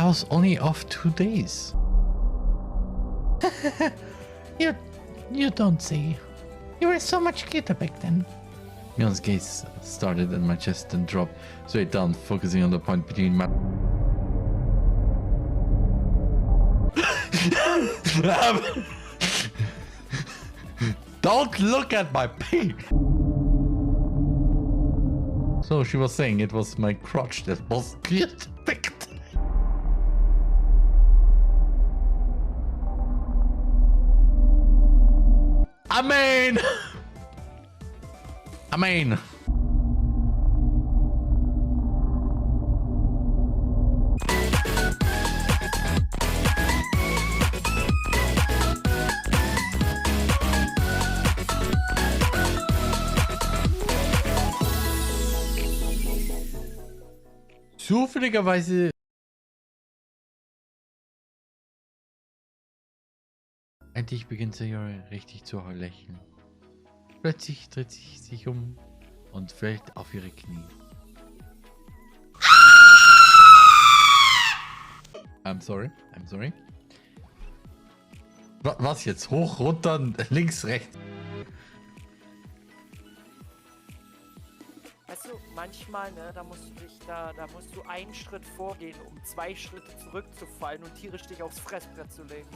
was only off 2 days. You don't say. You were so much cuter back then. Mion's gaze started in my chest and dropped straight down, focusing on the point between my... Don't look at my pee! So she was saying it was my crotch that was picked. Amen! Amen! Zufälligerweise... Endlich beginnt Sayori richtig zu lächeln. Plötzlich dreht sie sich um und fällt auf ihre Knie. I'm sorry. Was jetzt? Hoch, runter, links, rechts? Weißt du, manchmal, ne, da musst du einen Schritt vorgehen, um 2 Schritte zurückzufallen und tierisch dich aufs Fressbrett zu legen.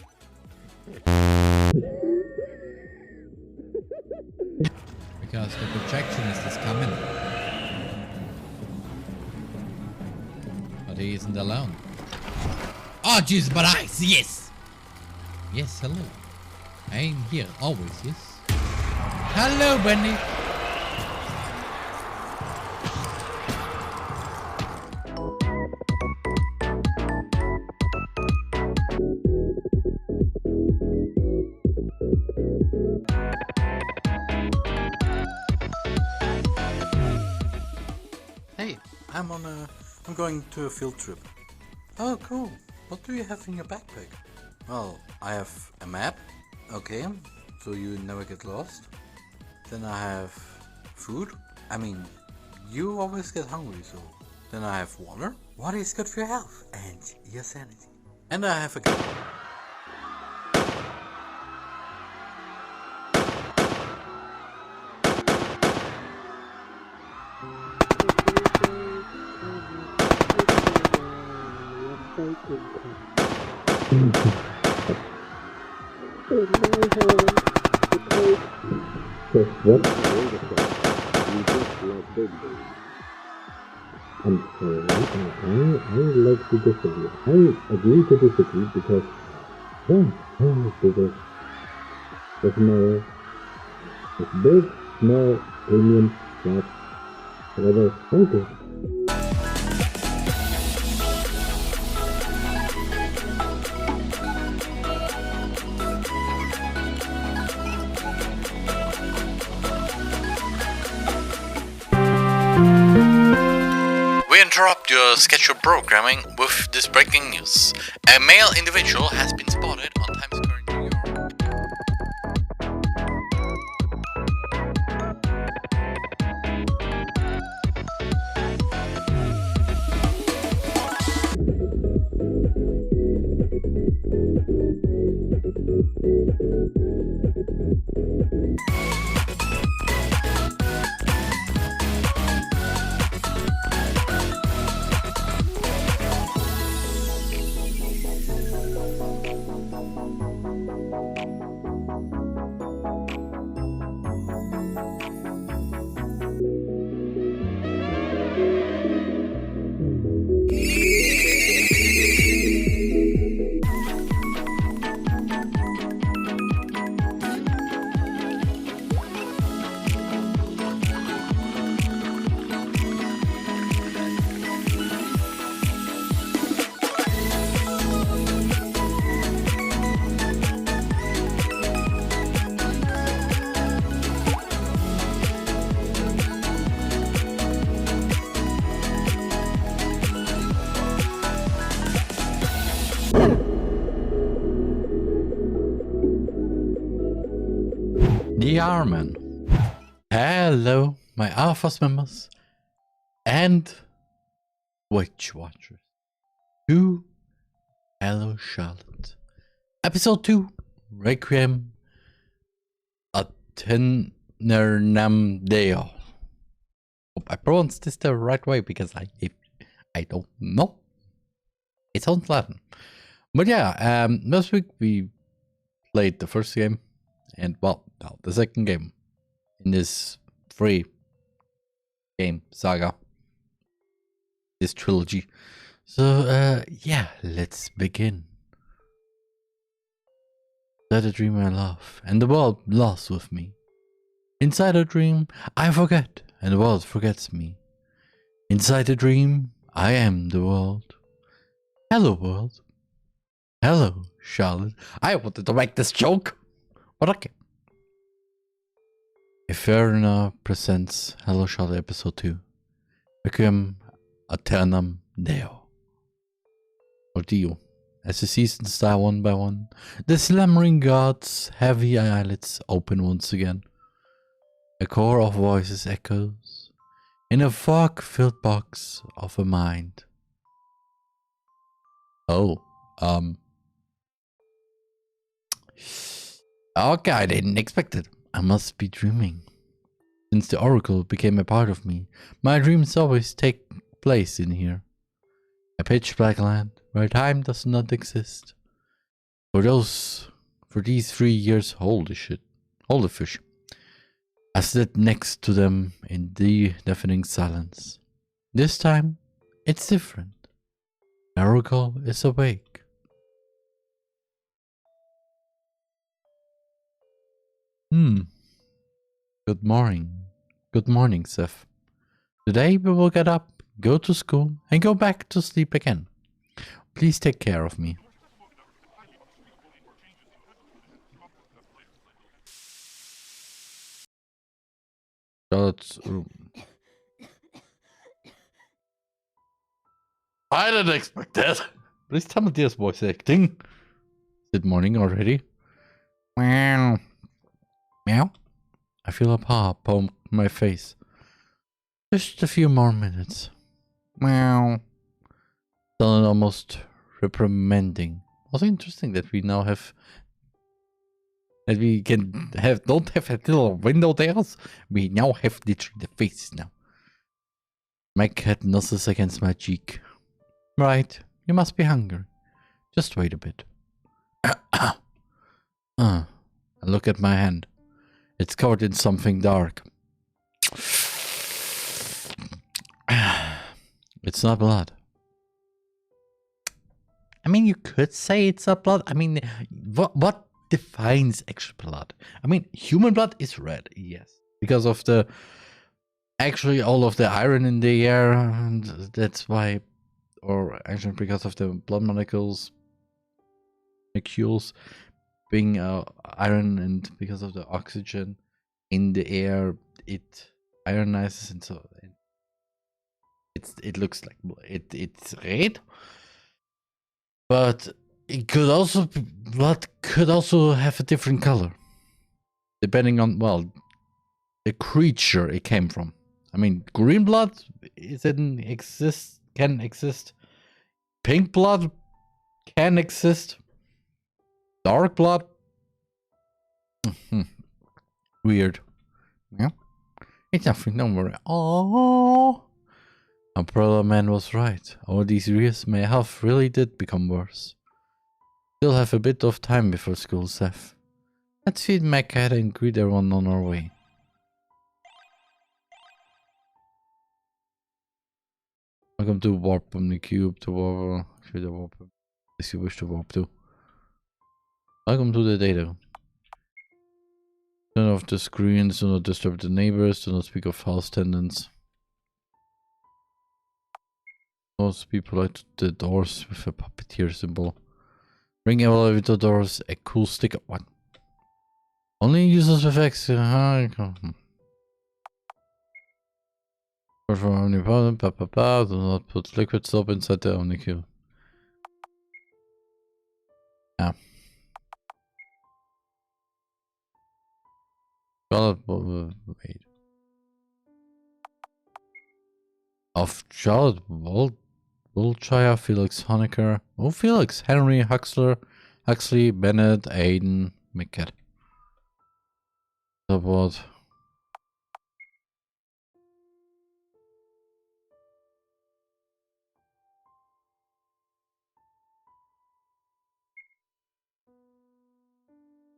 Because the projectionist is coming. But he isn't alone. Oh, Jesus, but yes! Yes, hello. I'm here, always, yes. Hello, Benny! Hey, I'm going to a field trip. Oh, cool. What do you have in your backpack? Well, I have a map. Okay, so you never get lost. Then I have food. I mean, you always get hungry, so. Then I have water. Water is good for your health and your sanity. And I have a gun. I'm sorry, I would like to disagree. I agree to disagree because, because it's more, it's big, small, premium, flat, whatever, thank you. Interrupt your scheduled programming with this breaking news. A male individual has been spotted on Times Square in New York. TheRMan. Hello, my Alphas members and Witch Watchers. 2 Hello, Charlotte. Episode 2, Requiem Aeternam Deo. Hope I pronounced this the right way because I don't know. It sounds Latin. But yeah, last week we played the first game and, well, no, the second game in this free game saga, this trilogy. So, yeah, let's begin. Inside a dream I love, and the world laughs with me. Inside a dream, I forget, and the world forgets me. Inside a dream, I am the world. Hello, world. Hello, Charlotte. I wanted to make this joke, but okay. Inferno presents Hello, Charlotte, episode 2. Requiem Aeternam Deo. Or Dio. As the seasons die one by one, the slumbering gods' heavy eyelids open once again. A chore of voices echoes in a fog-filled box of a mind. Oh, okay, I didn't expect it. I must be dreaming. Since the oracle became a part of me, my dreams always take place in here. A pitch black land where time does not exist. For these 3 years, holy fish. I stood next to them in the deafening silence. This time, it's different. The oracle is awake. Good morning. Good morning, Seth. Today we will get up, go to school, and go back to sleep again. Please take care of me. Charlotte's room. I didn't expect that. Please tell me this voice acting. Is it morning already? Meow. Meow. I feel a paw poke my face. Just a few more minutes. Meow. Sounded almost reprimanding. Also interesting that we now have that we don't have a little window there. We now have literally the faces now. My cat nuzzles against my cheek. Right, you must be hungry. Just wait a bit. I look at my hand. It's covered in something dark. It's not blood. I mean, you could say it's not blood. I mean, what defines actual blood? I mean, human blood is red, yes, because of the all of the iron in the air, and that's why, or actually because of the blood molecules being iron, and because of the oxygen in the air, it ionizes, and so it looks like it's red. But it could also blood could also have a different color, depending on, well, the creature it came from. I mean, green blood can exist. Pink blood can exist. Dark blood. Weird. Yeah. It's nothing, don't worry. Oh, TheRMan was right. All these years, my health really did become worse. Still have a bit of time before school, Seth. Let's feed my cat and greet everyone on our way. Welcome to warp from the cube to warp. Actually, the warp. If you wish to warp to. Welcome to the data. Turn off the screens, do not disturb the neighbors, do not speak of house tenants. Most people light the doors with a puppeteer symbol. Ring elevator doors, a cool sticker. What? Only users with X. Do not put liquid soap inside the Omnicube. Yeah. Wait. Of Charlotte Walt Wiltshire, Felix Honecker. Oh, Felix. Henry, Huxley, Bennett, Aiden, McCat. Support.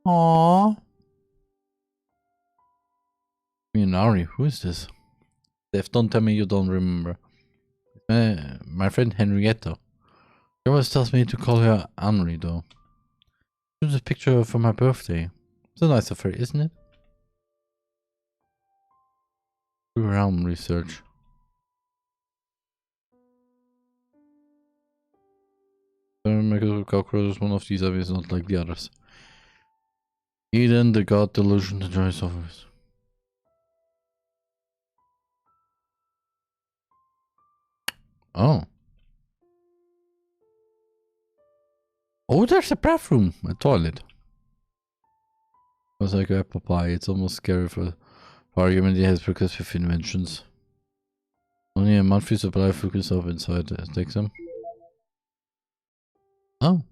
Aww. Minari, who is this? Steph, don't tell me you don't remember. My friend Henrietta. She always tells me to call her Henri, though. Here's a picture for my birthday. So nice of her, isn't it? Realm research. Microscope cockroach is one of these obvious, not like the others. Eden, the god delusion, the joy suffers. Oh. Oh, there's a bathroom, a toilet. It's like apple pie. It's almost scary for argument. It has progressive inventions. Only a monthly supply of focus up inside. Take some. Oh.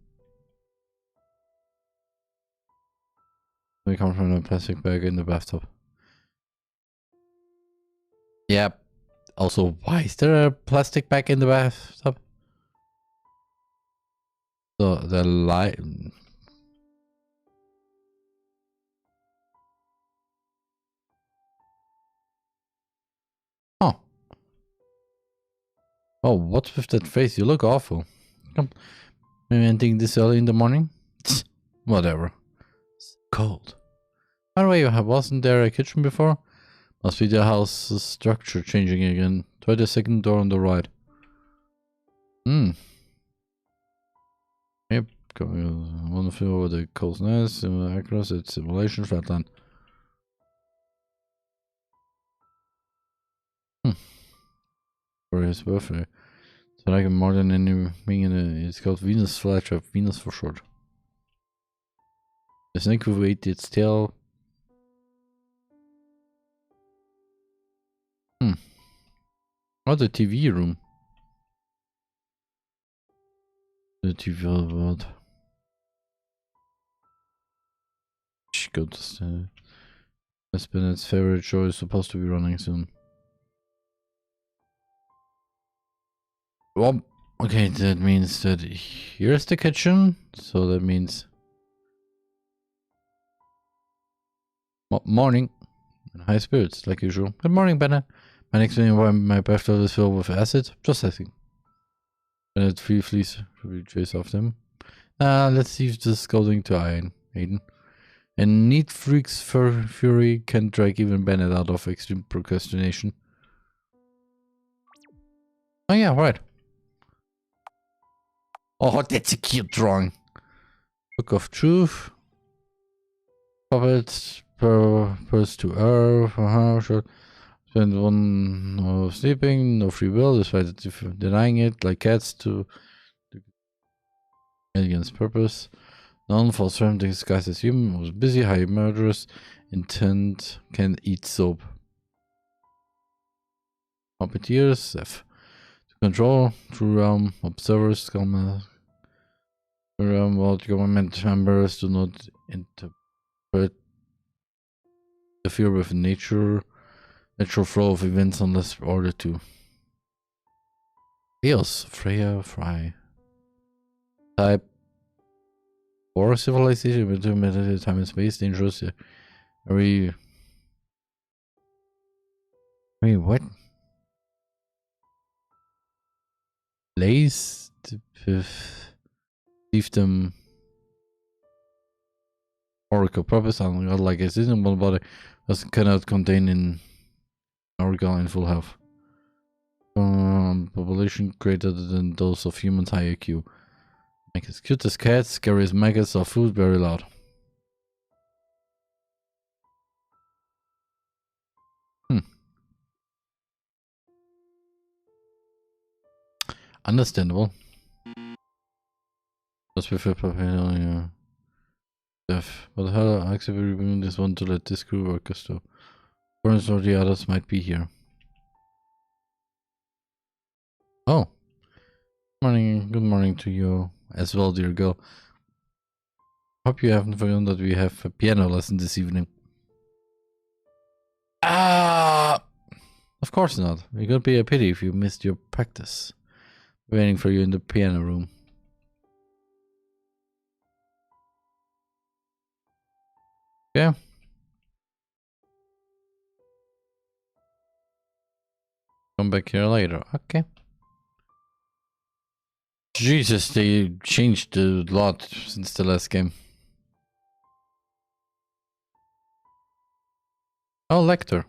We come from a plastic bag in the bathtub. Yep. Also, why is there a plastic bag in the bathtub? So the light. Oh. Oh, what's with that face? You look awful. Come. Maybe anything this early in the morning? Whatever. It's cold. By the way, wasn't there a kitchen before? Must be the house's structure changing again. Try the second door on the right. Yep. One flew over the coast nest, similar across its simulation flatland. For his birthday. So like more than anything in a, it's called Venus flytrap, Venus for short. The snake who ate its tail. Oh, the TV room. The TV about. Go to Miss Bennett's favorite show is supposed to be running soon. Well, okay, that means that here's the kitchen. So that means morning. High spirits, like usual. Good morning, Bennett. My next meeting why my bathtub is filled with acid. Just asking. Bennett flees to chase off them. Let's see if this is going to Aiden. And neat freak's fury can drag even Bennett out of extreme procrastination. Oh yeah, right. Oh, that's a cute drawing. Book of Truth. Puppets. Purse to Earth. Sure. Spend one of sleeping. No free will, despite denying it. Like cats to against purpose. Non-false friend disguised as human. Was busy. High murderous. Intent. Can eat soap. Puppeteers. F. To control. True realm. Observers. World government members do not interpret interfere with natural flow of events unless ordered to. Chaos. Freya Fry. Type 4 civilization between time and space. Dangerous. Wait, what? Lace leave them oracle purpose and like a system body as cannot contain in oracle in full health. Population greater than those of humans high IQ. Make as cute as cats, scary as maggots, or food very loud. Understandable. Just prefer yeah. Death. But how actually we bring this one to let this crew work us though. Burns or the others might be here. Oh. Good morning to you as well, dear girl. Hope you haven't forgotten that we have a piano lesson this evening. Of course not. It could be a pity if you missed your practice. Waiting for you in the piano room. Yeah. Come back here later. Okay. Jesus, they changed a lot since the last game. Oh, Lecter.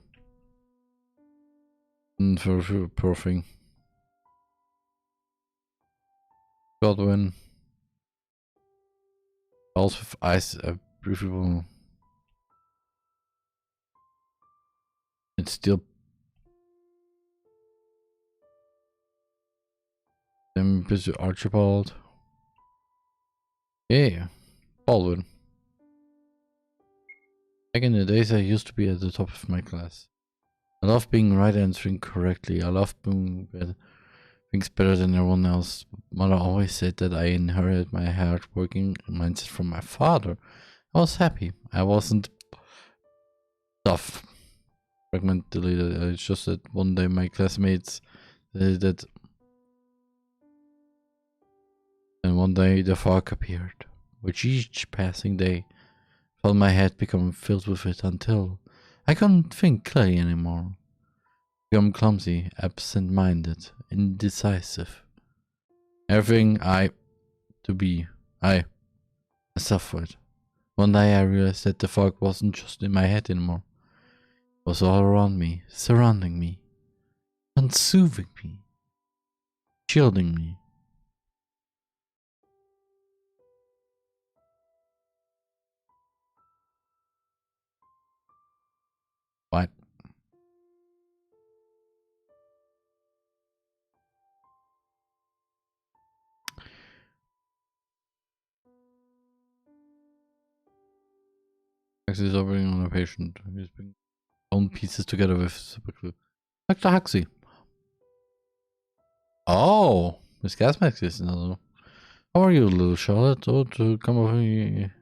For poor thing. Godwin. Also with ice briefable. It's still then busy Archibald. Yeah. Baldwin. Back in the days I used to be at the top of my class. I love being right answering correctly. I love doing things better than everyone else. Mother always said that I inherited my hard-working mindset from my father. I was happy. I wasn't tough. Fragment deleted. It's just that one day my classmates that, and one day the fog appeared. With each passing day, I felt my head become filled with it until I couldn't think clearly anymore. Become clumsy, absent-minded, indecisive. Everything I suffered. One day I realized that the fog wasn't just in my head anymore. It was all around me, surrounding me, consuming me, shielding me. What? Huxley is operating on a patient. He's been bone pieces together with super glue. Dr. Huxley. Oh, Miss Gasmax is another. How are you, little Charlotte? Oh, to come over here.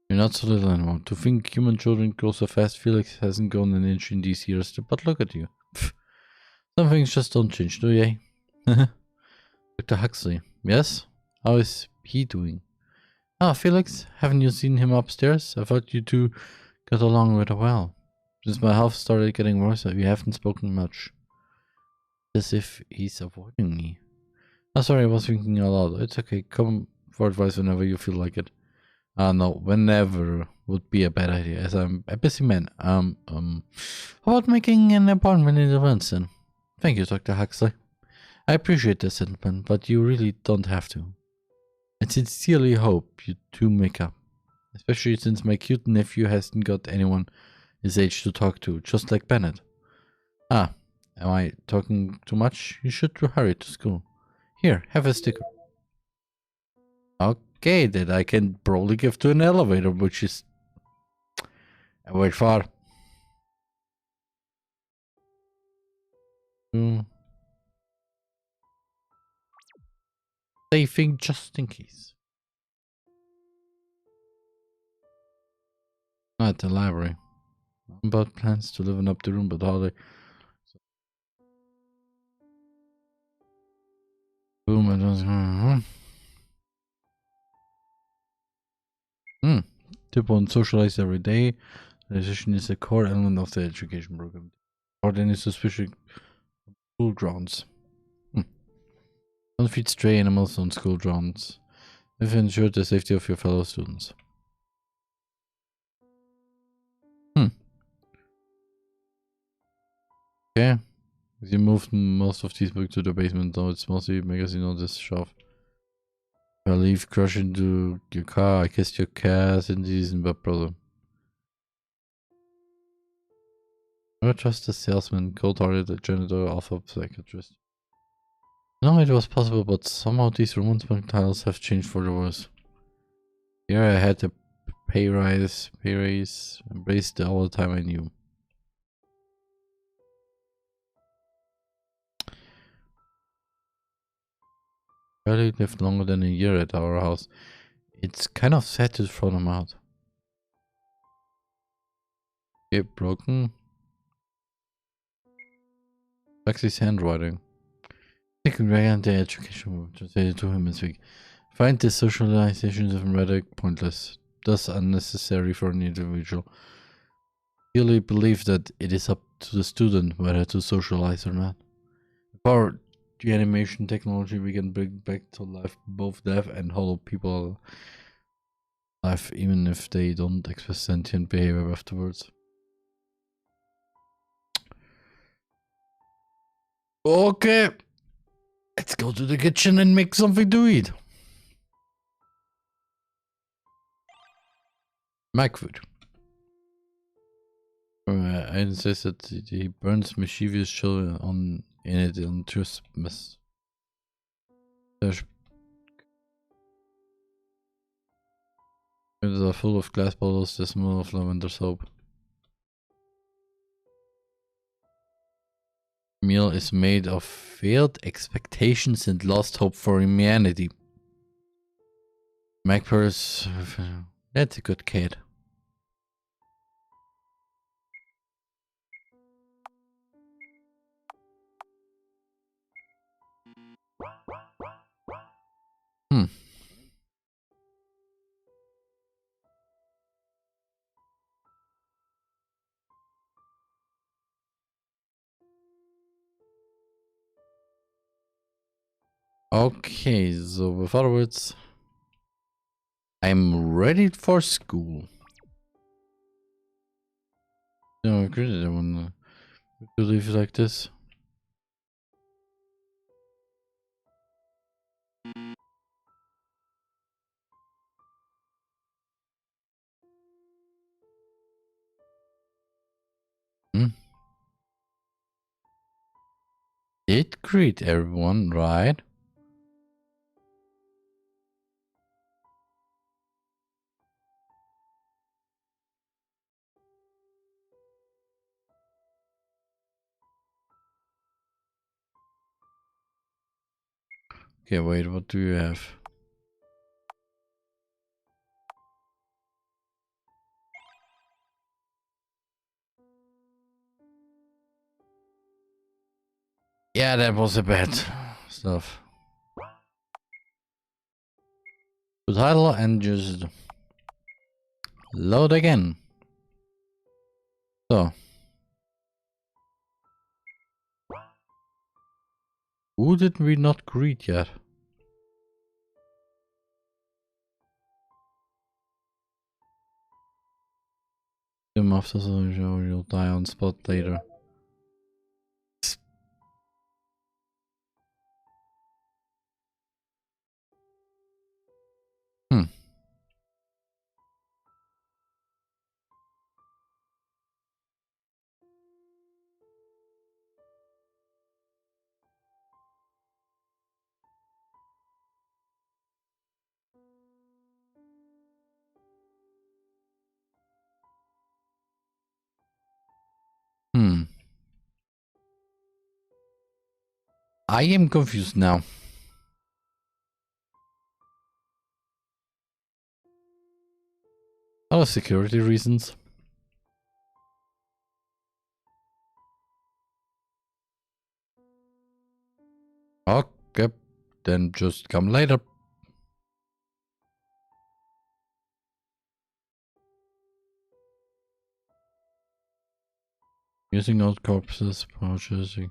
You're not so little anymore. To think human children grow so fast, Felix hasn't gone an inch in these years. But look at you. Pfft. Some things just don't change, do they? Dr. Huxley. Yes? How is he doing? Ah, Felix, haven't you seen him upstairs? I thought you two got along rather well. Since my health started getting worse, we haven't spoken much. As if he's avoiding me. Oh, sorry, I was thinking a lot. It's okay. Come for advice whenever you feel like it. No, whenever would be a bad idea, as I'm a busy man. How about making an appointment in advance then? Thank you, Dr. Huxley. I appreciate the sentiment, but you really don't have to. I sincerely hope you two make up. Especially since my cute nephew hasn't got anyone his age to talk to, just like Bennett. Ah, am I talking too much? You should hurry to school. Here, have a sticker. Okay, that I can probably give to an elevator, which is... Wait for... Saving just in case. At the library. About plans to liven up the room, but holiday. Boom, I don't... Tip on socialize every day. Socialization is a core element of the education program. Or any suspicious school grounds. Don't feed stray animals on school grounds. If you ensure the safety of your fellow students. Okay. You moved most of these books to the basement, though it's mostly magazine on this shelf. I leave crush into your car. I kissed your cat in these and but brother. I trust the salesman, cold-hearted, the janitor, alpha psychiatrist. No, it was possible, but somehow these romance tiles have changed for the worse. Here I had a pay raise, embraced all the time I knew. barely lived longer than a year at our house. It's kind of sad to throw them out. Okay, broken. Backseat's handwriting. Thinking back on the education translated to him this week. Find the socialization of rhetoric pointless, thus unnecessary for an individual. Really believe that it is up to the student whether to socialize or not. For the animation technology, we can bring back to life both deaf and hollow people alive, even if they don't express sentient behavior afterwards. Okay, let's go to the kitchen and make something to eat. Mac food. Aiden says that he burns mischievous children in it on Christmas. There's are full of glass bottles, the smell of lavender soap. Meal is made of failed expectations and lost hope for humanity. Magpie's, that's a good kid. Okay, so with other words, I'm ready for school. No, I agree that I want to leave it like this. Did greet everyone, right? Okay, wait, what do you have? Yeah, that was a bad stuff. Put title and just load again. So. Who did we not greet yet? Him after the show, you'll die on spot later. I am confused now. Out of security reasons. Okay, then just come later. Using old corpses, purchasing.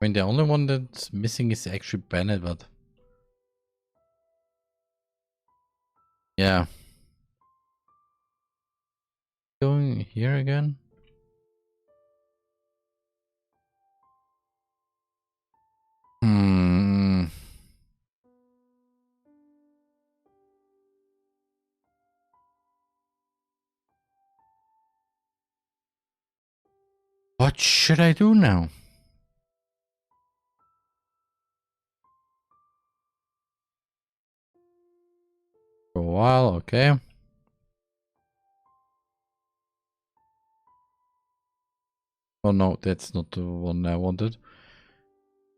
I mean, the only one that's missing is actually Bennett, but yeah. Going here again? What should I do now? while. Okay. Oh no, that's not the one I wanted.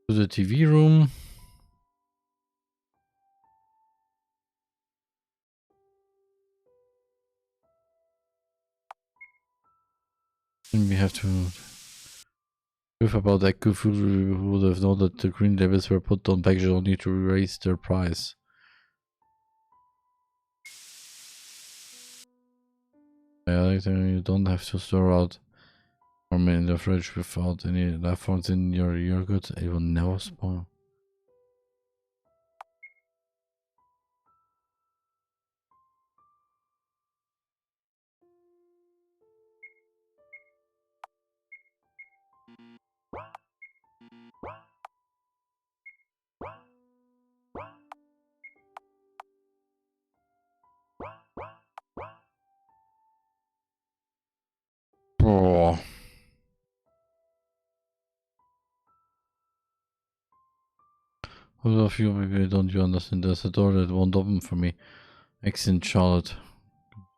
To the TV room. And we have to prove about that good food who would have known that the green labels were put on packages only to raise their price. Yeah, you don't have to store out or in the fridge without any leftovers in your yogurt. It will never spoil. Oh. Who of you maybe don't you understand? There's a door that won't open for me. Accent Charlotte.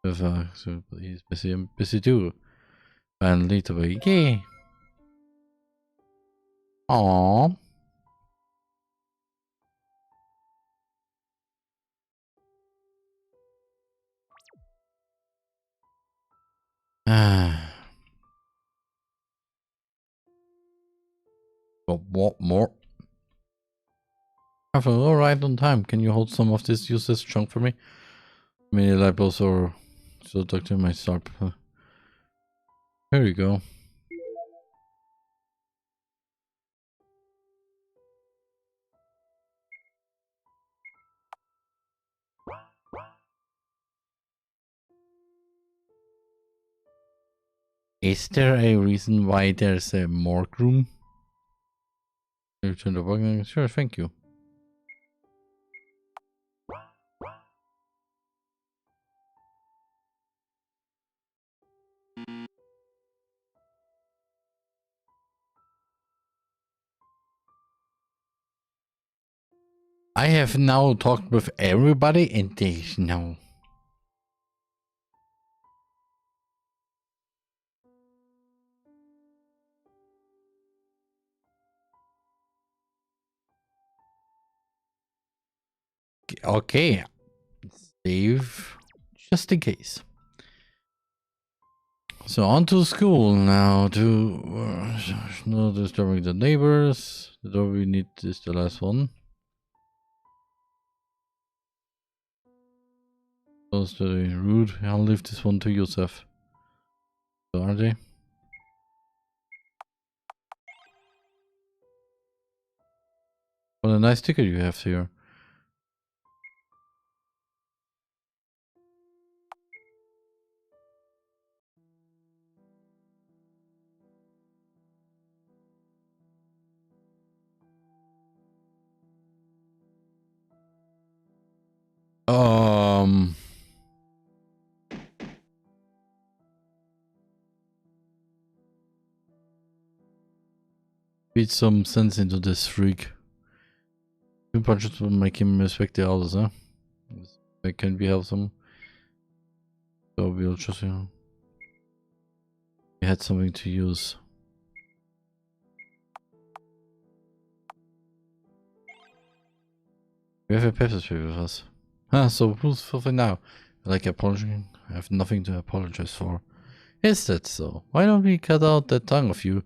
So he's busy. I'm busy too. And lead away. Yay. Aww. But what more? Have a little ride on time. Can you hold some of this useless junk for me? Many light bulbs or so Doctor might start. Here you go. Is there a reason why there's a morgue room? Turn the button. Sure, thank you. I have now talked with everybody and they know. Okay. Save just in case. So on to school now to no disturbing the neighbors. The door we need is the last one. Those to the rude. I'll leave this one to Yosef. So are they? What a nice ticket you have here. Beat some sense into this freak. 2 punches will make him respect the others, huh? That can be helpful. So we'll just, you know, we had something to use. We have a paper spray with us. Ah, so who's for now? Like apologizing? I have nothing to apologize for. Is that so? Why don't we cut out that tongue of you?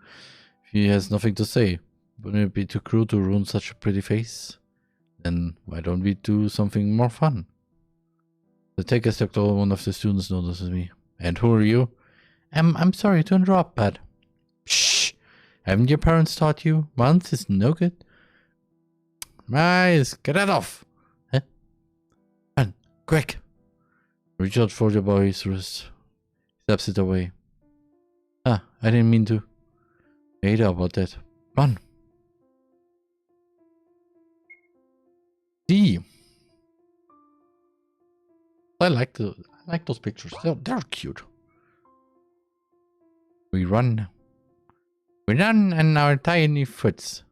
If he has nothing to say, wouldn't it be too cruel to ruin such a pretty face? Then why don't we do something more fun? The take a step toward one of the students notices me. And who are you? I'm sorry to interrupt, but... Shh! Haven't your parents taught you? Once is no good? Nice! Get that off! Huh? Run! Quick! Reach out for your boy's wrist. Steps it away. Ah, I didn't mean to. Later about that. Run! D. I like those pictures. They're cute. We run. We run on our tiny foots.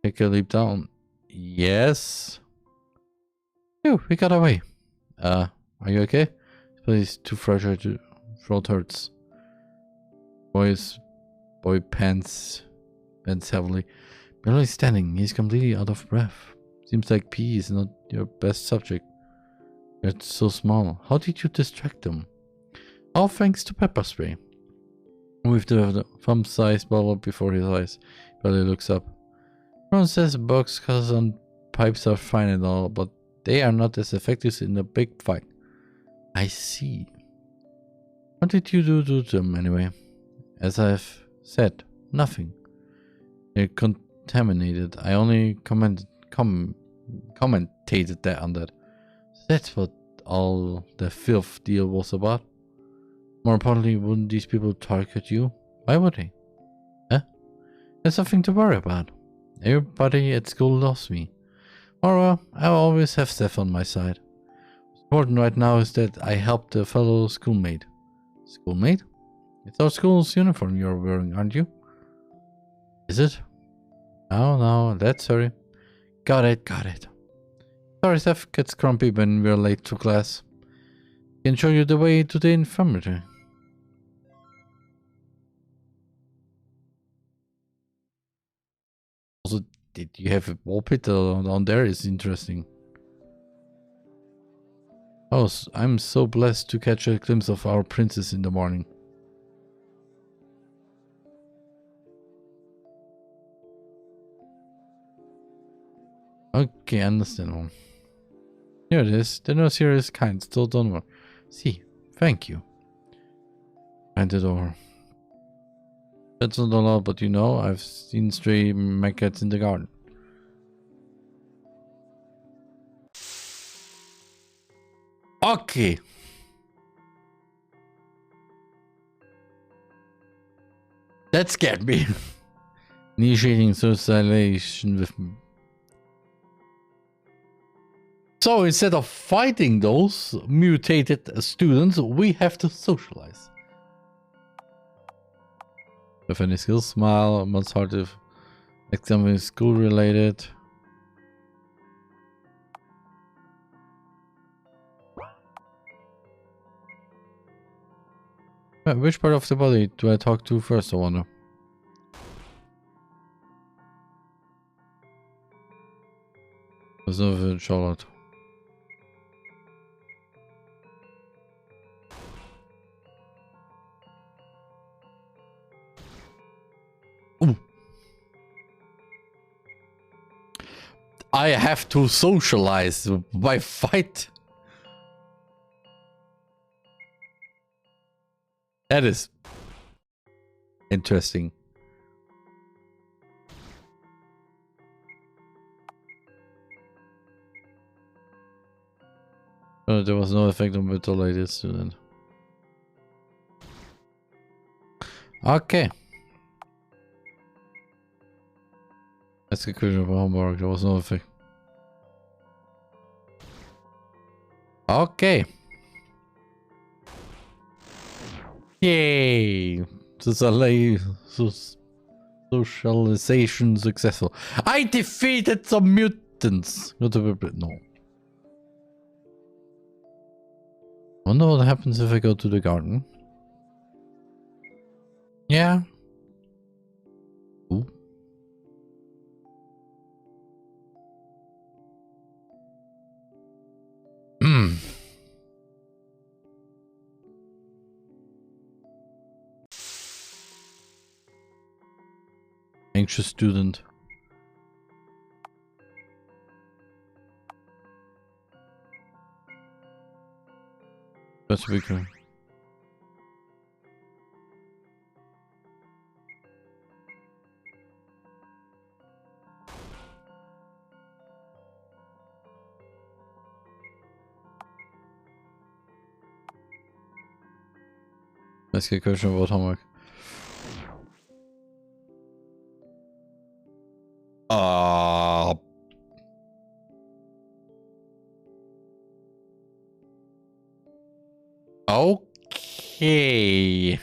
Take a leap down. Yes. Phew, we got away. Are you okay? Please, too fragile to throat hurts. Boy pants heavily. Barely standing, he's completely out of breath. Seems like PE is not your best subject. You're so small. How did you distract him? All thanks to pepper spray. With the thumb-sized bottle before his eyes, barely looks up. Everyone says box cutters and pipes are fine and all, but they are not as effective in a big fight. I see. What did you do to them anyway? As I've said, nothing. They're contaminated. I only commentated that on that. That's what all the filth deal was about. More importantly, wouldn't these people target you? Why would they? Huh? There's nothing to worry about. Everybody at school loves me. Or well, I always have Steph on my side. What's important right now is that I helped a fellow schoolmate. Schoolmate? It's our school's uniform you're wearing, aren't you? Is it? No, that's sorry. Got it. Sorry, Steph gets grumpy when we're late to class. Can show you the way to the infirmary. Also, did you have a wallpaper down there? It's interesting. Oh, I'm so blessed to catch a glimpse of our princess in the morning. Okay, understandable. Here it is. The nurse here is kind, still don't worry. See, thank you. Hand it over. That's not a lot, but you know, I've seen stray maggots in the garden. Okay. That scared me. Initiating socialization with... So instead of fighting those mutated students, we have to socialize. With any skills, smile, most hard if example is school related. Which part of the body do I talk to first, I wonder? There's no Charlotte. Ooh. I have to socialize by fight. That is interesting. Oh, there was no effect on the lady student. Okay. Let's get clear about homework. There was no effect. Okay. Yay! Socialization successful. I defeated some mutants. No. Wonder what happens if I go to the garden. Yeah. Ooh. Anxious student. That's weaker. Let's get a question about homework. Okay.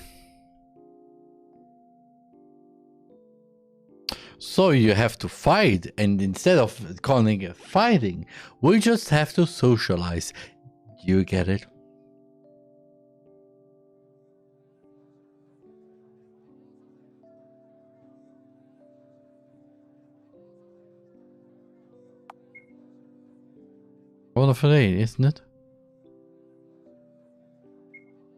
So you have to fight, and instead of calling it fighting, we just have to socialize. You get it. One of 8, isn't it?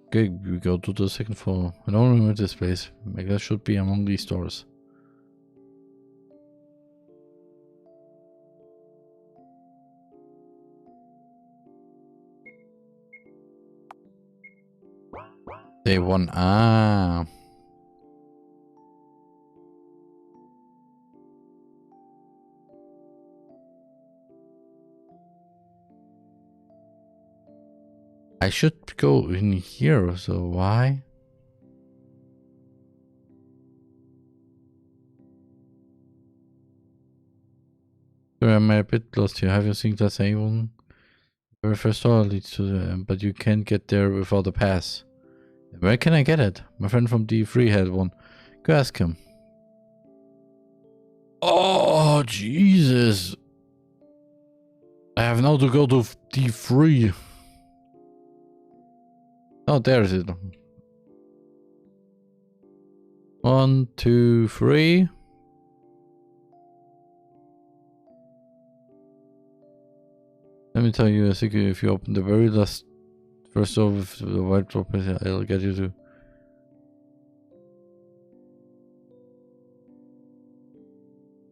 Okay, we go to the second floor. I don't remember this place. Maybe that should be among these doors. Day 1. Ah. I should go in here, so why? Sorry, I'm a bit lost here. Have you seen that same very first door leads to the, but you can't get there without a pass. Where can I get it? My friend from D3 had one. Go ask him. Oh, Jesus. I have now to go to D3. Oh, there's it. 1, 2, 3. Let me tell you a secret. If you open the very last first door with the white drop, I'll get you to.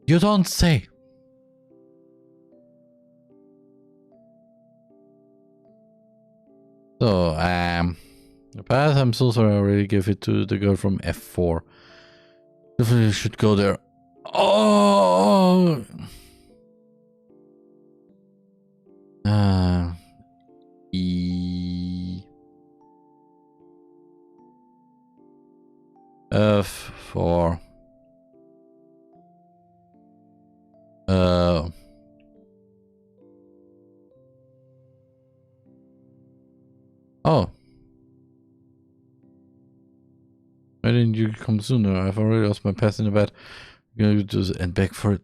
You don't say. So, the pass, I'm so sorry, I already gave it to the girl from F4. Definitely should go there. Oh! E. F4. Oh. Why didn't you come sooner? I've already lost my pass in the bed. I'm gonna do this and back for it.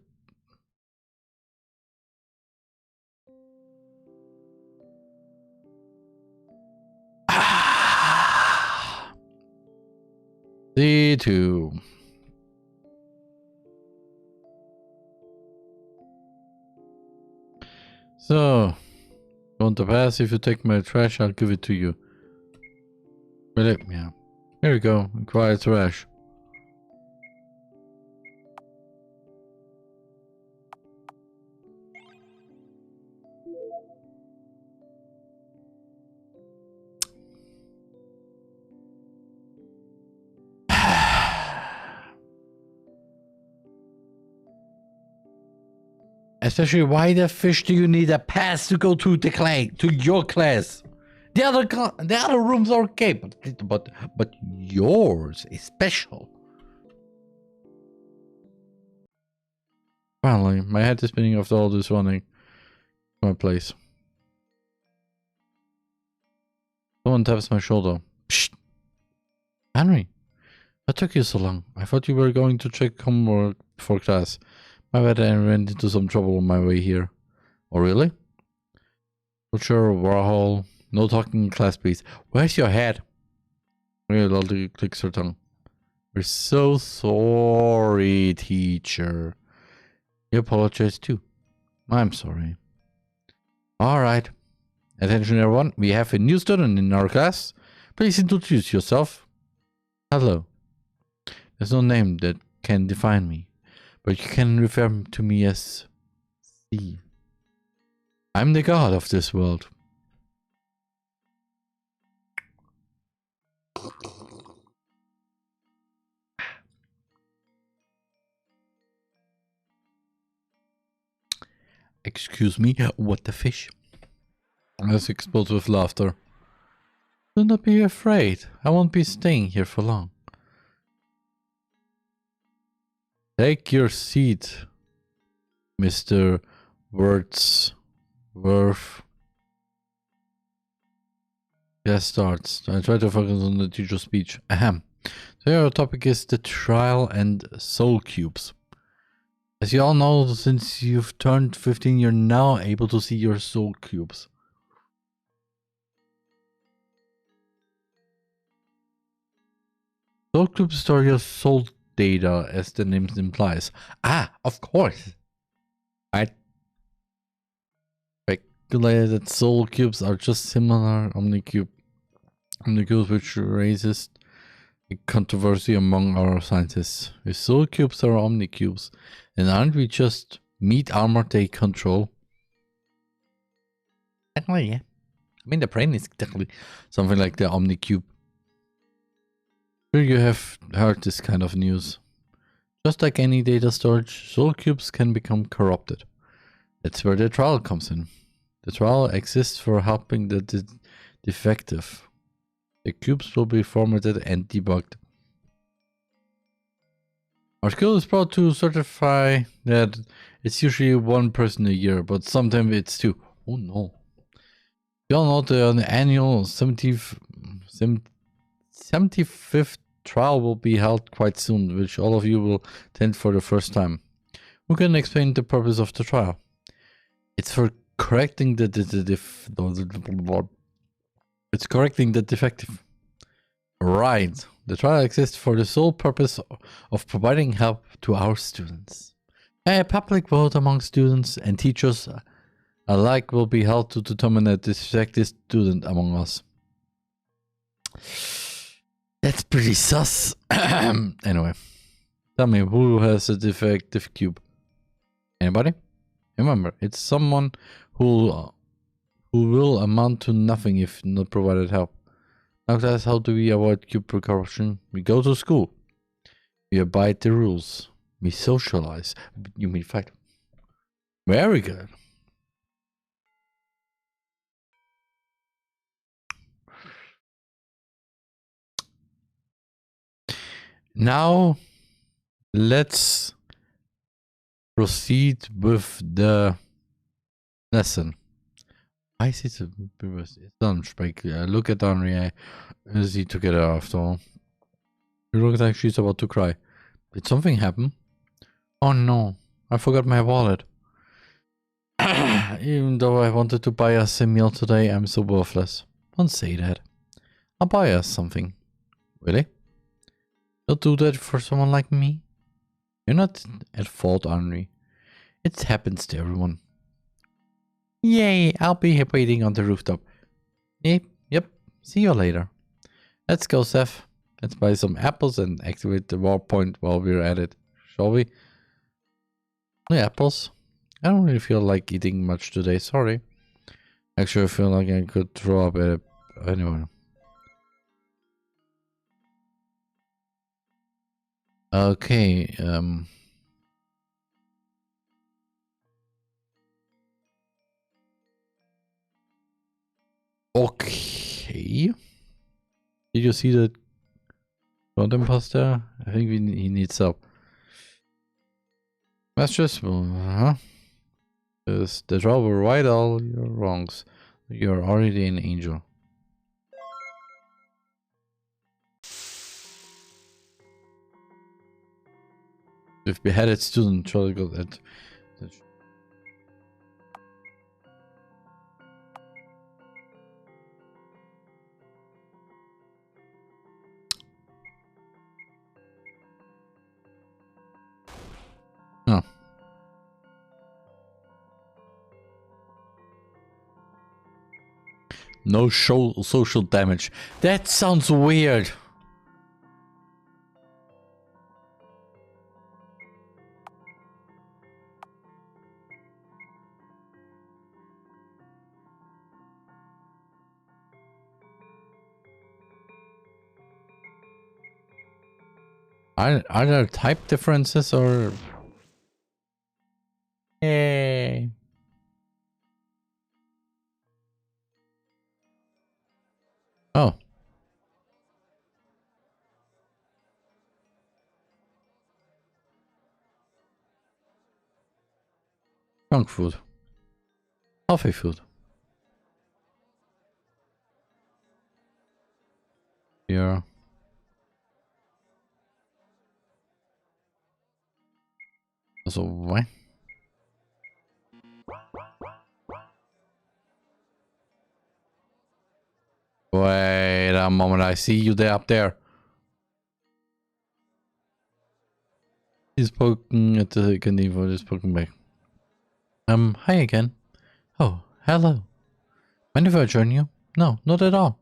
D2. So, want the pass? If you take my trash, I'll give it to you. Really? Yeah. Here we go. Acquire trash. Especially, why the fish do you need a pass to go to the class, to your class? The other rooms are okay, but yours is special. Finally, my head is spinning after all this running. My place. Someone taps my shoulder. Psst. Henry, what took you so long? I thought you were going to check homework before class. My bad, I ran into some trouble on my way here. Oh, really? Sure, Warhol. No talking in class, please. Where's your head? Really loudly clicks her tongue. We're so sorry, teacher. You apologize too. I'm sorry. Alright. Attention everyone, we have a new student in our class. Please introduce yourself. Hello. There's no name that can define me, but you can refer to me as C. I'm the god of this world. Excuse me, what the fish? Let's explode with laughter. Do not be afraid. I won't be staying here for long. Take your seat, Mr. Wordsworth. Class starts. I try to focus on the teacher's speech. Ahem. So our topic is the trial and soul cubes. As you all know, since you've turned 15, you're now able to see your soul cubes. Soul cubes store your soul data, as the name implies. Ah, of course. I speculated that soul cubes are just similar omnicubes, which raises a controversy among our scientists. If soul cubes are omnicubes, then aren't we just meat armor they control? Technically, yeah. I mean, the brain is technically something like the omnicube. Sure, you have heard this kind of news. Just like any data storage, soul cubes can become corrupted. That's where the trial comes in. The trial exists for helping the defective. The cubes will be formatted and debugged. Our school is proud to certify that it's usually one person a year, but sometimes it's two. Oh no. You all know the annual 75th trial will be held quite soon, which all of you will attend for the first time. Who can explain the purpose of the trial? It's for correcting the defective. Right. The trial exists for the sole purpose of providing help to our students. A public vote among students and teachers alike will be held to determine a defective student among us. That's pretty sus. Anyway, tell me, who has a defective cube? Anybody? Remember, it's someone who will amount to nothing if not provided help. Now, that's how do we avoid cube corruption? We go to school. We abide the rules. We socialize. You mean fight? Very good. Now, let's proceed with the lesson. I see the look at Henri. Is he together after all? She looks like she's about to cry. Did something happen? Oh no, I forgot my wallet. Even though I wanted to buy us a meal today, I'm so worthless. Don't say that. I'll buy us something. Really? You'll do that for someone like me? You're not at fault, Henri. It happens to everyone. Yay, I'll be waiting on the rooftop. Yep, see you later. Let's go, Seth. Let's buy some apples and activate the war point while we're at it. Shall we? The apples? I don't really feel like eating much today, sorry. Actually, I feel like I could throw up at it. Anyway. Okay, okay. Did you see the front imposter? I think he needs help. That's just the trial will right all your wrongs. You're already an angel. If beheaded student, try to go that. Oh. No social damage. That sounds weird. Are there type differences or? Yay. Oh. Junk food. Healthy food. Yeah. So what? Wait a moment, I see you there up there. He's poking at the canteen for just poking back. Hi again. Oh, hello. Mind if I join you? No, not at all.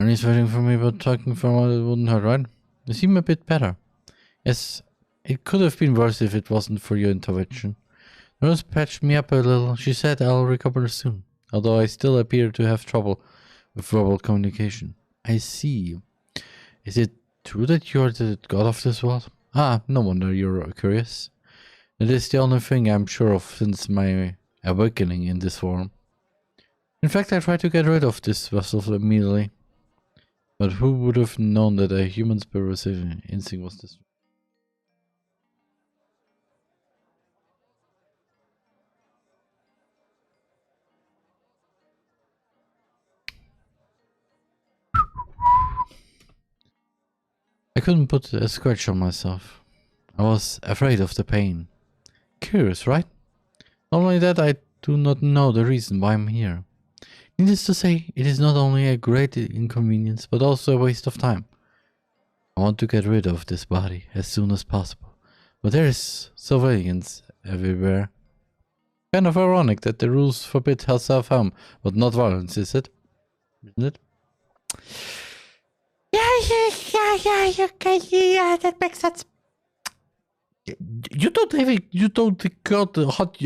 Ernie's waiting for me, but talking for a while it wouldn't hurt, right? You seem a bit better. Yes, it could have been worse if it wasn't for your intervention. Rose patched me up a little. She said I'll recover soon, although I still appear to have trouble with verbal communication. I see. Is it true that you're the god of this world? Ah, no wonder you're curious. It is the only thing I'm sure of since my awakening in this form. In fact, I tried to get rid of this vessel immediately. But who would have known that a human's pervasive instinct was this? I couldn't put a scratch on myself. I was afraid of the pain. Curious, right? Not only that, I do not know the reason why I'm here. Needless to say, it is not only a great inconvenience, but also a waste of time. I want to get rid of this body as soon as possible, but there is surveillance everywhere. Kind of ironic that the rules forbid self-harm, but not violence, is it? Isn't it? Yeah, that makes sense. You don't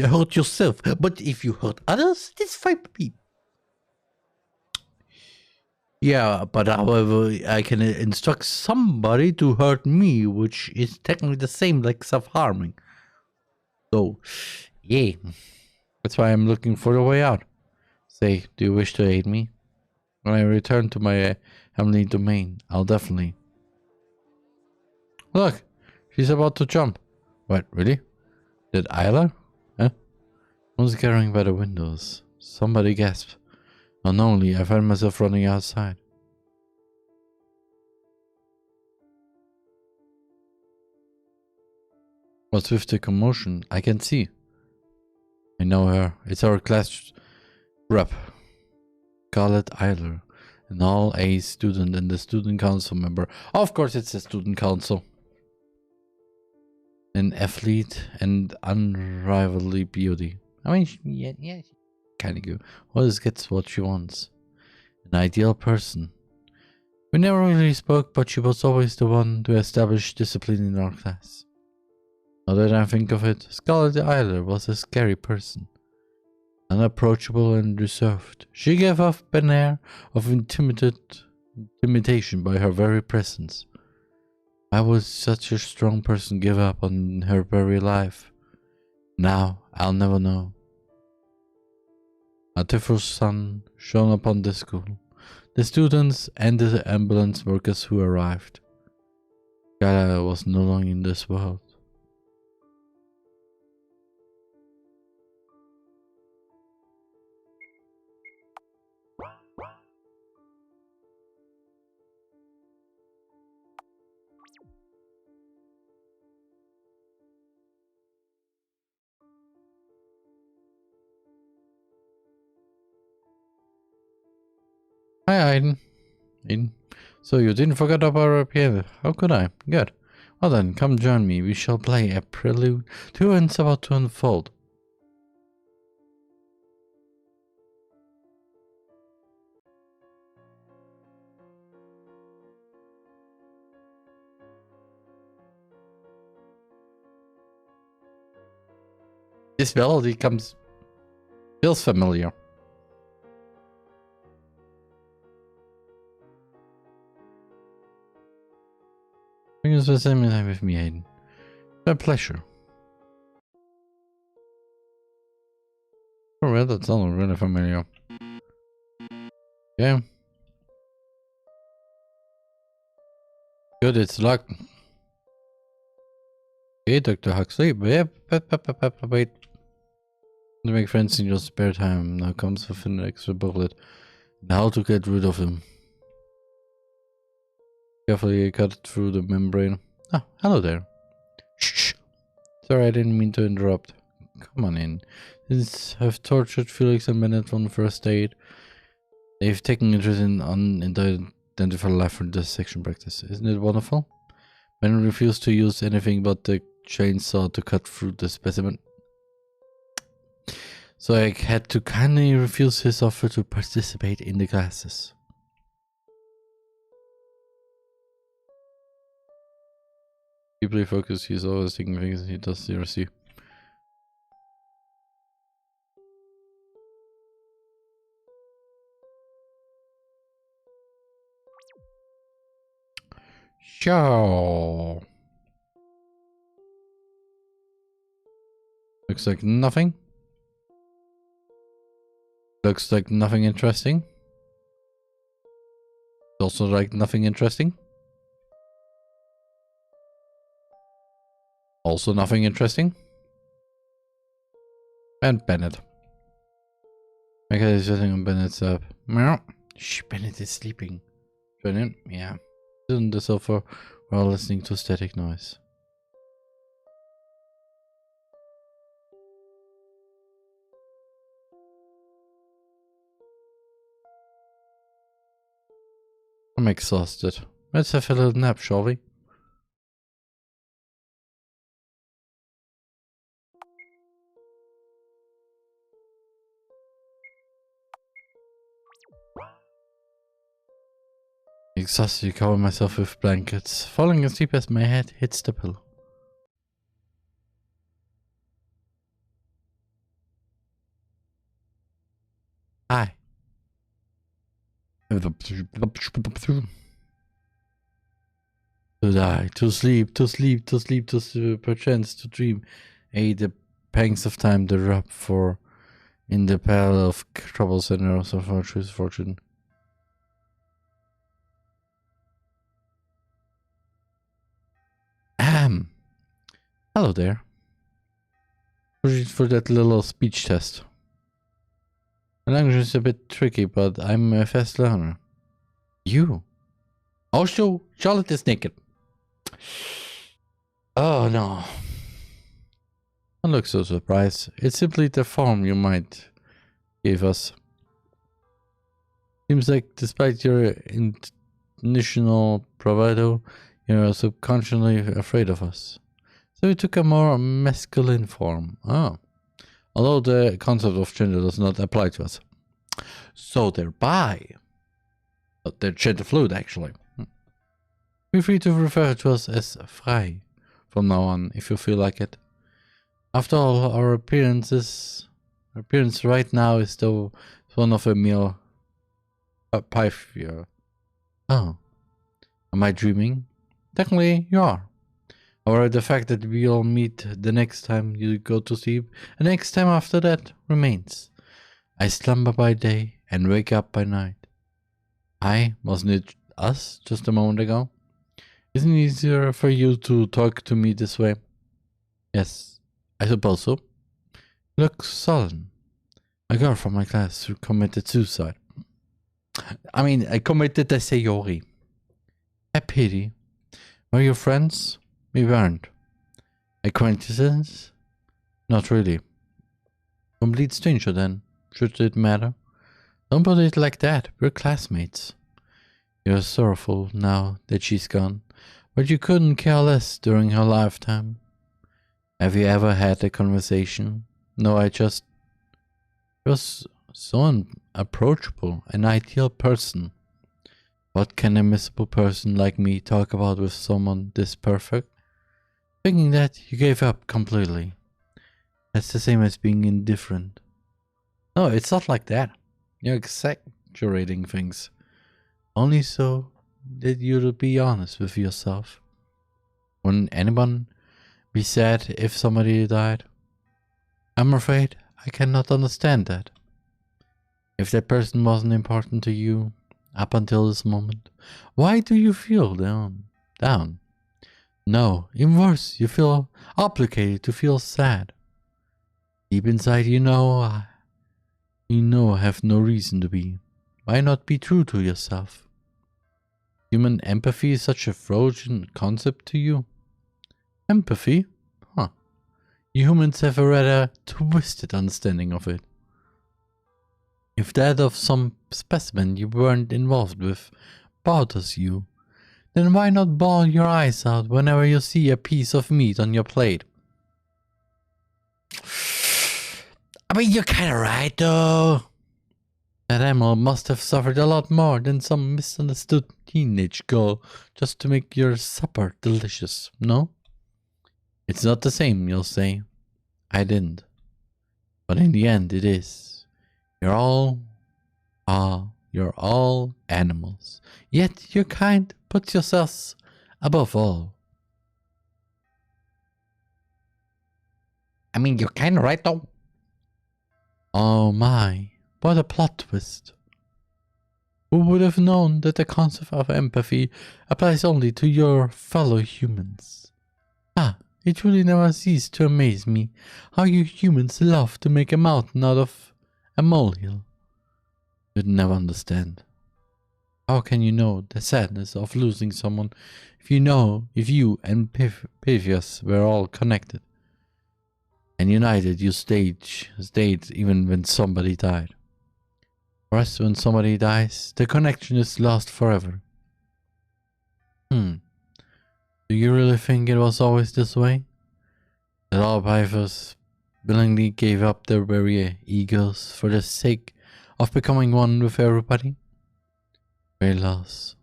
hurt yourself, but if you hurt others, it's fine for me. Yeah, but however, I can instruct somebody to hurt me, which is technically the same like self-harming. So, yeah, that's why I'm looking for a way out. Say, do you wish to aid me? When I return to my heavenly domain, I'll definitely. Look, she's about to jump. What, really? Did Isla? Huh? I was gathering by the windows. Somebody gasped. Unknowingly, I found myself running outside. What's with the commotion? I can see. I know her. It's our class rep, Scarlett Eiler, an all-A student and the student council member. Of course, it's the student council. An athlete and unrivaled beauty. I mean, yeah, kind of good. Always gets what she wants. An ideal person. We never really spoke, but she was always the one to establish discipline in our class. Now that I think of it, Scarlett Eiler was a scary person. Unapproachable and reserved. She gave off an air of intimidation by her very presence. Why would such a strong person give up on her very life? Now, I'll never know. A different sun shone upon the school, the students and the ambulance workers who arrived. Gala was no longer in this world. Hi, Aiden. So you didn't forget about our piano. How could I? Good. Well then, come join me. We shall play a prelude to events about to unfold. This melody feels familiar. Bring us the same time with me, Aiden. My pleasure. Oh, well, that sounds really familiar. Yeah. Good, it's luck. Okay, Dr. Huxley. Wait. To make friends in your spare time. Now comes with an extra booklet. How to get rid of them. Carefully cut through the membrane. Ah, hello there. Shh. Sorry, I didn't mean to interrupt. Come on in. Since I've tortured Felix and Bennett on first aid, they've taken interest in unidentified life from dissection practice. Isn't it wonderful? Ben refused to use anything but the chainsaw to cut through the specimen. So I had to kindly refuse his offer to participate in the classes. Deeply focused, he's always thinking things he does seriously. Sure. Looks like nothing. Looks like nothing interesting. Also like nothing interesting. Also nothing interesting. And Bennett. Okay, he's sitting on Bennett's up. Meow. Shh, Bennett is sleeping. Join in? Yeah. On the sofa while listening to static noise. I'm exhausted. Let's have a little nap, shall we? Exhausted, cover myself with blankets, falling asleep as my head hits the pillow. Hi. To die, to sleep, perchance to dream. The pangs of time, the rub for in the pile of troubles and errors of our true fortune. Hello there. For that little speech test. The language is a bit tricky, but I'm a fast learner. You? Also, Charlotte is naked. Oh no. Don't look so surprised. It's simply the form you might give us. Seems like despite your initial bravado, you're subconsciously afraid of us. So we took a more masculine form. Oh. Although the concept of gender does not apply to us. So they're bi. But they're gender fluid, actually. Feel free to refer to us as frei from now on, if you feel like it. After all, our appearance right now is the one of a male pythia. Oh. Am I dreaming? Technically, you are. However, the fact that we'll meet the next time you go to sleep, and the next time after that, remains. I slumber by day and wake up by night. Wasn't it us just a moment ago? Isn't it easier for you to talk to me this way? Yes, I suppose so. Look sullen. A girl from my class who committed suicide. I committed a sayori. A pity. Were you friends? We weren't. Acquaintances? Not really. Complete stranger then. Should it matter? Don't put it like that. We're classmates. You're sorrowful now that she's gone, but you couldn't care less during her lifetime. Have you ever had a conversation? No, She was so unapproachable, an ideal person. What can a miserable person like me talk about with someone this perfect? Thinking that you gave up completely. That's the same as being indifferent. No, it's not like that. You're exaggerating things. Only so that you'll be honest with yourself. Wouldn't anyone be sad if somebody died? I'm afraid I cannot understand that. If that person wasn't important to you up until this moment, why do you feel down? No, even worse, you feel obligated to feel sad. Deep inside you know I have no reason to be. Why not be true to yourself? Human empathy is such a frozen concept to you? Empathy? Huh. You humans have a rather twisted understanding of it. If that of some specimen you weren't involved with bothers you, then why not bawl your eyes out whenever you see a piece of meat on your plate? I mean, you're kinda right, though. That animal must have suffered a lot more than some misunderstood teenage girl just to make your supper delicious, no? It's not the same, you'll say. I didn't. But in the end, it is. You're all animals. Yet your kind puts yourselves above all. I mean, you're kinda right, though. Oh my. What a plot twist. Who would have known that the concept of empathy applies only to your fellow humans? It truly never ceases to amaze me how you humans love to make a mountain out of a molehill. You'd never understand. How can you know the sadness of losing someone if you and Pivius were all connected? And united you stayed even when somebody died. For us, when somebody dies, the connection is lost forever. Do you really think it was always this way? That all Pivers willingly gave up their very egos for the sake of becoming one with everybody? Very lost.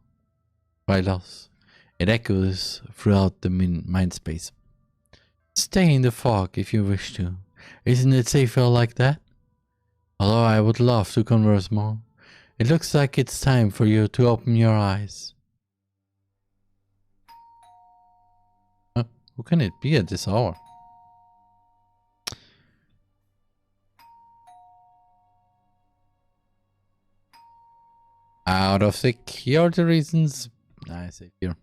It echoes throughout the mind space. Stay in the fog if you wish to. Isn't it safer like that? Although I would love to converse more, it looks like it's time for you to open your eyes. Who can it be at this hour? Out of security reasons. I say here.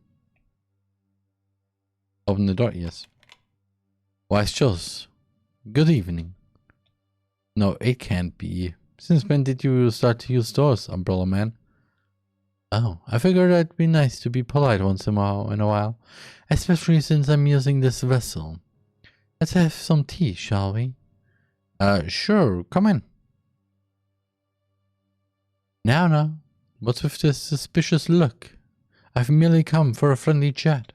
Open the door, yes. Wise choice. Good evening. No, it can't be. Since when did you start to use doors, Umbrella Man? Oh, I figured it'd be nice to be polite once in a while. Especially since I'm using this vessel. Let's have some tea, shall we? Sure, come in. Now, what's with this suspicious look? I've merely come for a friendly chat.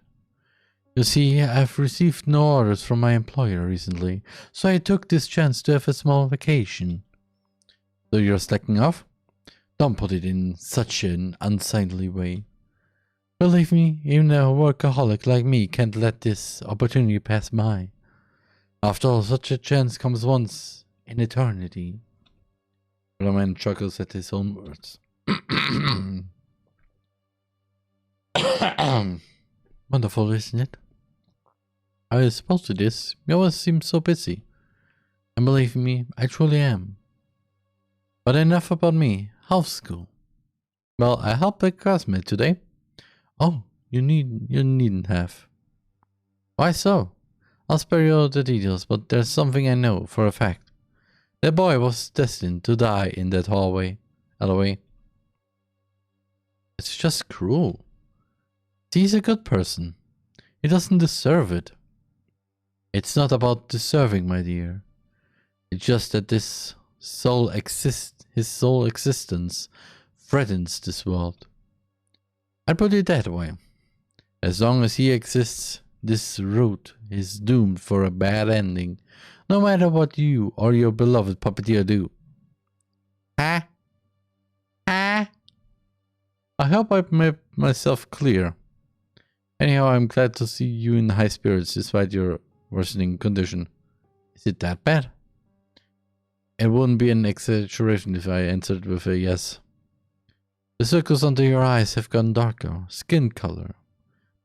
You see, I've received no orders from my employer recently, so I took this chance to have a small vacation. So you're slacking off? Don't put it in such an unsightly way. Believe me, even a workaholic like me can't let this opportunity pass by. After all, such a chance comes once in eternity. The man chuckles at his own words. Wonderful, isn't it? I suppose it is. You always seem so busy. And believe me, I truly am. But enough about me. How's school? Well, I helped a classmate today. Oh, you needn't have. Why so? I'll spare you the details, but there's something I know for a fact. That boy was destined to die in that hallway. It's just cruel. He's a good person. He doesn't deserve it. It's not about deserving, my dear. It's just that his sole existence threatens this world. I'd put it that way. As long as he exists, this route is doomed for a bad ending, no matter what you or your beloved puppeteer do. Huh? I hope I've made myself clear. Anyhow, I'm glad to see you in high spirits despite your worsening condition. Is it that bad? It wouldn't be an exaggeration if I answered with a yes. The circles under your eyes have gone darker, skin color,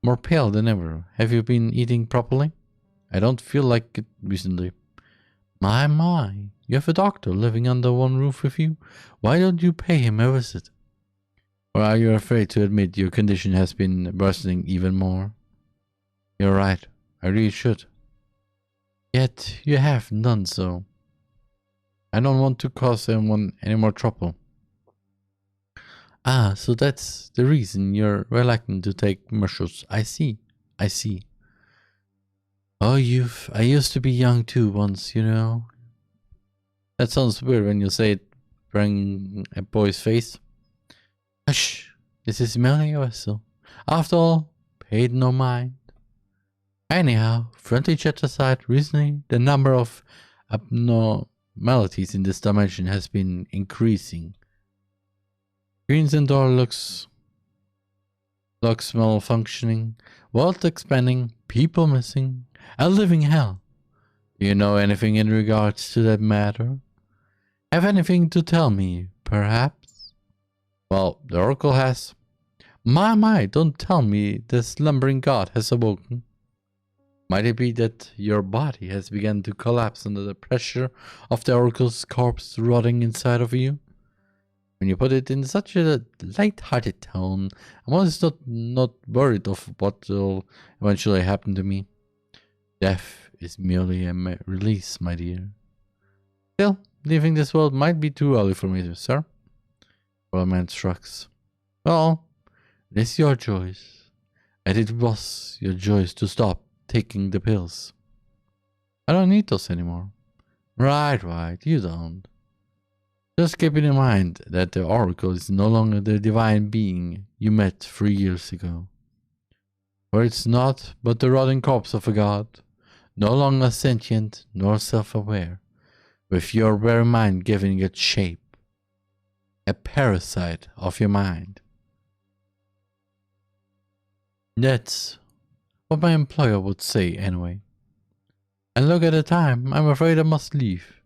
more pale than ever. Have you been eating properly? I don't feel like it recently. My, you have a doctor living under one roof with you? Why don't you pay him a visit? Or are you afraid to admit your condition has been worsening even more? You're right, I really should. Yet you haven't done so. I don't want to cause anyone any more trouble. So that's the reason you're reluctant to take measures. I see. Oh, I used to be young too once, you know. That sounds weird when you say it wearing a boy's face. Hush, this is merely a vessel. After all, paid no mind. Anyhow, friendly chat aside, recently the number of abnormalities in this dimension has been increasing. Screens and door locks malfunctioning, world expanding, people missing, a living hell. Do you know anything in regards to that matter? Have anything to tell me, perhaps? Well, the Oracle has. My, don't tell me the slumbering god has awoken. Might it be that your body has begun to collapse under the pressure of the Oracle's corpse rotting inside of you? When you put it in such a light-hearted tone, I'm almost not worried of what will eventually happen to me. Death is merely a release, my dear. Still, leaving this world might be too early for me, sir. TheRMan shrugs. Well, it is your choice, and it was your choice to stop taking the pills. I don't need those anymore. Right, you don't. Just keeping in mind that the Oracle is no longer the divine being you met 3 years ago. For it's not but the rotting corpse of a god, no longer sentient nor self-aware, with your very mind giving it shape. A parasite of your mind. That's what my employer would say anyway. And look at the time, I'm afraid I must leave,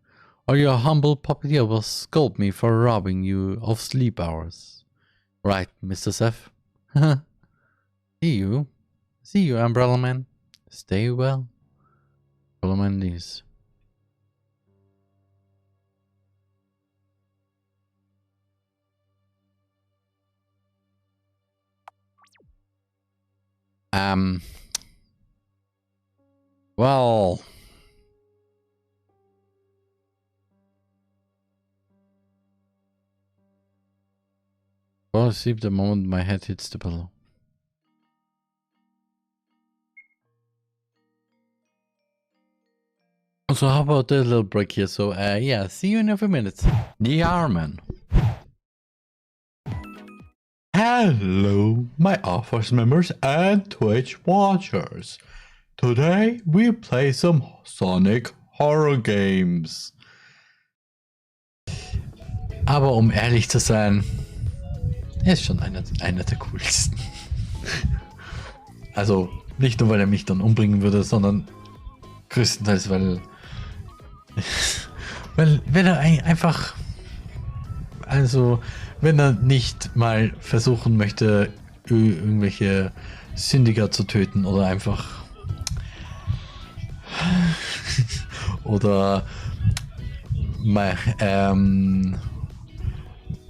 or your humble puppeteer will scold me for robbing you of sleep hours. Right, Mr. Seth? See you, Umbrella Man. Stay well. Umbrella Man leaves. Well, fall asleep the moment my head hits the pillow. So how about a little break here? So yeah, see you in a few minutes. TheRMan. Hello, my Offers members and Twitch watchers. Today we play some Sonic Horror Games. Aber um ehrlich zu sein, er ist schon einer der coolsten. Also nicht nur, weil er mich dann umbringen würde, sondern größtenteils, weil wenn er einfach, also wenn er nicht mal versuchen möchte, irgendwelche Sündiger zu töten oder einfach oder mal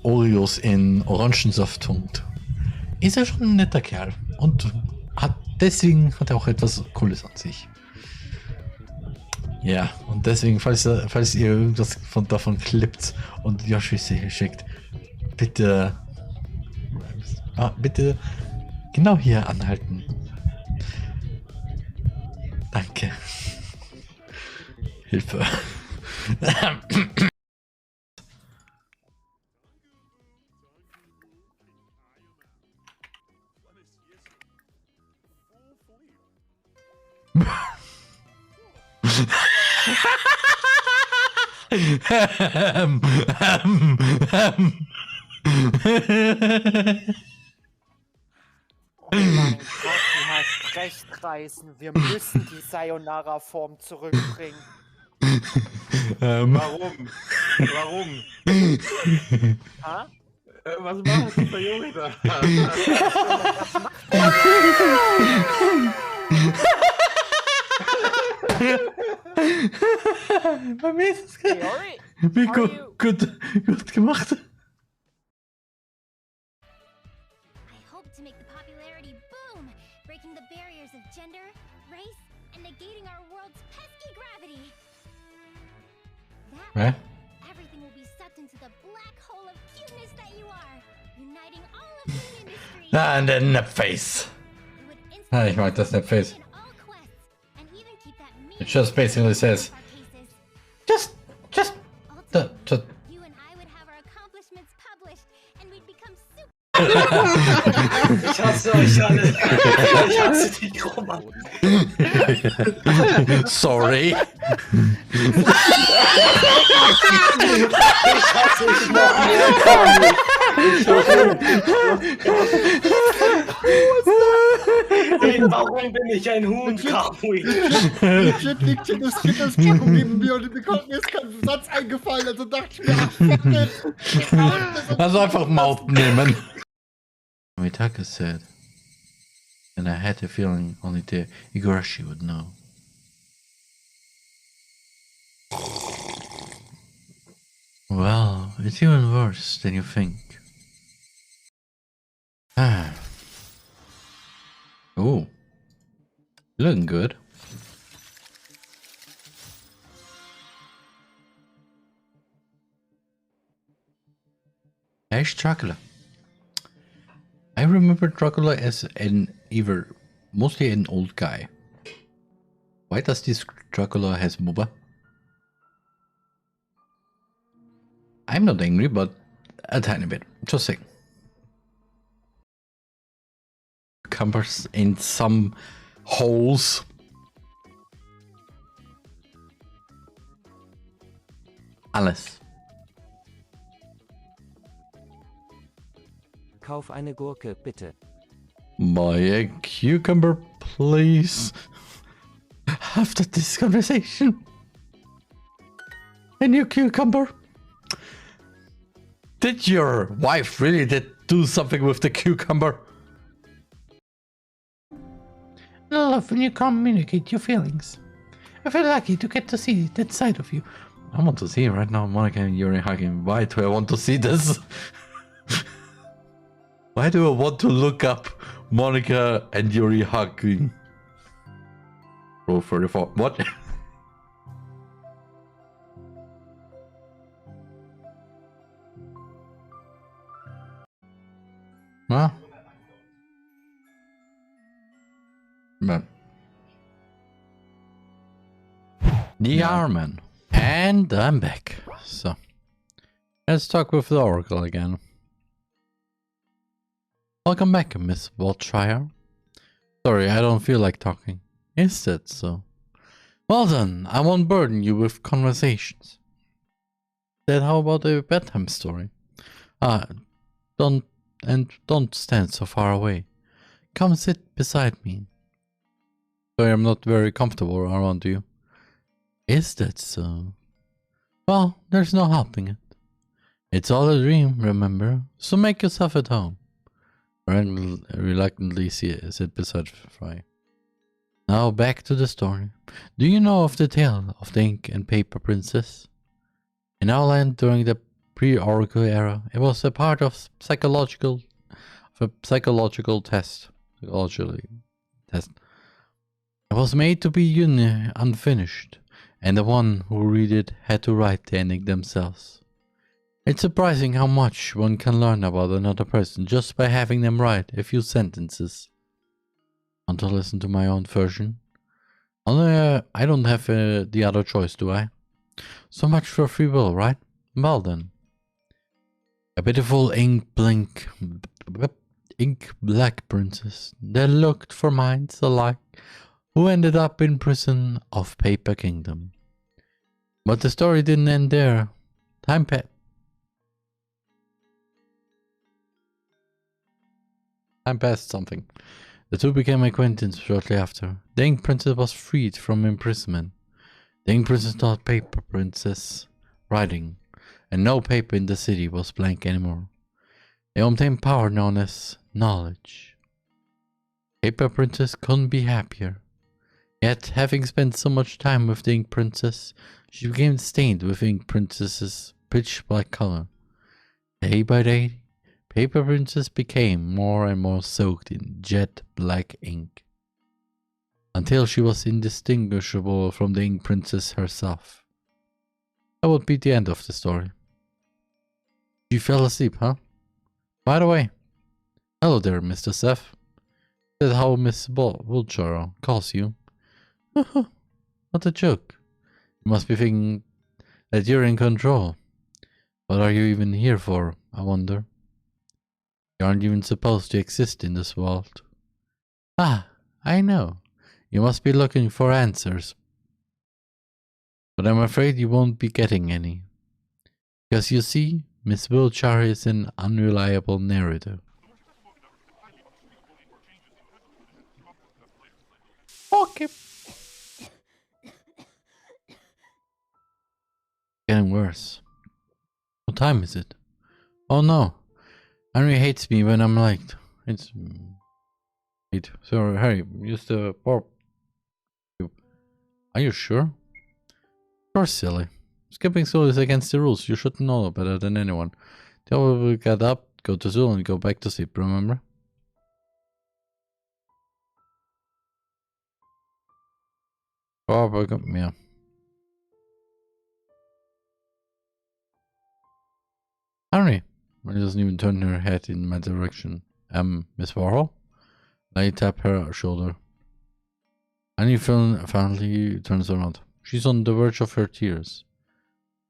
Oreos in Orangensaft tunkt, ist er schon ein netter Kerl und deswegen hat er auch etwas Cooles an sich. Ja, und deswegen, falls ihr irgendwas davon klippt und Yoshi schickt, bitte genau hier anhalten. Danke. Hilfe. Oh mein Gott, du hast recht, Reisen. Wir müssen die Sayonara-Form zurückbringen. Warum? Ha? Was macht dieser Junge da? Bei mir ist es Theory? gut gemacht. I hope to make the popularity boom, breaking the barriers of gender, race, and negating our world's pesky gravity. That way, everything will be sucked into the black hole of cuteness that you are, uniting all of the industry. And then the face. Ich mag das nicht face. It just basically says, just You and I would have our accomplishments published, and we'd become super Ich hasse euch alle. Ich hasse dich, Roman. Sorry. Ich hasse dich noch mehr, Conny. Warum bin ich ein Huhn, Kaui? Legit liegt hier das Ritterspackung neben mir und mir ist kein Satz eingefallen, also dachte ich mir, ach, fuck it. Also einfach Maut nehmen. Mitaka said, and I had a feeling only the Igarashi would know. Well, it's even worse than you think. Ah. Oh. Looking good. Ash Dracula. I remember Dracula as mostly an old guy. Why does this Dracula has MOBA? I'm not angry, but a tiny bit. Just saying. Cumbers in some holes. Alles. Kauf eine Gurke, bitte. Buy a cucumber, please. After this conversation. A new cucumber. Did your wife really do something with the cucumber? I love when you communicate your feelings. I feel lucky to get to see that side of you. I want to see right now Monica and Yuri hugging. Why do I want to see this? Why do I want to look up Monica and Yuri hugging? Row 34. What? Huh? Man. TheRMan. And I'm back. So, let's talk with the Oracle again. Welcome back, Miss Wiltshire. Sorry, I don't feel like talking. Is that so? Well then, I won't burden you with conversations. Then how about a bedtime story? Don't stand so far away. Come sit beside me. Sorry, I'm not very comfortable around you. Is that so? Well, there's no helping it. It's all a dream, remember? So make yourself at home. Reluctantly sit beside Fry. Now back to the story. Do you know of the tale of the ink and paper princess? In our land during the pre-Oracle era, it was a part of a psychological test. It was made to be unfinished, and the one who read it had to write the ending themselves. It's surprising how much one can learn about another person just by having them write a few sentences. Want to listen to my own version? Only I don't have the other choice, do I? So much for free will, right? Well then. A beautiful ink black princess that looked for minds alike, who ended up in prison of Paper Kingdom. But the story didn't end there. Time passed something. The two became acquaintances shortly after. The Ink Princess was freed from imprisonment. The Ink Princess taught Paper Princess writing, and no paper in the city was blank anymore. They obtained power known as knowledge. Paper Princess couldn't be happier. Yet, having spent so much time with the Ink Princess, she became stained with Ink Princess's pitch black color. Day by day, Paper Princess became more and more soaked in jet black ink, until she was indistinguishable from the Ink Princess herself. That would be the end of the story. You fell asleep, huh? By the way, hello there, Mr. Seth. That's how Miss Wiltshire calls you. What a joke. You must be thinking that you're in control. What are you even here for, I wonder? You aren't even supposed to exist in this world. Ah, I know. You must be looking for answers. But I'm afraid you won't be getting any. Because you see, Miss Wiltshire is an unreliable narrator. Okay. Getting worse. What time is it? Oh no. Henry hates me when I'm late. It's... Wait, so Harry, use the pop. Are you sure? You're silly. Skipping school is against the rules. You should know better than anyone. They will get up, go to school, and go back to sleep, remember? Oh, yeah. Henry. She doesn't even turn her head in my direction. Miss Warhol? I tap her shoulder. Annie finally turns around. She's on the verge of her tears.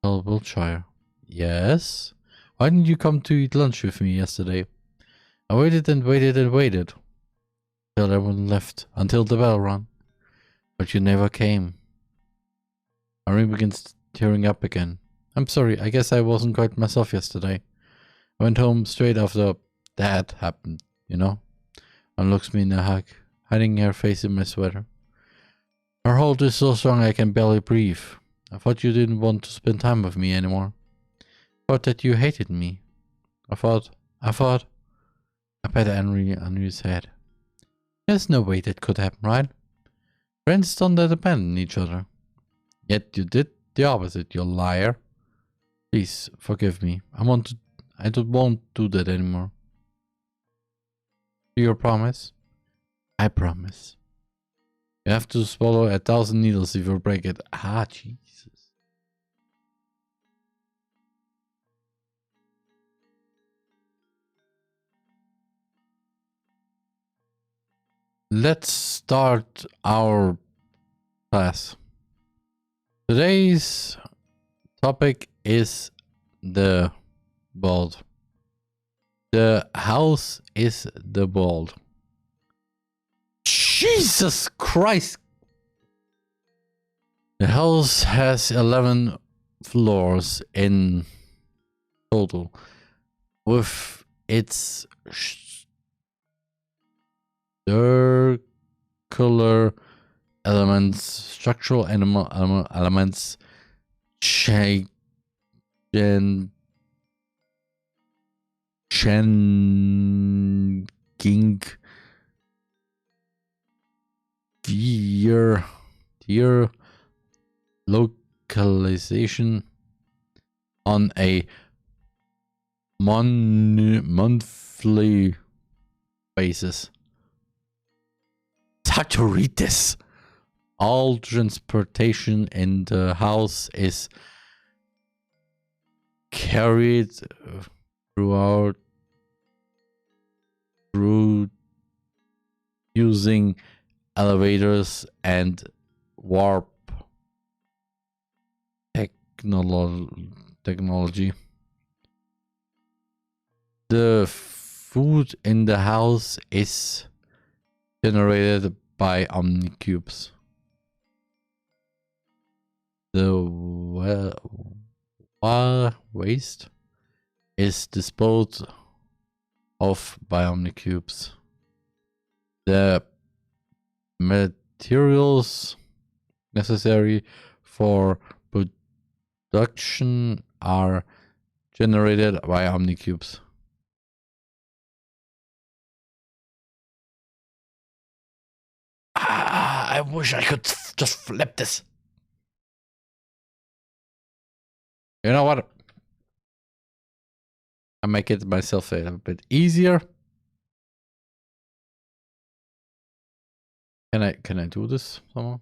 Well, Wiltshire. Yes? Why didn't you come to eat lunch with me yesterday? I waited and waited and waited. Till everyone left. Until the bell rang. But you never came. Henry begins tearing up again. I'm sorry, I guess I wasn't quite myself yesterday. I went home straight after that happened, you know? And looks me in the hug, hiding her face in my sweater. Her hold is so strong I can barely breathe. I thought you didn't want to spend time with me anymore. I thought that you hated me. I thought. I pat Henry's head. There's no way that could happen, right? Friends don't abandon each other. Yet you did the opposite, you liar. Please, forgive me. I won't do that anymore. Do you promise? I promise. You have to swallow 1,000 needles if you break it. Ah, Jesus. Let's start our class. Today's topic is the world. The house is the world. Jesus Christ! The house has 11 floors in total, with its circular elements, structural elements, changing dear localization on a monthly basis. It's hard to read this. All transportation in the house is carried through using elevators and warp technology. The food in the house is generated by omnicubes. The waste is disposed of by omnicubes. The materials necessary for production are generated by omnicubes. I wish I could just flip this. You know what? I make it myself a bit easier. Can I do this somehow?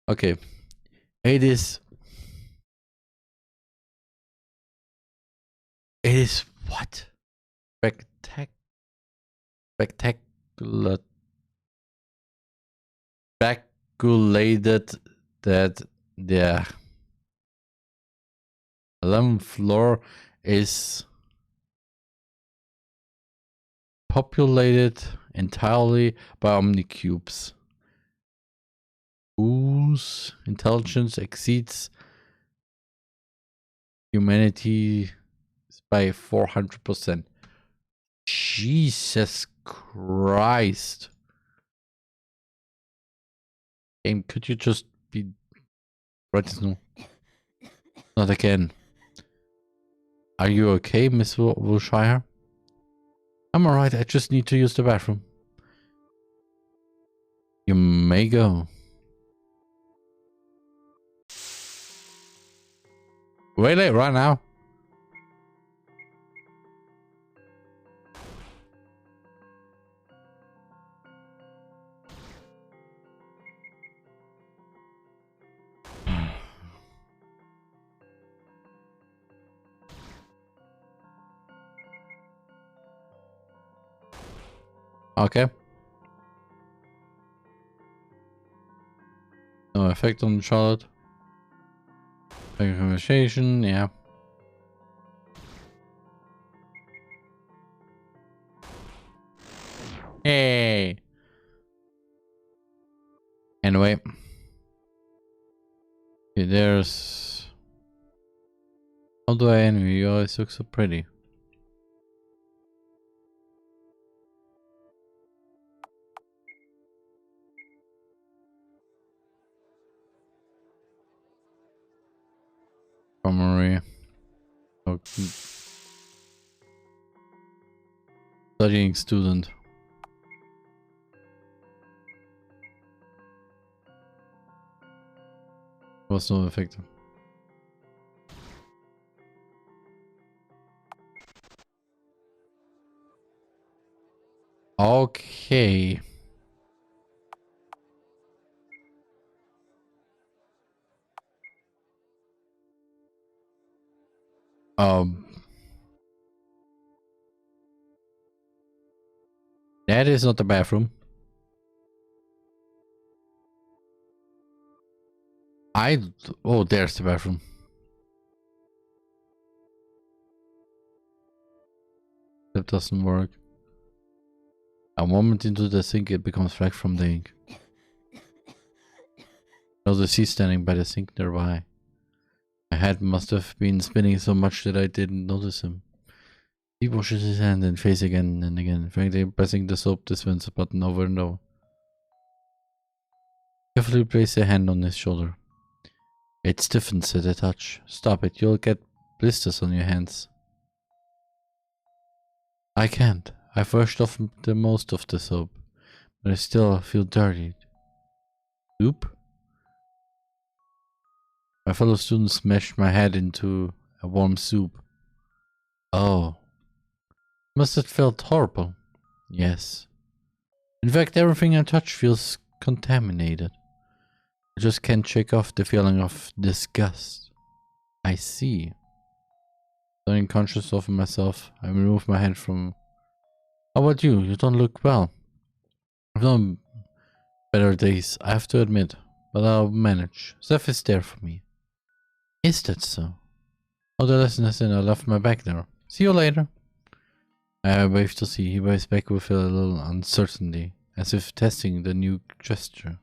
Okay. It is what? Speculated that the 11th floor is populated entirely by omnicubes, whose intelligence exceeds humanity by 400%. Jesus Christ. Game, could you just be right now? Not again. Are you okay, Miss Wilshire? I'm alright, I just need to use the bathroom. You may go. Way late right now. Okay. No effect on Charlotte. Conversation, yeah. Hey. Anyway. Okay, there's... How do I envy you? You always look so pretty. Marie. Okay. Studying student. Was no effective. Okay. That is not the bathroom. Oh, there's the bathroom. That doesn't work. A moment into the sink, it becomes black from the ink. Notice he's standing by the sink nearby. My head must have been spinning so much that I didn't notice him. He washes his hand and face again and again, frankly pressing the soap dispenser button over and over. Carefully place a hand on his shoulder. It stiffens at a touch. Stop it, you'll get blisters on your hands. I can't. I've washed off the most of the soap, but I still feel dirty. Soup? My fellow students smashed my head into a warm soup. Oh. Must have felt horrible. Yes. In fact, everything I touch feels contaminated. I just can't shake off the feeling of disgust. I see. Turning conscious of myself, I remove my hand from... How about you? You don't look well. I've known better days, I have to admit, but I'll manage. Zeph is there for me. Is that so? Oh, the lesson is in. I left my bag there. See you later. I wave to see. He waves back with a little uncertainty, as if testing the new gesture.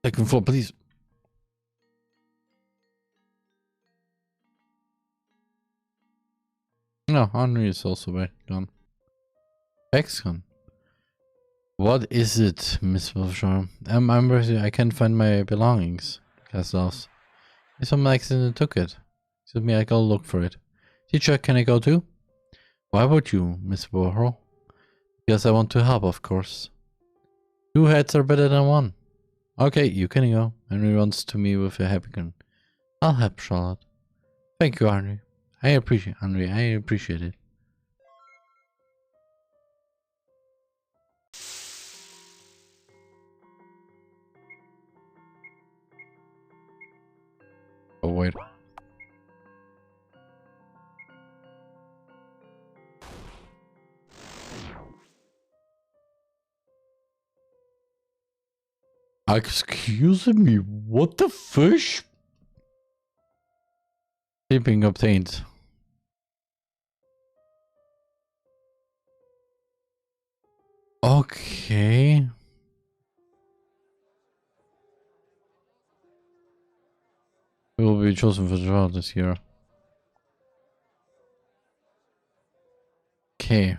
Second floor, please. No, Henry is also back. Gone. Back's gone. What is it, Miss Wilshire? I'm busy. I can't find my belongings. Castles. Some accident took it. Excuse me, I go look for it. Teacher, can I go too? Why would you, Miss Wilshire? Because I want to help, of course. 2 heads are better than 1. Okay, you can go. Henry runs to me with a happy grin. I'll help Charlotte. Thank you, Henry. I appreciate it. Oh, wait. Excuse me, what the fish? Sleeping obtained. Okay. We will be chosen for the trial this year. Okay.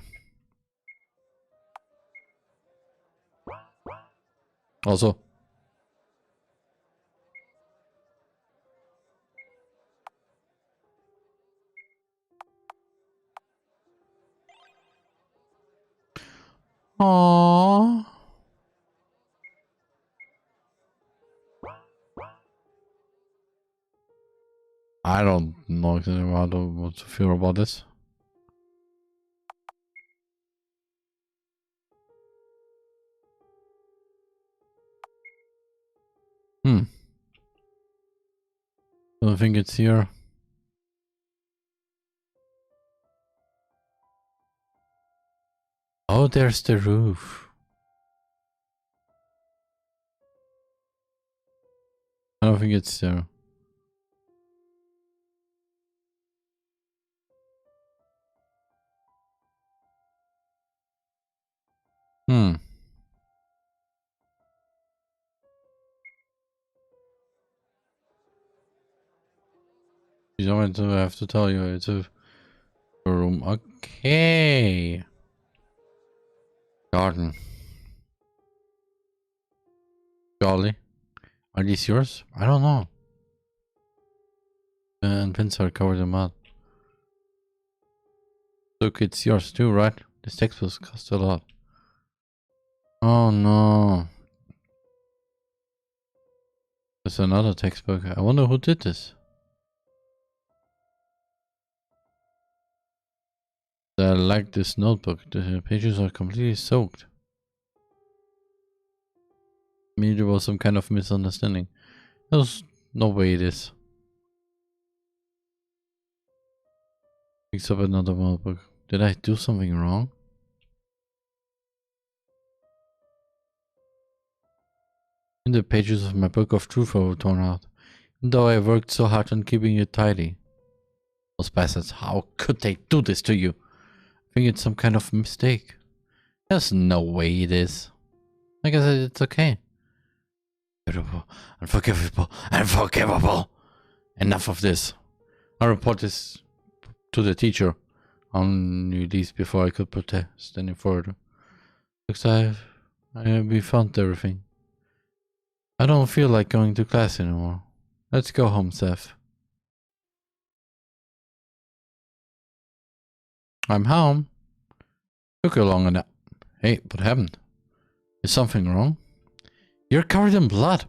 Also. Aww. I don't know exactly what to feel about this. Don't think it's here. Oh, there's the roof. I don't think it's there. You don't have to tell you it's a room. Okay. Garden. Jolly. Are these yours? I don't know. And pins are covered in mud. Look, it's yours too, right? This textbook cost a lot. Oh no. There's another textbook. I wonder who did this. I like this notebook. The pages are completely soaked. Maybe there was some kind of misunderstanding. There's no way it is. Picks up another notebook. Did I do something wrong? In the pages of my book of truth were torn out. Even though I worked so hard on keeping it tidy. Those bastards, how could they do this to you? I think it's some kind of mistake. There's no way it is. Like I said, it's okay. Beautiful, unforgivable, unforgivable. Enough of this. I'll report this to the teacher. I knew these before I could protest any further. Looks like we found everything. I don't feel like going to class anymore. Let's go home, Seth. I'm home. Took you long enough. Hey, what happened? Is something wrong? You're covered in blood.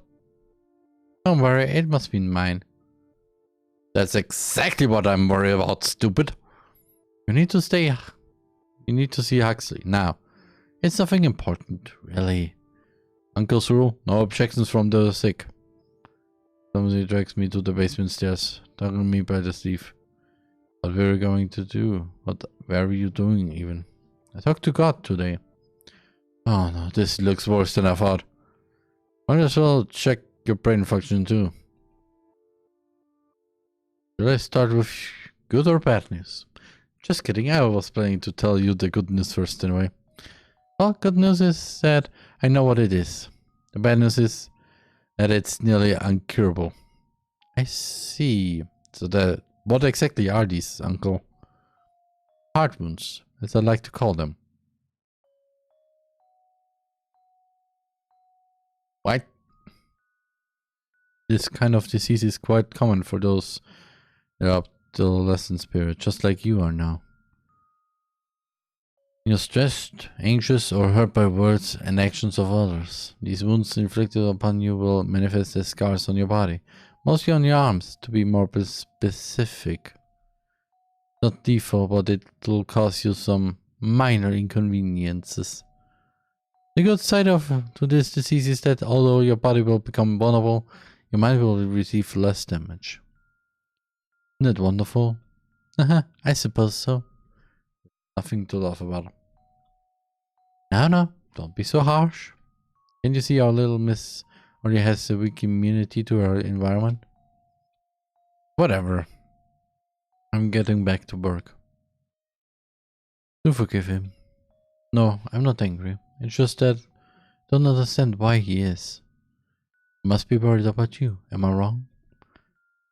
Don't worry, it must be mine. That's exactly what I'm worried about, stupid. You need to see Huxley now. It's nothing important, really. Uncle's rule, no objections from the sick. Somebody drags me to the basement stairs, tugging me by the sleeve. What were you going to do? What were you doing even? I talked to God today. Oh no, this looks worse than I thought. Might as well check your brain function too. Should I start with good or bad news? Just kidding, I was planning to tell you the good news first anyway. Well, good news is that I know what it is. The bad news is that it's nearly uncurable. I see. So what exactly are these, Uncle? Heart wounds, as I like to call them. What? This kind of disease is quite common for those that are adolescent spirit, just like you are now. You're stressed, anxious, or hurt by words and actions of others. These wounds inflicted upon you will manifest as scars on your body, mostly on your arms, to be more specific. Not default, but it will cause you some minor inconveniences. The good side to this disease is that although your body will become vulnerable, your mind will receive less damage. Isn't that wonderful? I suppose so. Nothing to laugh about. No, don't be so harsh. Can you see our little Miss Or he has a weak immunity to our environment? Whatever. I'm getting back to work. Do forgive him. No, I'm not angry. It's just that I don't understand why he is. He must be worried about you. Am I wrong?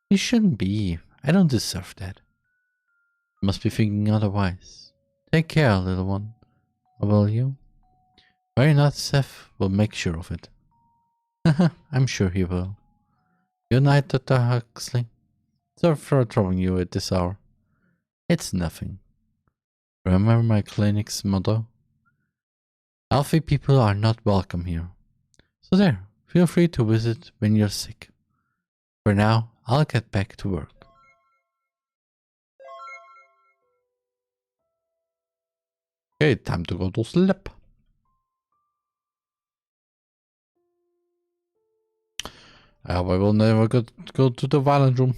He shouldn't be. I don't deserve that. He must be thinking otherwise. Take care, little one. Or will you? Worry not, Seth will make sure of it. I'm sure he will. Good night, Dr. Huxley. Sorry for troubling you at this hour. It's nothing. Remember my clinic's motto? Healthy people are not welcome here. So there, feel free to visit when you're sick. For now, I'll get back to work. Okay, time to go to sleep. I hope I will never go to the violent room.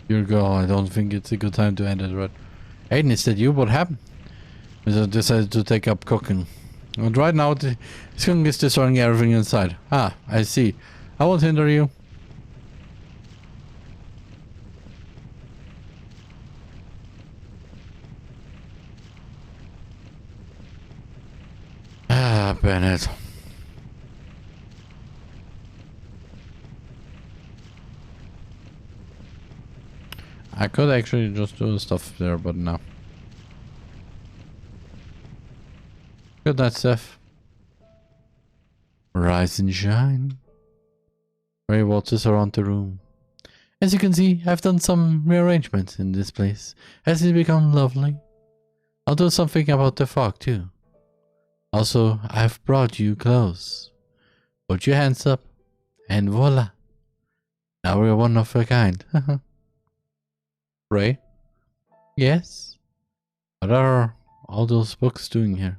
Dear God, I don't think it's a good time to end it, right? Aiden, is that you? What happened? I decided to take up cooking. And right now, the skunk is destroying everything inside. Ah, I see. I won't hinder you. Ah, Bennett. I could actually just do stuff there, but no. Good night, Seth. Rise and shine. Ray watches around the room. As you can see, I've done some rearrangements in this place. Has it become lovely? I'll do something about the fog too. Also, I've brought you clothes. Put your hands up, and voila. Now we're one of a kind. Ray? Yes? What are all those books doing here?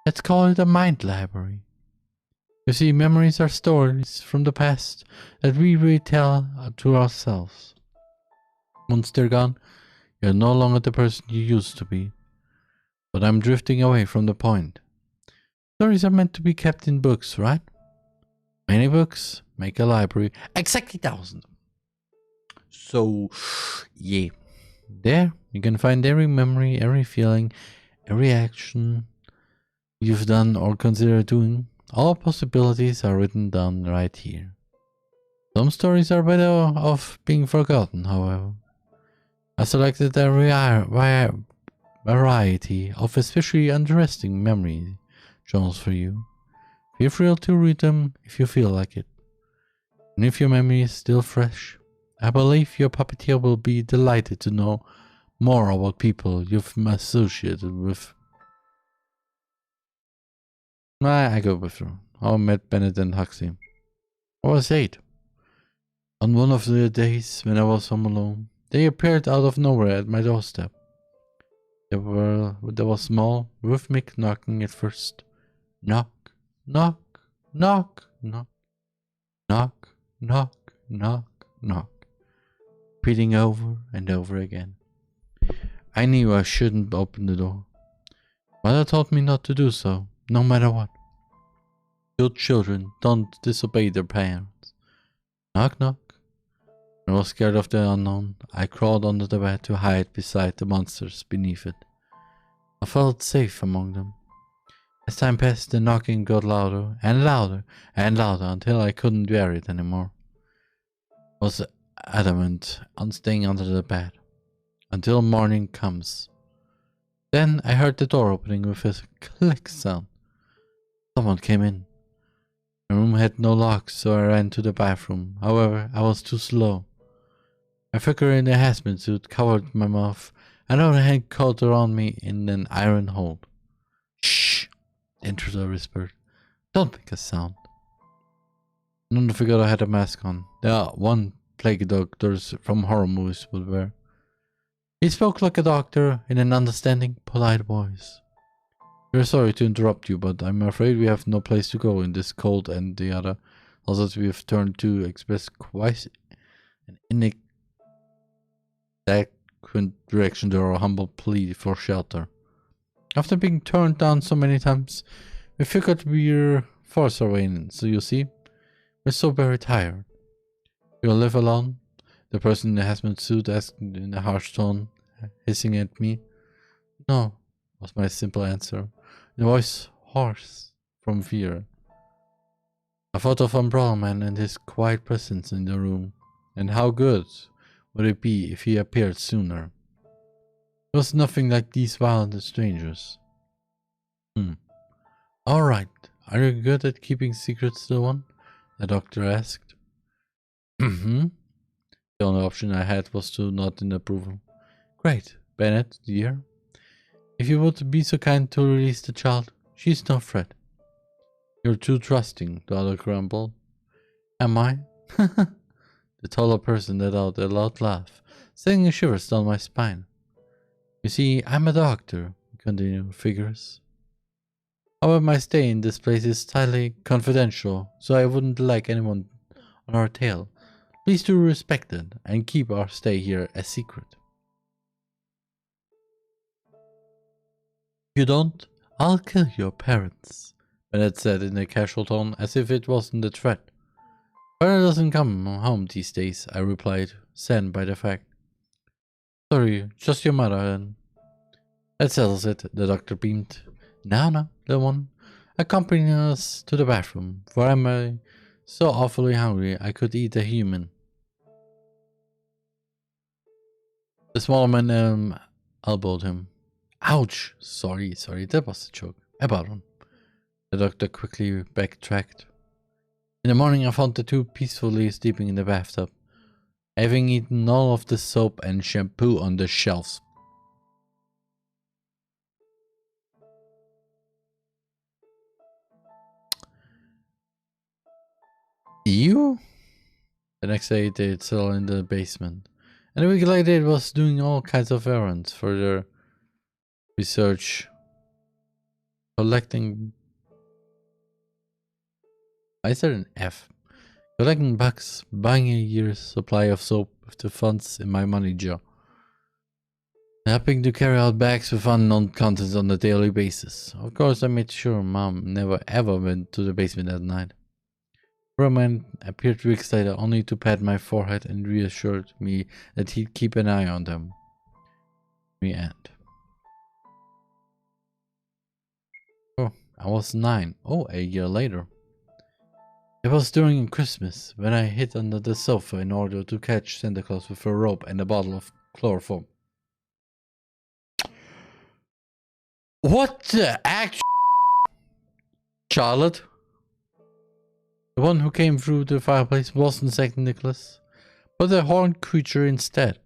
Let's call it a mind library. You see, memories are stories from the past that we retell to ourselves. Once they're gone, you're no longer the person you used to be. But I'm drifting away from the point. Stories are meant to be kept in books, right? Many books make a library. Exactly 1,000. So, yeah. There, you can find every memory, every feeling, every action you've done or consider doing. All possibilities are written down right here. Some stories are better off being forgotten, however. I selected a variety of especially interesting memory journals for you. Feel free to read them if you feel like it. And if your memory is still fresh, I believe your puppeteer will be delighted to know more about people you've associated with. I go with her. How I met Bennett and Huxley. I was 8. On one of the days when I was home alone, they appeared out of nowhere at my doorstep. They were small, rhythmic knocking at first. Knock, knock, knock, knock, knock, knock, knock, knock. Repeating over and over again. I knew I shouldn't open the door. Mother taught me not to do so, no matter what. Good children don't disobey their parents. Knock, knock. When I was scared of the unknown, I crawled under the bed to hide beside the monsters beneath it. I felt safe among them. As time passed, the knocking got louder and louder and louder until I couldn't bear it anymore. I was adamant on staying under the bed until morning comes. Then I heard the door opening with a click sound. Someone came in. My room had no lock, so I ran to the bathroom. However, I was too slow. I threw her in a hazmat suit, covered my mouth, and her hand caught around me in an iron hold. Shh! The intruder whispered. Don't make a sound. None forgot I had a mask on. There are one plague doctors from horror movies would wear. He spoke like a doctor in an understanding, polite voice. We're sorry to interrupt you, but I'm afraid we have no place to go in this cold and the other. Also, we have turned to express and inadequate direction to our humble plea for shelter. After being turned down so many times, we figured we're forced our way in, so you see, we're so very tired. You'll live alone? The person in the hazmat suit asked in a harsh tone, hissing at me. No, was my simple answer, the voice hoarse from fear. I thought of TheRMan and his quiet presence in the room, and how good would it be if he appeared sooner. It was nothing like these violent strangers. Alright, are you good at keeping secrets, the one? The doctor asked. The only option I had was to nod in approval. Great, Bennett, dear. If you would be so kind to release the child, she's no threat. You're too trusting, the other grumbled. Am I? The taller person let out a loud laugh, sending shivers down my spine. You see, I'm a doctor, continued Figures. However, my stay in this place is tightly confidential, so I wouldn't like anyone on our tail. Please do respect it and keep our stay here a secret. If you don't, I'll kill your parents, Bennett said in a casual tone, as if it wasn't a threat. Father doesn't come home these days, I replied, saddened by the fact. Sorry, just your mother then. That settles it, the doctor beamed. Now, little one, accompany us to the bathroom, for I'm so awfully hungry I could eat a human. The smaller man elbowed him. Ouch! Sorry, that was a joke. About him. The doctor quickly backtracked. In the morning I found the two peacefully sleeping in the bathtub, having eaten all of the soap and shampoo on the shelves. You? The next day they'd settle in the basement, and a week later it was doing all kinds of errands for their research, collecting. Why is there an F? Collecting bucks, buying a year's supply of soap with the funds in my money jar. Helping to carry out bags with unknown contents on a daily basis. Of course, I made sure Mom never ever went to the basement at night. TheRMan appeared weeks later only to pat my forehead and reassured me that he'd keep an eye on them. The end. Oh, I was 9. Oh, a year later. It was during Christmas when I hid under the sofa in order to catch Santa Claus with a rope and a bottle of chloroform. What the actual Charlotte? The one who came through the fireplace wasn't St. Nicholas, but a horned creature instead.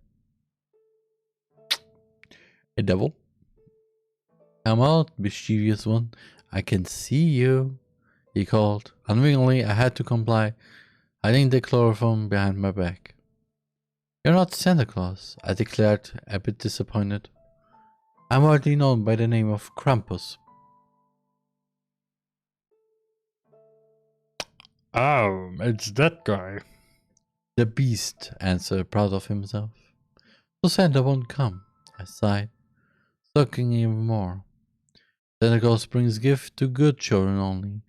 A devil? Come out, mischievous one. I can see you, he called. Unwillingly, I had to comply, hiding the chloroform behind my back. You're not Santa Claus, I declared, a bit disappointed. I'm widely known by the name of Krampus. Oh, it's that guy. The beast answered, proud of himself. So Santa won't come, I sighed, sulking even more. Santa Claus brings gifts to good children only.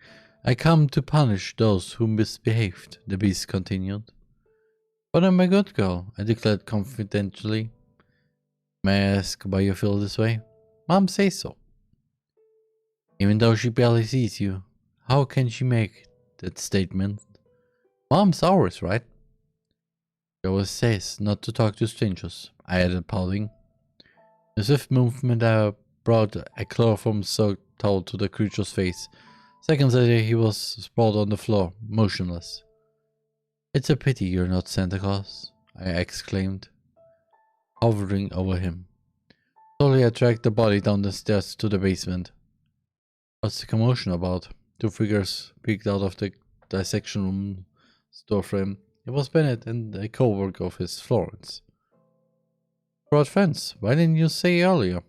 I come to punish those who misbehaved, the beast continued. But I'm a good girl, I declared confidentially. May I ask why you feel this way? Mom says so. Even though she barely sees you, how can she make that statement? Mom's ours, right? She always says not to talk to strangers, I added, pouting. In a swift movement, I brought a chloroform-soaked towel to the creature's face. Seconds later, he was sprawled on the floor, motionless. It's a pity you're not Santa Claus, I exclaimed, hovering over him. Slowly, I dragged the body down the stairs to the basement. What's the commotion about? Two figures peeked out of the dissection room doorframe. It was Bennett and a co-worker of his, Florence. Brought friends. Why didn't you say earlier?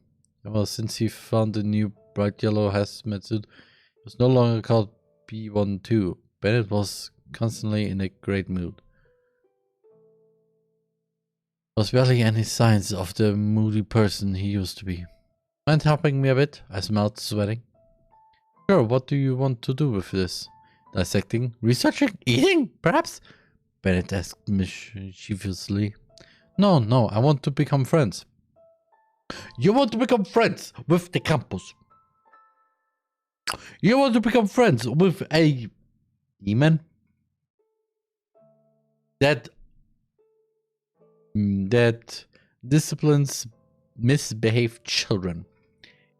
Well, since he found the new bright yellow hazmat suit, it was no longer called B12. Bennett was constantly in a great mood. Was barely any signs of the moody person he used to be. Mind helping me a bit? I smelled sweating. Sure, what do you want to do with this? Dissecting? Researching? Eating? Perhaps? Bennett asked mischievously. No, I want to become friends. You want to become friends with the campus? You want to become friends with a demon? That disciplines misbehaved children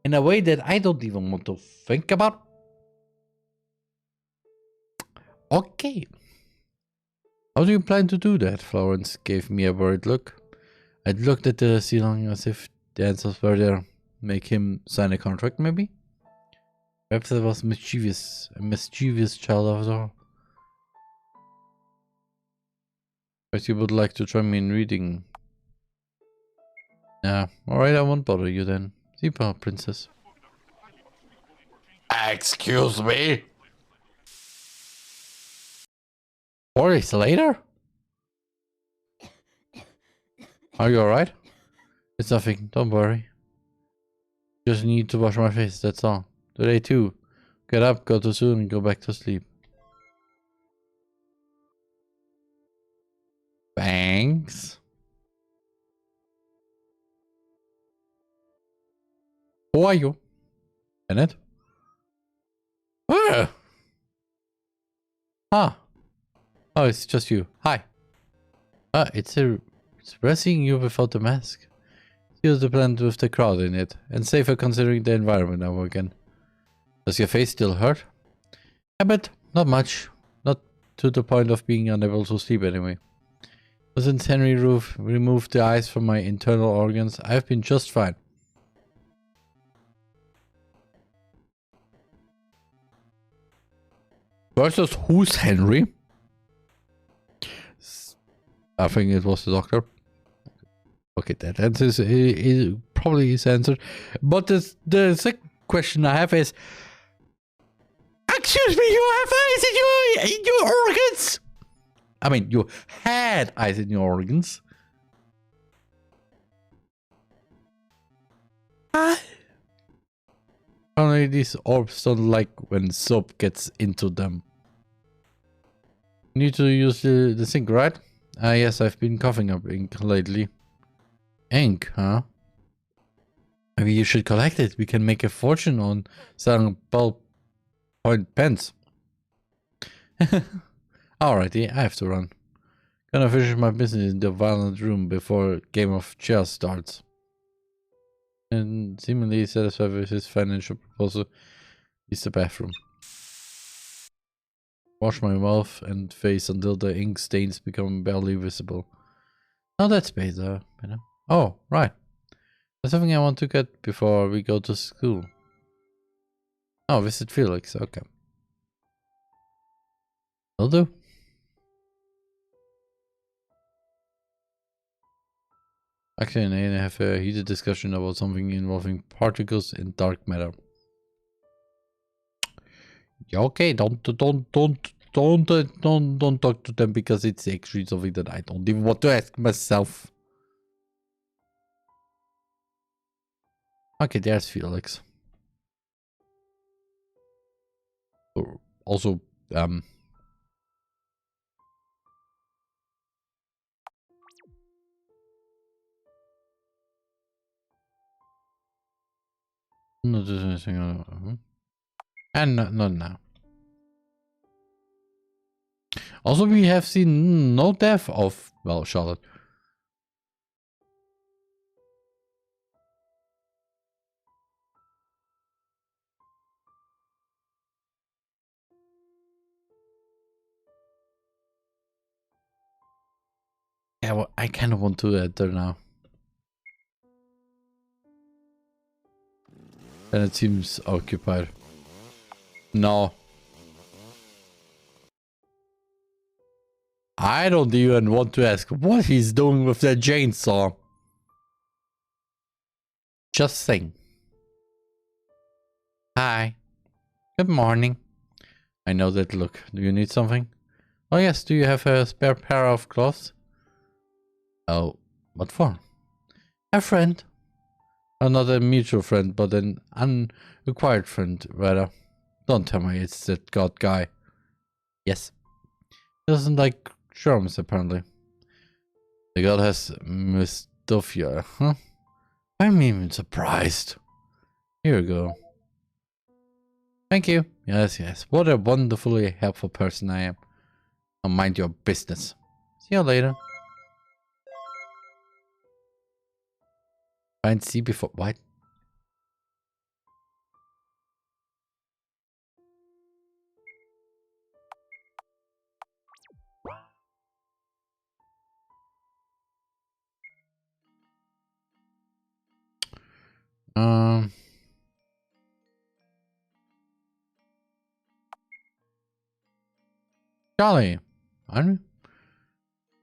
in a way that I don't even want to think about. Okay. How do you plan to do that? Florence gave me a worried look. I looked at the ceiling as if the answers were there. Make him sign a contract, maybe? Perhaps I was a mischievous child after all. But you would like to join me in reading. Yeah, alright, I won't bother you then. Sleep well, princess. Excuse me? 4 days later? Are you alright? It's nothing, don't worry. Just need to wash my face, that's all. Today too. Get up, go to soon, and go back to sleep. Thanks. Who are you? Bennett? Ah! Huh. Oh, it's just you. Hi. It's seeing you without the mask. Use the plant with the crowd in it, and safer considering the environment now again. Does your face still hurt? A bit, not much. Not to the point of being unable to sleep anyway. But since Henry removed the ice from my internal organs, I've been just fine. Versus who's Henry? I think it was the doctor. Okay, that answers is probably his answer. But the second question I have is, excuse me, you have ice in your organs? I mean, you had ice in your organs. Only these orbs don't like when soap gets into them. Need to use the sink, right? Yes, I've been coughing up ink lately. Ink, huh? Maybe you should collect it. We can make a fortune on selling ballpoint pens. Alrighty, I have to run. Gonna finish my business in the violent room before Game of Chess starts. And seemingly satisfied with his financial proposal, is the bathroom. Wash my mouth and face until the ink stains become barely visible. Now that's better, you know. Oh, right. There's something I want to get before we go to school. Oh, visit Felix, okay. Will do. Actually, I have a heated discussion about something involving particles in dark matter. Yeah, okay, don't talk to them because it's actually something that I don't even want to ask myself. Okay, there's Felix. Also, not anything. And not now. Also, we have seen no death of, well, Charlotte. Yeah, well, I kind of want to enter now. And it seems occupied. No. I don't even want to ask what he's doing with that chainsaw. Just saying. Hi. Good morning. I know that look. Do you need something? Oh yes, do you have a spare pair of clothes? Oh, What for? A friend. Not a mutual friend, but an unrequired friend, rather. Don't tell me it's that god guy. Yes. He doesn't like germs, apparently. The god has Mistofia, huh? I'm even surprised. Here you go. Thank you. Yes, yes. What a wonderfully helpful person I am. Now mind your business. See you later. Find C before what? Charlie, aren't we?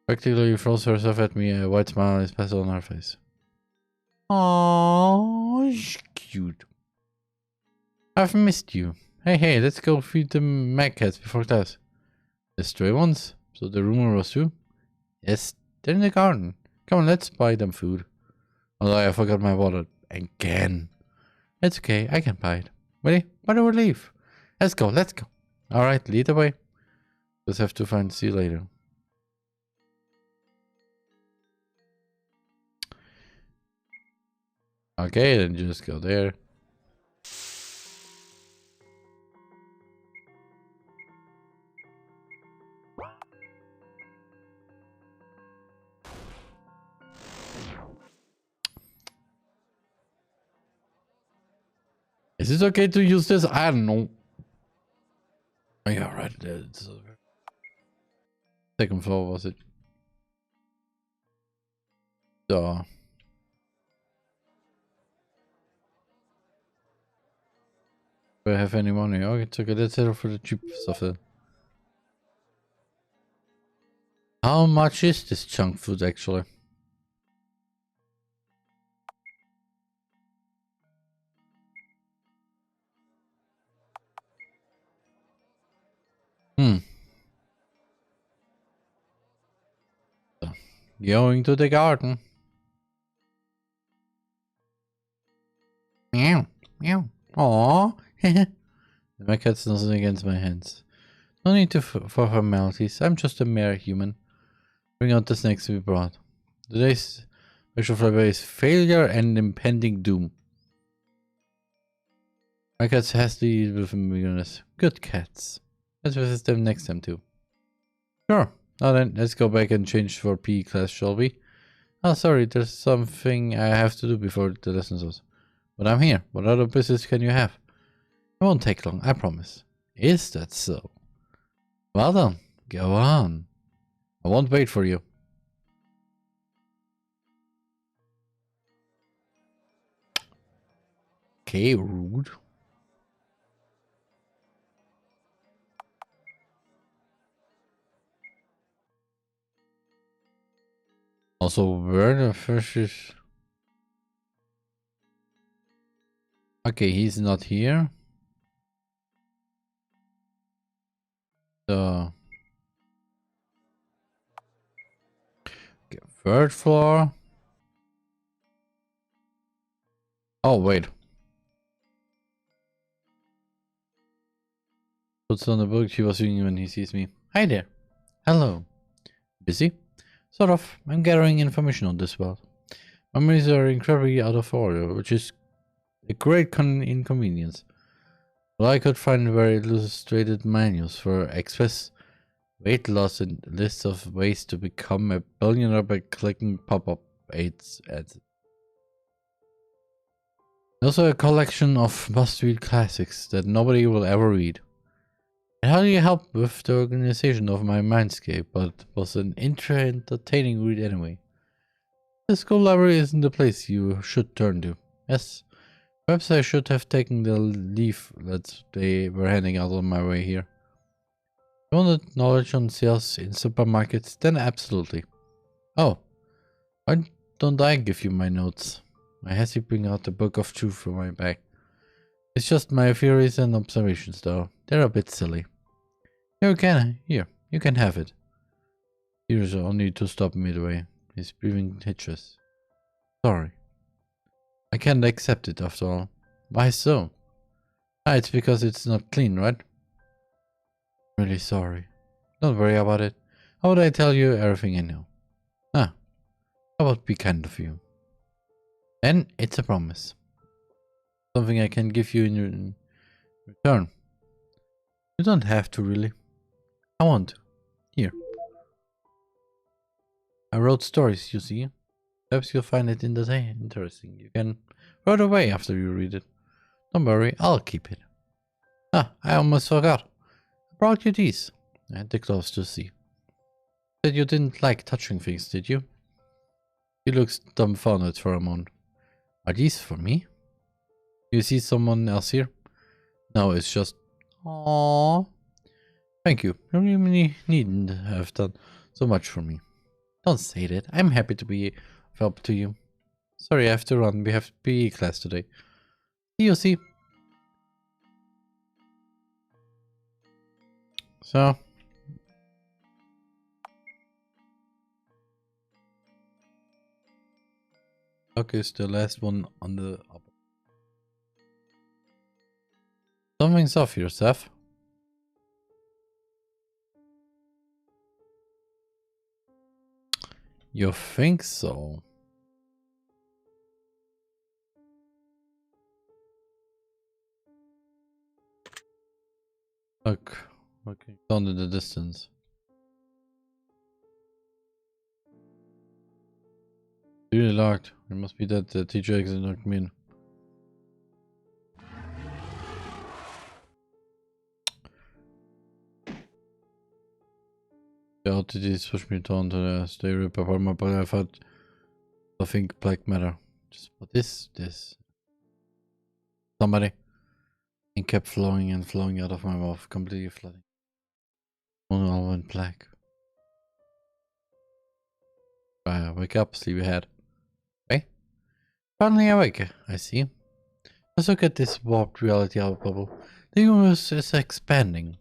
Practically throws herself at me, a wide smile is pasted on her face. Aww, she's cute. I've missed you. Hey, let's go feed the magcats before class. The stray ones? So the rumor was true? Yes, they're in the garden. Come on, let's buy them food. Although I forgot my wallet again. It's okay, I can buy it. Ready? Why don't we leave? Let's go. Alright, lead the way. Just have to find C later. Okay, then just go there. Is it okay to use this? I don't know. Oh, yeah, right. It's second floor, was it? So. Do I have any money? Oh, it's okay. Let's head for the cheap stuff then. How much is this junk food actually? So, going to the garden. Meow, meow. Aww. My cat's nothing against my hands. No need to for formalities. I'm just a mere human. Bring out the snacks we brought. Today's special flavor is failure and impending doom. My cats has to eat with eagerness. Good cats. Let's visit them next time too. Sure. Now then, let's go back and change for PE class, shall we? Oh, sorry, there's something I have to do before the lesson starts. But I'm here. What other business can you have? It won't take long, I promise. Is that so? Well done. Go on. I won't wait for you. Okay, rude. Also, where the fish is... Okay, he's not here. So... Okay, third floor. Oh, wait. Puts on the book he was reading when he sees me. Hi there. Hello. Busy? Sort of. I'm gathering information on this world. Memories are incredibly out of order, which is a great inconvenience. Well, I could find very illustrated manuals for express weight loss and lists of ways to become a billionaire by clicking pop-up ads. Also a collection of must-read classics that nobody will ever read. It hardly helped with the organization of my mindscape, but was an entertaining read anyway. The school library isn't the place you should turn to. Yes, perhaps I should have taken the leaflets they were handing out on my way here. If you wanted knowledge on sales in supermarkets, then absolutely. Oh, why don't I give you my notes? I hastily bring out the book of truth from my bag. It's just my theories and observations, though. They're a bit silly. Here, you can have it. Here's only to stop midway. his breathing hitches. Sorry. I can't accept it after all. Why so? Ah, it's because it's not clean, right? Really sorry. Don't worry about it. How would I tell you everything I know? Ah, that would be kind of you. And it's a promise. Something I can give you in return. You don't have to, really. I want to. Here. I wrote stories, you see. Perhaps you'll find it interesting. You can throw it away after you read it. Don't worry, I'll keep it. Ah, I almost forgot. I brought you these. I had the gloves to see. Said you didn't like touching things, did you? He looks dumbfounded for a moment. Are these for me? You see someone else here? No, it's just... Aww. Thank you. You really needn't have done so much for me. Don't say that. I'm happy to be of help to you. Sorry, I have to run. We have PE class today. See you, see. So... Okay, it's the last one on the up. Something's off here, Seth. You think so? Look, looking down in the distance. Really locked. It must be that the teacher exit knocked me in. The LTDs pushed me down to the stay rip apart my body. I thought nothing black matter. Just what is this? Somebody. It kept flowing and flowing out of my mouth, completely flooding. All went black. Wake up, sleepyhead. Hey? Finally awake, I see. Let's look at this warped reality out bubble. The universe is expanding.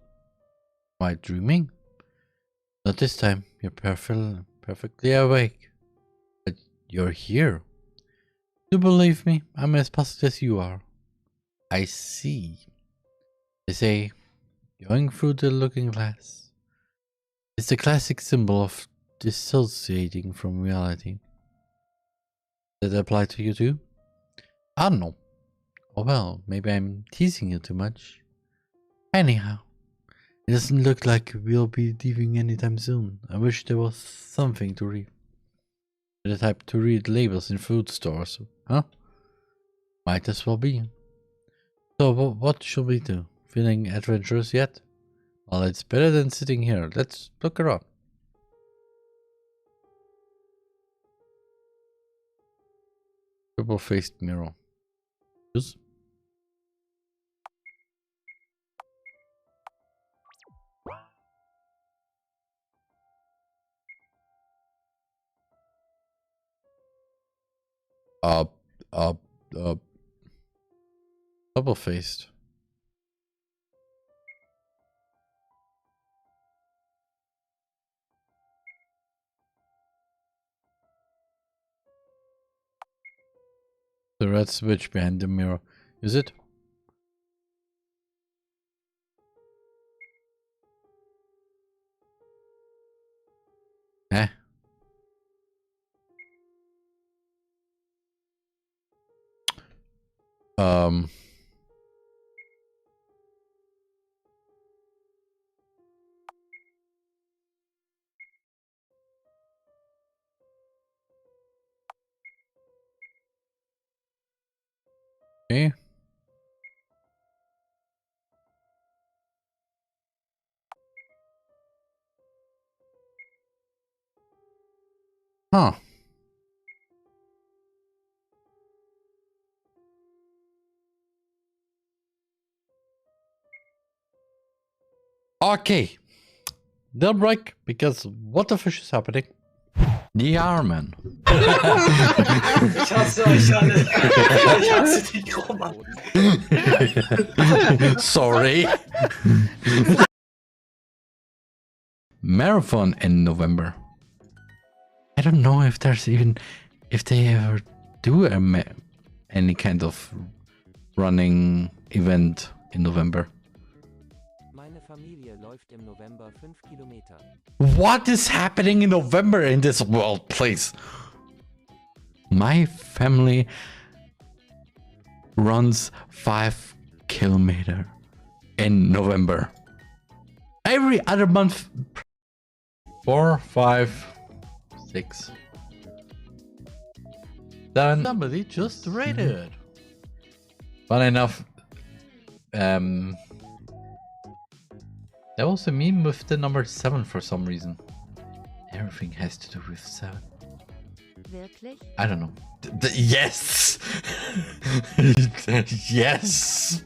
Am I dreaming? Not this time. You're perfectly awake. But you're here. Do you believe me? I'm as positive as you are. I see. They say, going through the looking glass. It's the classic symbol of dissociating from reality. Does that apply to you too? I don't know. Oh well, maybe I'm teasing you too much. Anyhow, it doesn't look like we'll be leaving anytime soon. I wish there was something to read. The type to read labels in food stores, huh? Might as well be. So what should we do? Feeling adventurous yet? Well, it's better than sitting here. Let's look around. Triple-faced mirror. Use. Double-faced. The red switch behind the mirror. Is it? Eh? Okay. Huh. Okay. They'll break because what the fish is happening? TheRMan. Ich hasse euch alle. Ich hasse dich, Roman. Sorry. Marathon in November. I don't know if there's even if they ever do any kind of running event in November. Meine Familie läuft im November 5 Kilometer. What is happening in November in this world, please? My family runs 5 kilometers in November. Every other month. 4, 5, 6. Then somebody just rated. Fun enough. There was a meme with the number 7 for some reason. Everything has to do with 7. Wirklich? I don't know. Yes! Yes!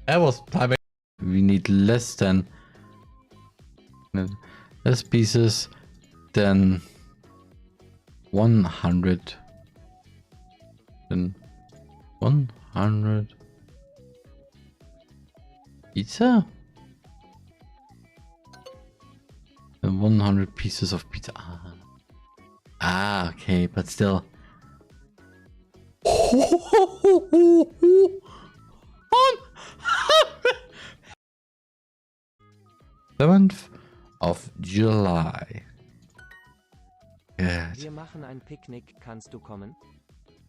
That was timing. We need less pieces than 100. Then 100 pizza? And 100 pieces of pizza. Ah, okay, but still. 7th of July. Good. Wir machen ein Picknick, kannst du kommen?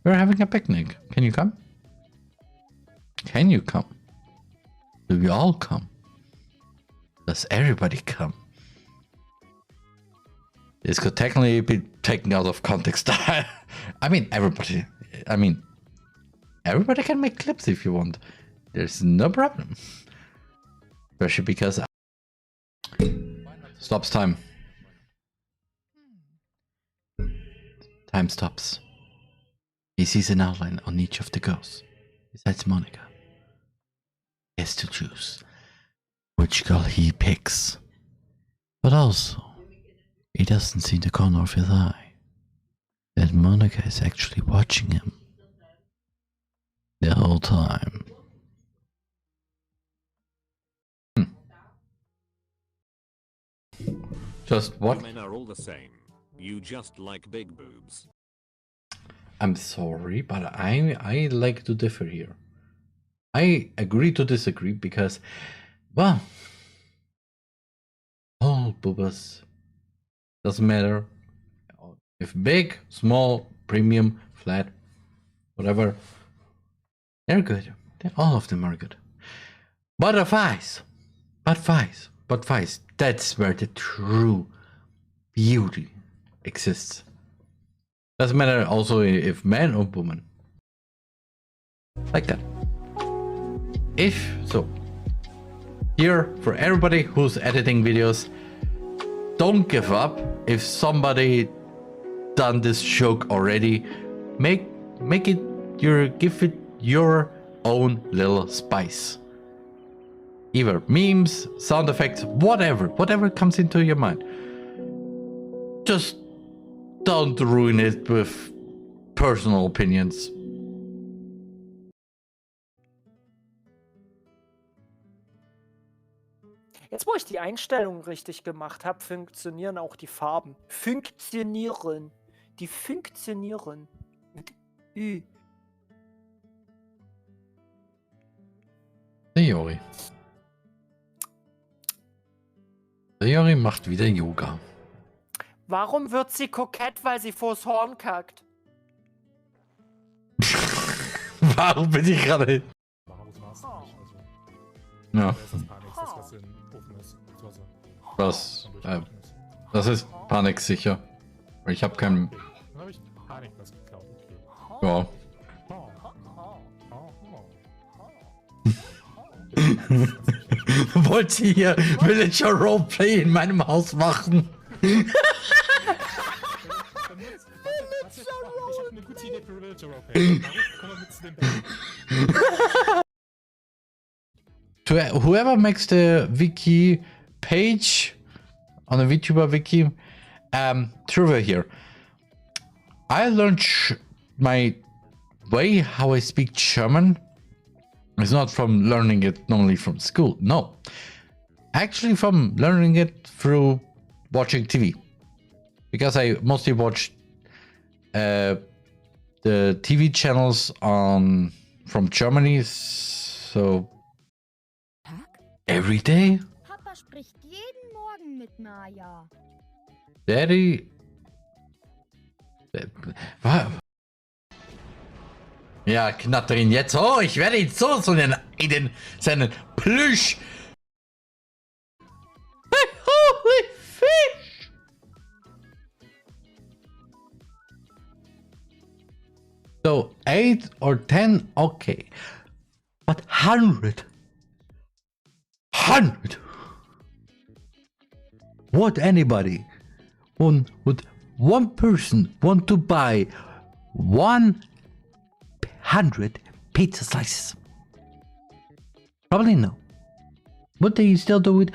We're having a picnic. Can you come? Can you come? Do we all come? Does everybody come? This could technically be taken out of context. I mean, everybody can make clips if you want. There's no problem. Especially because stops time. Time stops. He sees an outline on each of the girls. Besides Monica. He has to choose which girl he picks. But also, he doesn't see the corner of his eye that Monica is actually watching him the whole time. Just what? Men are all the same. You just like big boobs. I'm sorry, but I like to differ here. I agree to disagree because, well, all boobas doesn't matter if big, small, premium, flat, whatever. They're good. All of them are good. But thighs, that's where the true beauty exists. Doesn't matter also if man or woman. Like that. If so, here for everybody who's editing videos, don't give up. If somebody done this joke already, give it your own little spice. Either memes, sound effects, whatever comes into your mind. Just don't ruin it with personal opinions. Jetzt, wo ich die Einstellungen richtig gemacht habe, funktionieren auch die Farben. Funktionieren. Die funktionieren. Mit Ü. Theory. Theory macht wieder Yoga. Warum wird sie kokett, weil sie vors Horn kackt? Warum bin ich gerade... Ja. Was? Das ist Panik sicher. Ich habe keinen... Ja. Wollt ihr hier Villager Roleplay in meinem Haus machen? To whoever makes the wiki page on the VTuber wiki, trivia here. I learned my way how I speak German. It's not from learning it normally from school. No, actually from learning it through watching TV. Because I mostly watch the TV channels from Germany, so every day. Papa spricht jeden Morgen mit Maya. Daddy. Ja, knatter ihn jetzt. Oh, ich werde ihn so in seinen Plüsch. Holy fish! So 8 or 10, okay. But 100. Would anybody, would one person want to buy 100 pizza slices? Probably no. Would they still do it?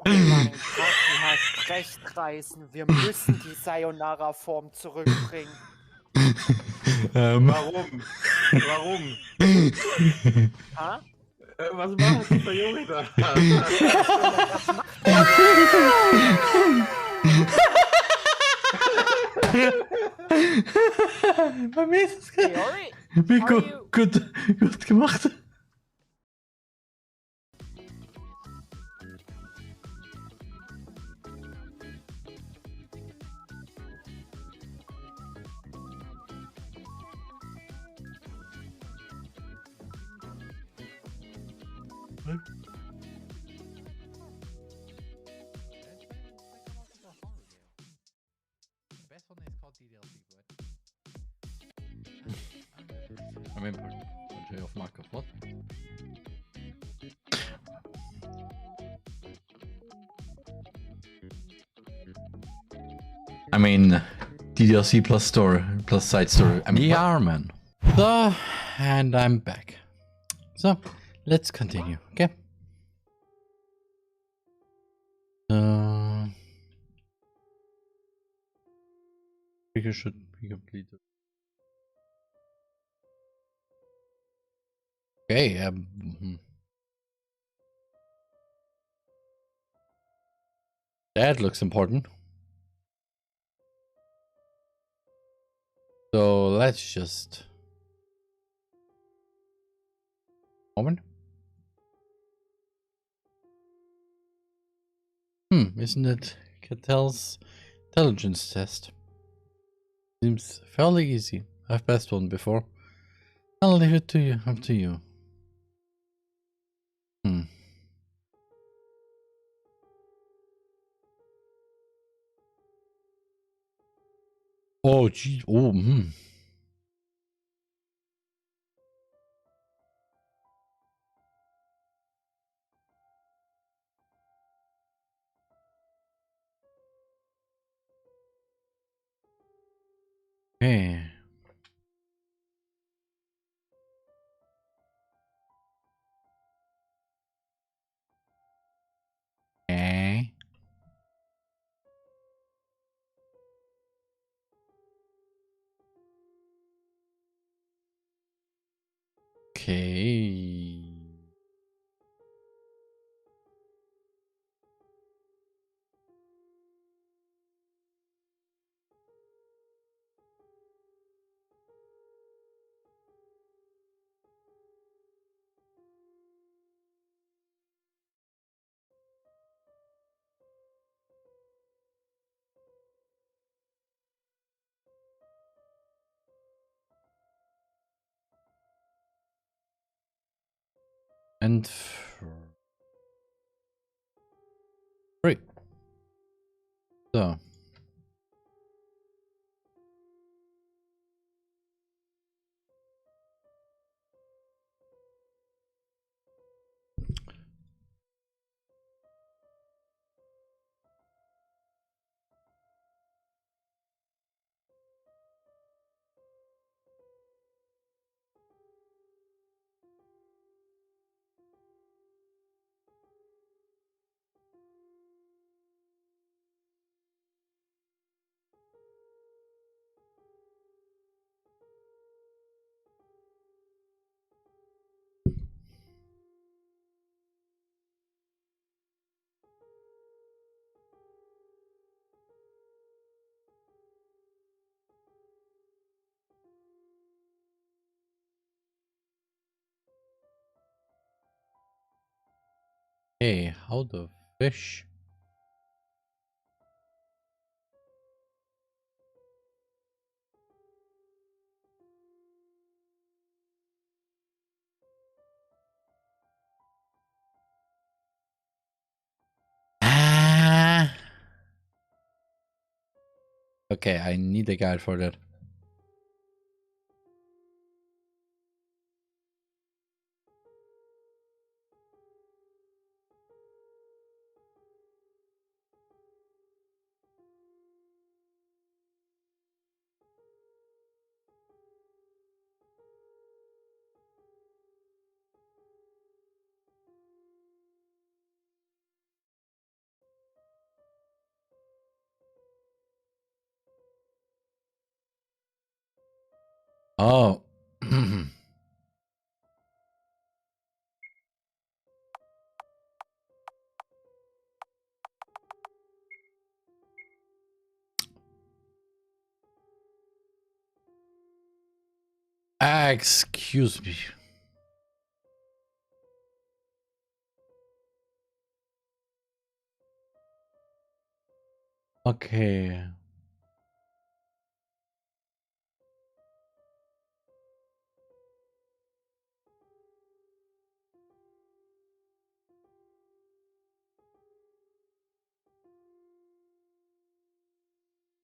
Oh mein Gott, du hast recht, Reisen. Wir müssen die Sayonara-Form zurückbringen. Warum? Warum? Ha? Was macht dieser Junge da? Was macht der? Bei mir ist es Theory? gut gemacht. I mean, punch off mark of what? I mean, DDLC plus store plus side story. I mean, TheRMan. So, and I'm back. So, let's continue. Okay. We should be completed. Okay. That looks important. So let's just moment. Isn't it Cattel's intelligence test? Seems fairly easy. I've passed one before. I'll leave it to you. Up to you. Oh, gee. Oh, Okay. Okay. Okay. And 3. So. Hey, how the fish? Ah. Okay, I need a guide for that. Oh. Excuse me. Okay.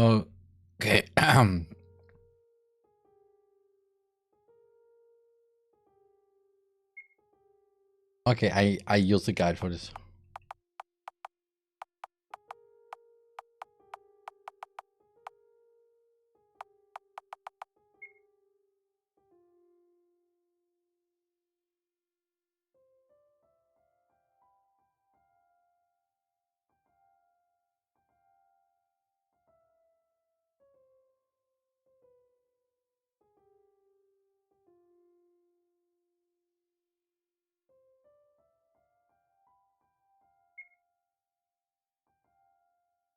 Okay. Okay, I use the guide for this.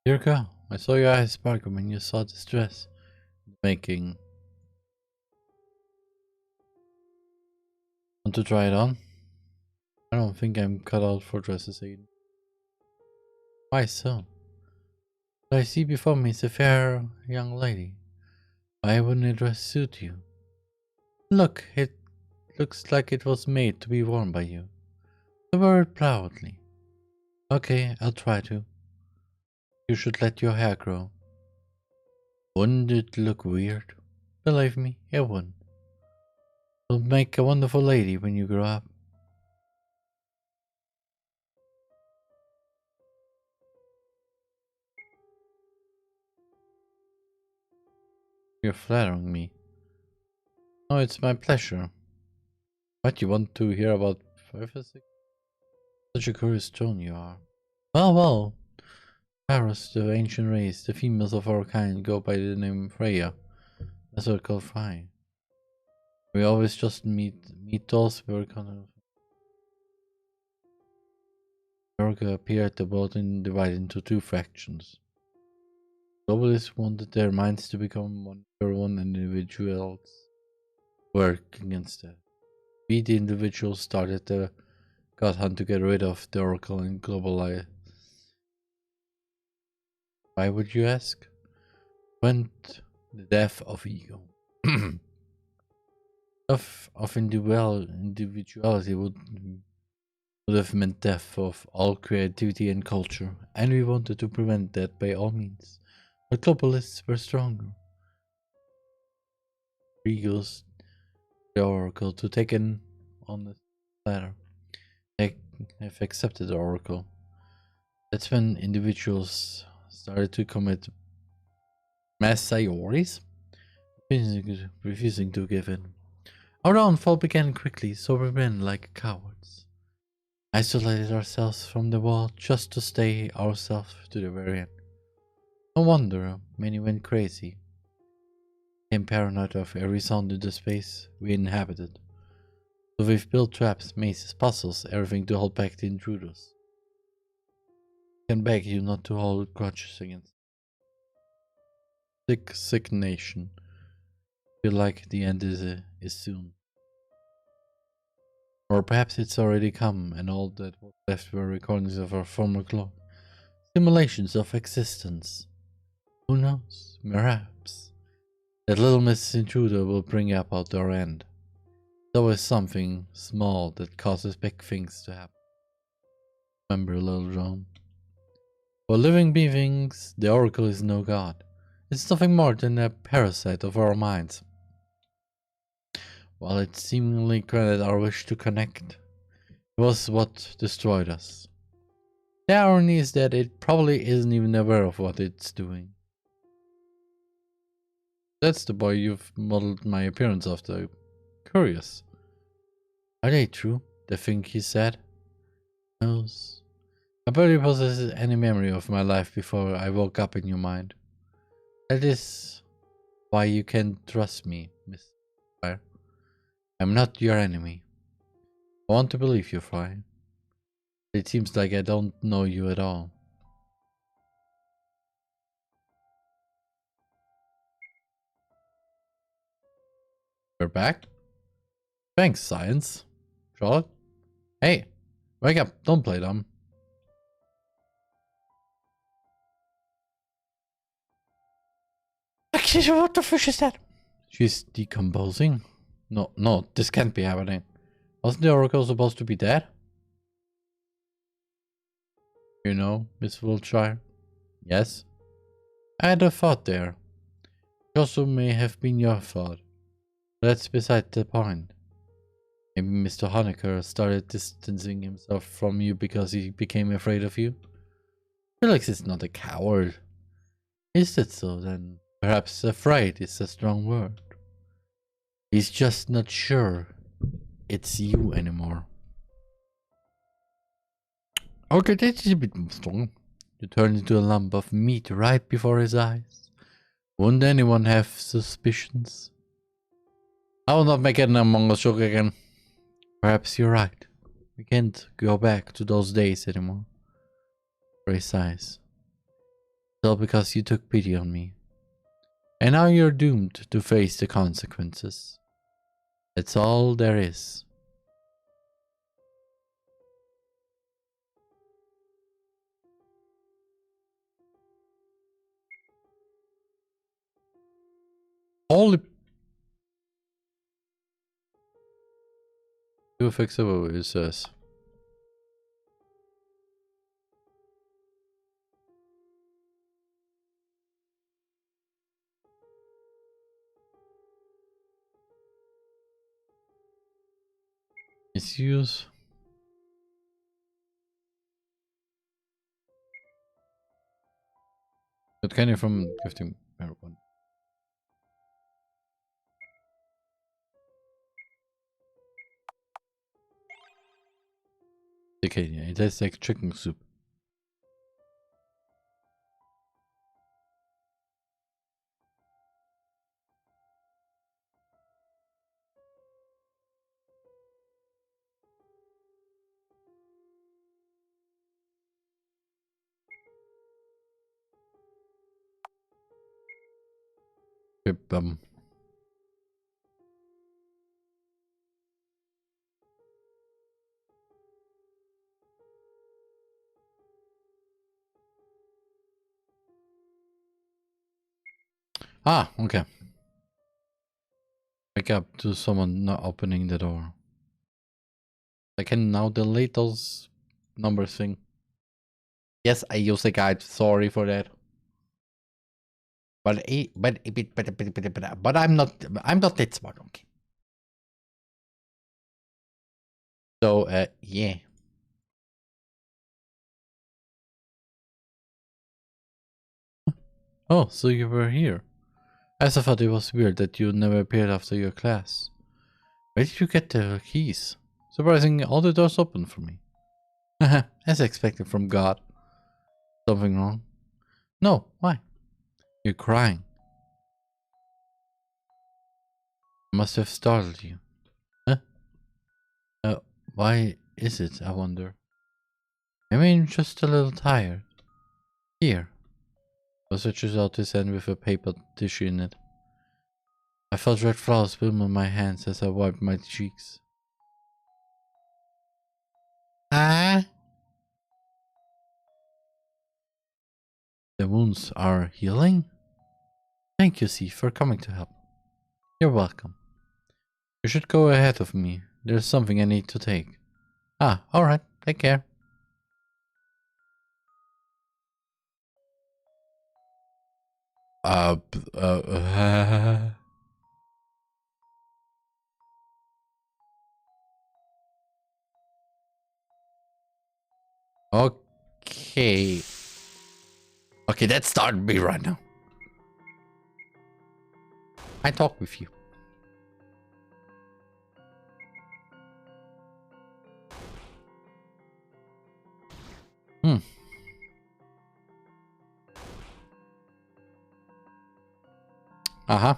Dear girl, I saw your eyes sparkle when you saw this dress. Making. Want to try it on? I don't think I'm cut out for dresses, Aiden. Why so? What I see before me is a fair young lady. Why wouldn't a dress suit you? Look, it looks like it was made to be worn by you. So wear it proudly. Okay, I'll try to. You should let your hair grow. Wouldn't it look weird? Believe me, it wouldn't. You'll make a wonderful lady when you grow up. You're flattering me. Oh, it's my pleasure. What, you want to hear about privacy? Such a curious tone you are. Well. Pharaohs, the ancient race, the females of our kind go by the name Freya. That's what called Fry. We always just meet those who are kind of. Yorga appeared the world and divided into two factions. Globalists wanted their minds to become one and individuals work against that. We, the individuals, started the God hunt to get rid of the Oracle and globalize. Why would you ask? Went the death of ego. of individuality would have meant death of all creativity and culture, and we wanted to prevent that by all means. But globalists were stronger. Egos, the Oracle, to take on the ladder. They have accepted the Oracle. That's when individuals started to commit mass sororities, refusing to give in. Our downfall began quickly, so we ran like cowards. Isolated ourselves from the world just to stay ourselves to the very end. No wonder many went crazy. Became paranoid of every sound in the space we inhabited. So we've built traps, mazes, puzzles, everything to hold back the intruders. I can beg you not to hold grudges against sick nation. Feel like the end is soon. Or perhaps it's already come, and all that was left were recordings of our former glory. Simulations of existence. Who knows? Perhaps. That little Miss Intruder will bring up out our end. There's always something small that causes big things to happen. Remember, little John. For living beings, the Oracle is no god. It's nothing more than a parasite of our minds. While it seemingly granted our wish to connect, it was what destroyed us. The irony is that it probably isn't even aware of what it's doing. That's the boy you've modeled my appearance after. Curious. Are they true? The thing he said? Who knows? I barely possess any memory of my life before I woke up in your mind. That is why you can trust me, Miss Fire. I'm not your enemy. I want to believe you, Fry. It seems like I don't know you at all. We're back? Thanks, Science. Charlotte? Hey, wake up, don't play dumb. What the fish is that? She's decomposing? No, this can't be happening. Wasn't the Oracle supposed to be dead? You know, Miss Wiltshire? Yes? I had a thought there. It also may have been your thought. But that's beside the point. Maybe Mr. Honecker started distancing himself from you because he became afraid of you? Felix is not a coward. Is that so then? Perhaps afraid is a strong word. He's just not sure it's you anymore. Okay, that is a bit strong. You turned into a lump of meat right before his eyes. Wouldn't anyone have suspicions? I will not make it an Among Us joke again. Perhaps you're right. We can't go back to those days anymore. Ray sighs. It's all because you took pity on me. And now you're doomed to face the consequences. That's all there is. Holy... You fix it what it says. Misuse. But can you from gifting marijuana? Okay, yeah, it tastes like chicken soup. Okay, Ah, okay. Wake up to someone not opening the door. I can now delete those numbers thing. Yes, I use a guide. Sorry for that. But I'm not that smart, okay. So yeah. Oh, so you were here. I thought it was weird that you never appeared after your class. Where did you get the keys? Surprising, all the doors open for me. As expected from God. Something wrong? No, why? You're crying. I must have startled you. Huh? Why is it, I wonder? I mean, just a little tired. Here. He stretches out his hand with a paper tissue in it. I felt red flowers bloom on my hands as I wiped my cheeks. Ah. The wounds are healing? Thank you, C, for coming to help. You're welcome. You should go ahead of me. There's something I need to take. Ah, alright. Take care. Uh, Okay. Okay, that's starting me right now. I talk with you. Uh-huh.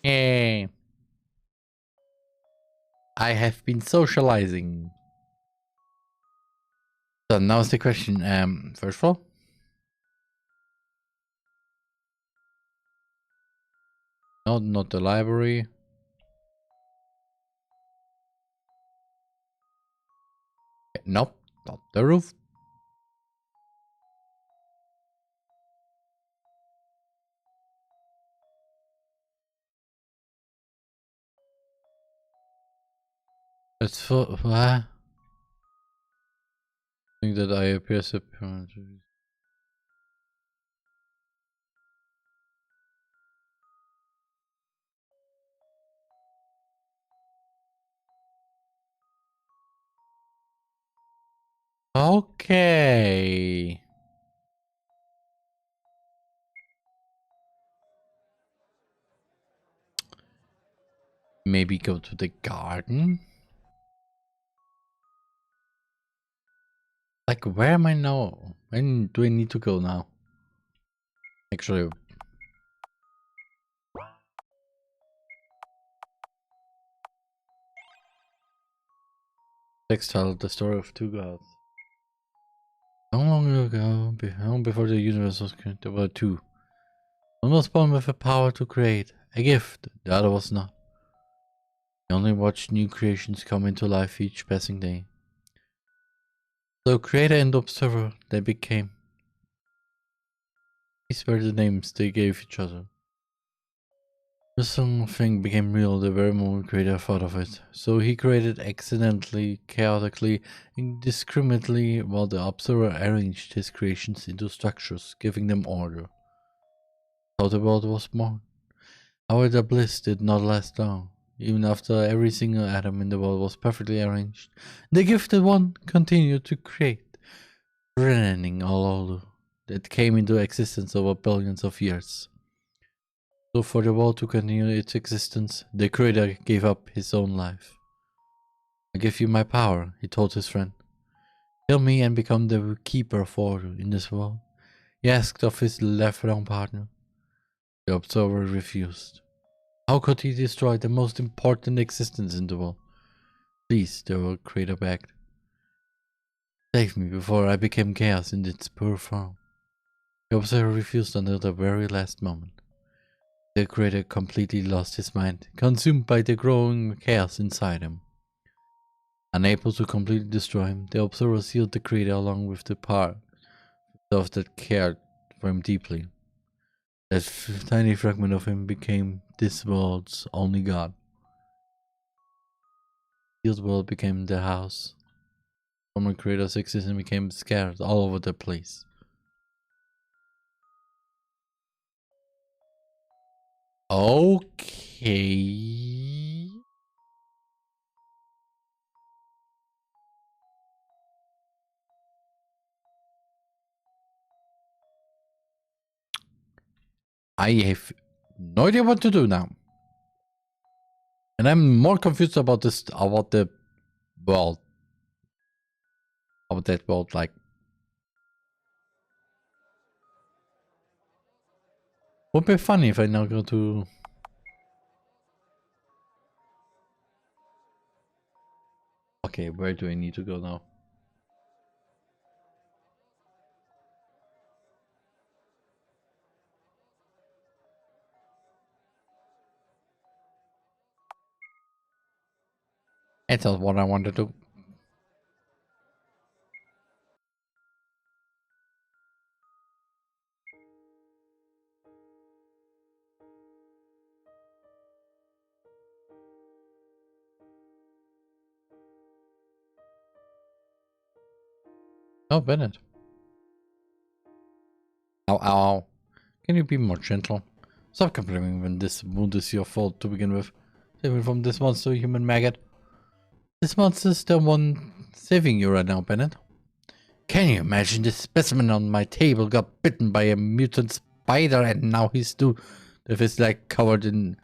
Yay. I have been socializing. So now's the question. First floor? No, not the library. Nope, not the roof. It's for I think that I appear superior. Okay. Maybe go to the garden. Like, where am I now? When do I need to go now? Actually, text tell the story of two gods. How long ago, long before the universe was created, there were two. One was born with a power to create, a gift. The other was not. He only watched new creations come into life each passing day. So creator and observer they became. These were the names they gave each other. The song thing became real the very moment creator thought of it. So he created accidentally, chaotically, indiscriminately, while the observer arranged his creations into structures, giving them order. How the world was born. However, the bliss did not last long. Even after every single atom in the world was perfectly arranged, the gifted one continued to create, running all order that came into existence over billions of years. So for the world to continue its existence, the creator gave up his own life. I give you my power, he told his friend. Kill me and become the keeper of order in this world. He asked of his left-wrong partner. The observer refused. How could he destroy the most important existence in the world? Please, the creator begged. Save me before I became chaos in its pure form. The observer refused until the very last moment. The creator completely lost his mind, consumed by the growing chaos inside him. Unable to completely destroy him, the observer sealed the creator along with the part of that cared for him deeply. That tiny fragment of him became this world's only god. The sealed world became the house. Former creator's existence became scattered all over the place. Okay. I have no idea what to do now. And I'm more confused about this, about the world. About that world, like. Would be funny if I now go to. Okay, where do I need to go now? That's not what I want to do. Oh, Bennett. Ow, ow. Can you be more gentle? Stop complaining when this wound is your fault to begin with. Save me from this monster, human maggot. This monster's the one saving you right now, Bennett. Can you imagine this specimen on my table got bitten by a mutant spider and now he's still with his leg covered in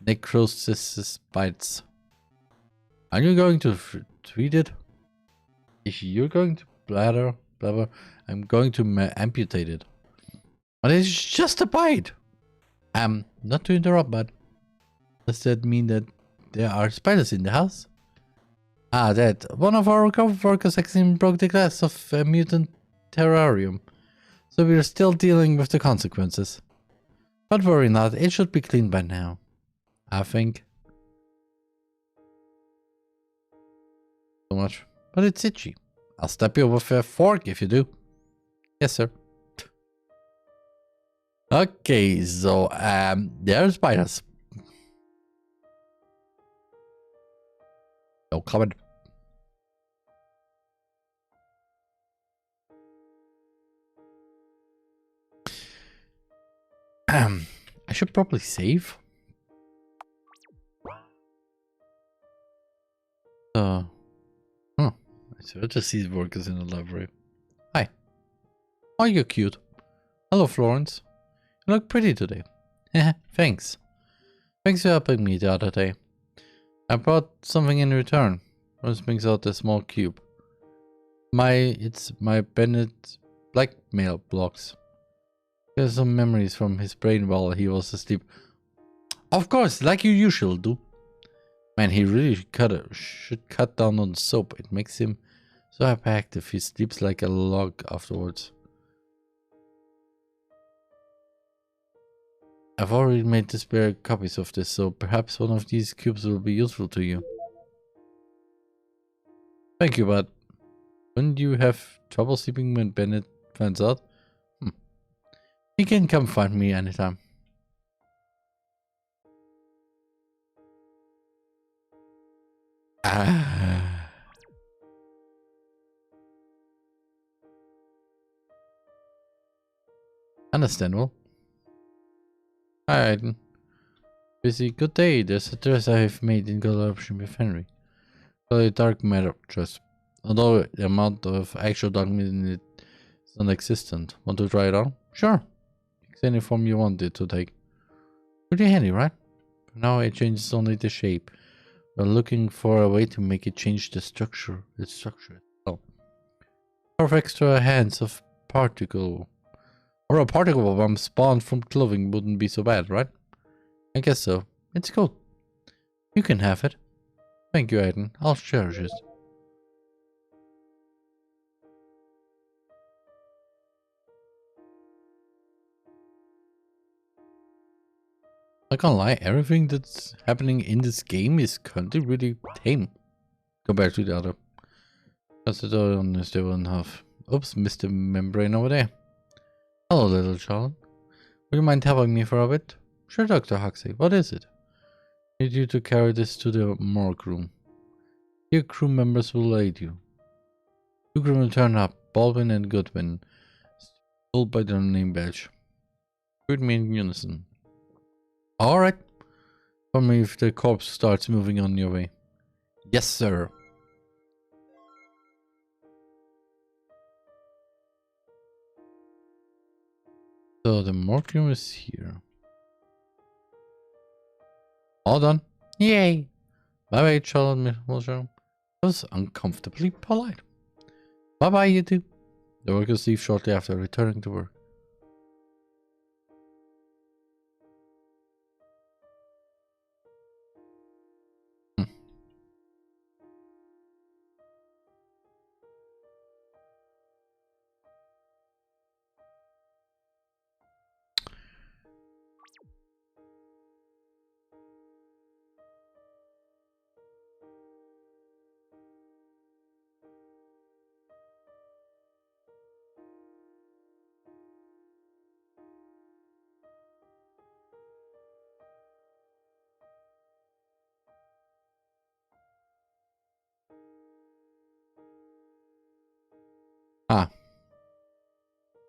necrosis bites. Are you going to treat it? If you're going to blather, I'm going to amputate it. But it's just a bite. Not to interrupt, but does that mean that there are spiders in the house? Ah, that one of our workers accidentally broke the glass of a mutant terrarium. So we're still dealing with the consequences. But worry not, it should be clean by now. I think. So much. But it's itchy. I'll stab you with a fork if you do. Yes, sir. Okay, so there are spiders. No comment. I should probably save. So I just see workers in the library. Hi. Oh, you're cute. Hello, Florence. You look pretty today. Thanks. Thanks for helping me the other day. I brought something in return. Florence brings out a small cube. It's my Bennett blackmail blocks. There's some memories from his brain while he was asleep. Of course, like you usually do. Man, he really should cut down on soap. It makes him so hyperactive. He sleeps like a log afterwards. I've already made the spare copies of this, so perhaps one of these cubes will be useful to you. Thank you, but wouldn't you have trouble sleeping when Bennett finds out? He can come find me anytime. Understandable. Hi, Aiden. Busy. Good day. There's a dress I have made in collaboration with Henry. Call it dark matter dress. Although the amount of actual dark matter in it is non-existent. Want to try it on? Sure. Pick any form you want it to take. Pretty handy, right? For now it changes only the shape. We're looking for a way to make it change the structure. Its structure itself. Or extra hands of particle. Or a particle bomb spawned from clothing wouldn't be so bad, right? I guess so. It's cool. You can have it. Thank you, Aiden. I'll cherish it. I can't lie, everything that's happening in this game is currently really tame compared to the other. That's the other one is the one half. Oops, missed the membrane over there. Hello, little child. Would you mind helping me for a bit? Sure, Dr. Huxley. What is it? I need you to carry this to the morgue room. Your crew members will aid you. Two crew will turn up, Baldwin and Goodwin, pulled by their name badge. Greet me in unison. Alright. For me if the corpse starts moving on your way. Yes, sir. So the morgue room is here. All done. Yay. Bye-bye, Charlotte Milcher. That was uncomfortably polite. Bye-bye, you two. The workers leave shortly after returning to work.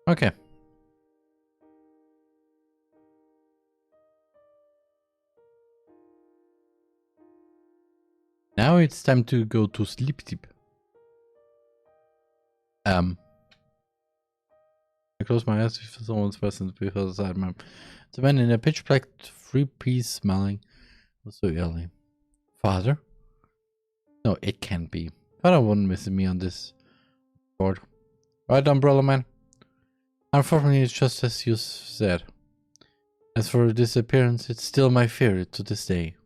Okay. Now it's time to go to sleep tip. I close my eyes if someone's present before the TheRMan. The man in a pitch black three-piece smiling was so early. Father? No, it can't be. Father wouldn't miss me on this board. Right, Umbrella Man? Unfortunately, it's just as you said. As for disappearance, it's still my fear to this day.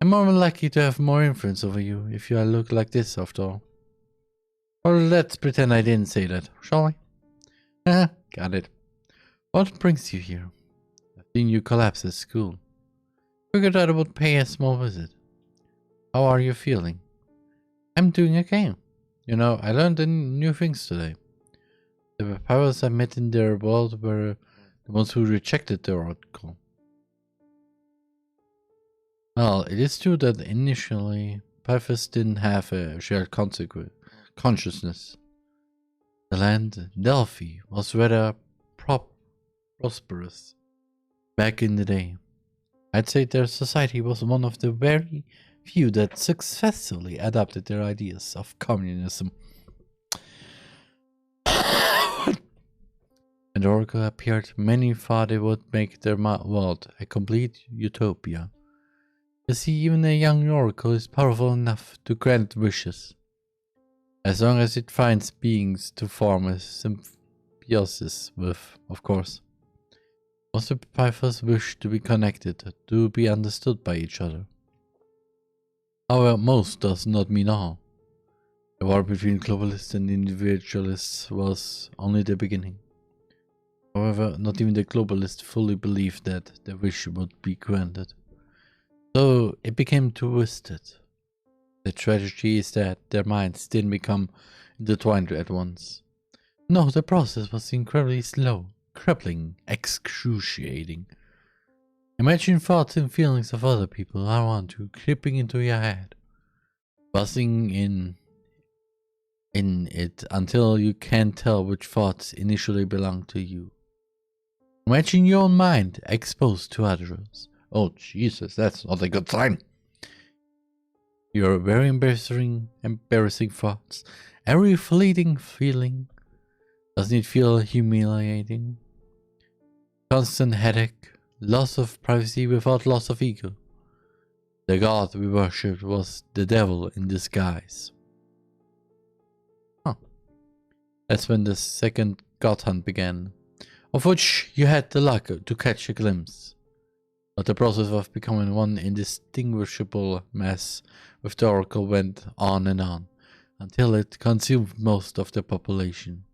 I'm more likely to have more influence over you if you look like this, after all. Well, let's pretend I didn't say that, shall we? Got it. What brings you here? I've seen you collapse at school. Figured I would pay a small visit. How are you feeling? I'm doing okay. You know, I learned new things today. The powers I met in their world were the ones who rejected the oracle. Well, it is true that initially, Pythos didn't have a shared consciousness. The land, Delphi, was rather prosperous back in the day. I'd say their society was one of the very few that successfully adopted their ideas of communism. When the oracle appeared, many thought it would make their world a complete utopia. You see, even a young oracle is powerful enough to grant wishes, as long as it finds beings to form a symbiosis with, of course. Most of the Pythos wish to be connected, to be understood by each other. However, most does not mean all. The war between globalists and individualists was only the beginning. However, not even the globalists fully believed that their wish would be granted. So it became twisted. The tragedy is that their minds didn't become intertwined at once. No, the process was incredibly slow, crippling, excruciating. Imagine thoughts and feelings of other people around you creeping into your head, buzzing in it until you can't tell which thoughts initially belong to you. Imagine your own mind exposed to others. Oh Jesus, that's not a good sign. Your very embarrassing thoughts. Every fleeting feeling. Doesn't it feel humiliating? Constant headache. Loss of privacy without loss of ego. The god we worshipped was the devil in disguise. Huh. That's when the second god hunt began, of which you had the luck to catch a glimpse. But the process of becoming one indistinguishable mass with the oracle went on and on, until it consumed most of the population.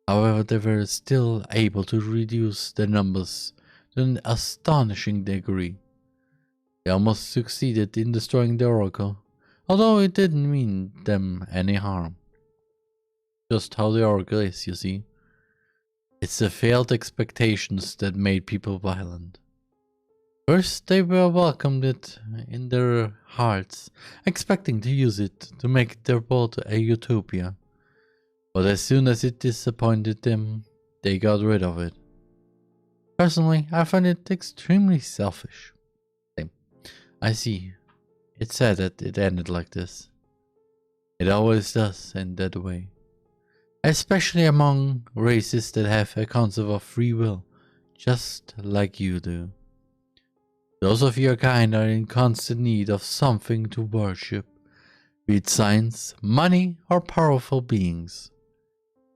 However, they were still able to reduce their numbers to an astonishing degree. They almost succeeded in destroying the oracle, although it didn't mean them any harm. Just how the oracle is, you see. It's the failed expectations that made people violent. First, they were welcomed it in their hearts, expecting to use it to make their world a utopia. But as soon as it disappointed them, they got rid of it. Personally, I find it extremely selfish. I see. It's sad that it ended like this. It always does end that way. Especially among races that have a concept of free will, just like you do. Those of your kind are in constant need of something to worship, be it science, money, or powerful beings.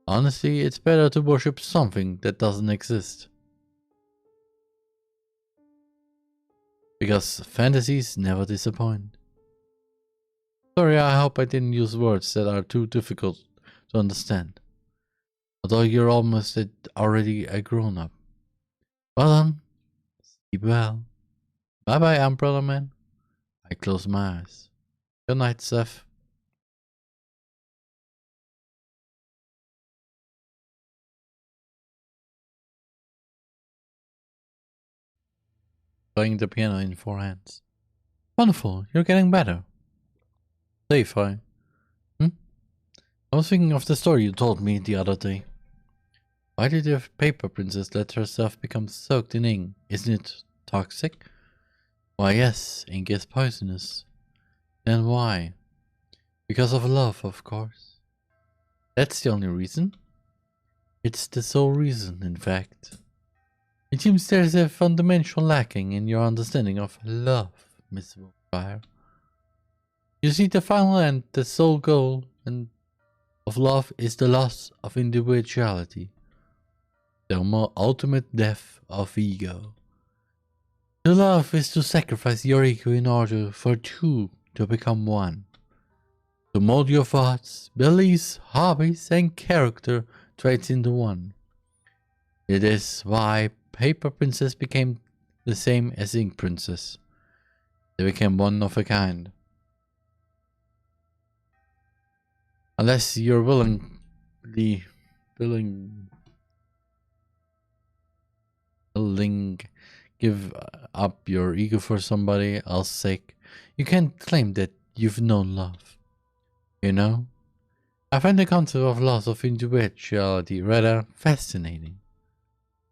Honestly, it's better to worship something that doesn't exist. Because fantasies never disappoint. Sorry, I hope I didn't use words that are too difficult to understand. Although you're almost already a grown-up. Well done. Sleep well. Bye-bye, Umbrella Man. I close my eyes. Good night, Seth. Playing the piano in 4 hands. Wonderful, you're getting better. Safe, I was thinking of the story you told me the other day. Why did the paper princess let herself become soaked in ink? Isn't it toxic? Why yes, ink is poisonous. Then why? Because of love, of course. That's the only reason. It's the sole reason, in fact. It seems there's a fundamental lacking in your understanding of love, Miss Fire. You see, the final end, the sole goal of love is the loss of individuality. The more ultimate death of ego. To love is to sacrifice your ego in order for two to become one. To mold your thoughts, beliefs, hobbies, and character traits into one. It is why Paper Princess became the same as Ink Princess. They became one of a kind. Unless you're willing give up your ego for somebody else's sake, you can't claim that you've known love. You know? I find the concept of loss of individuality rather fascinating.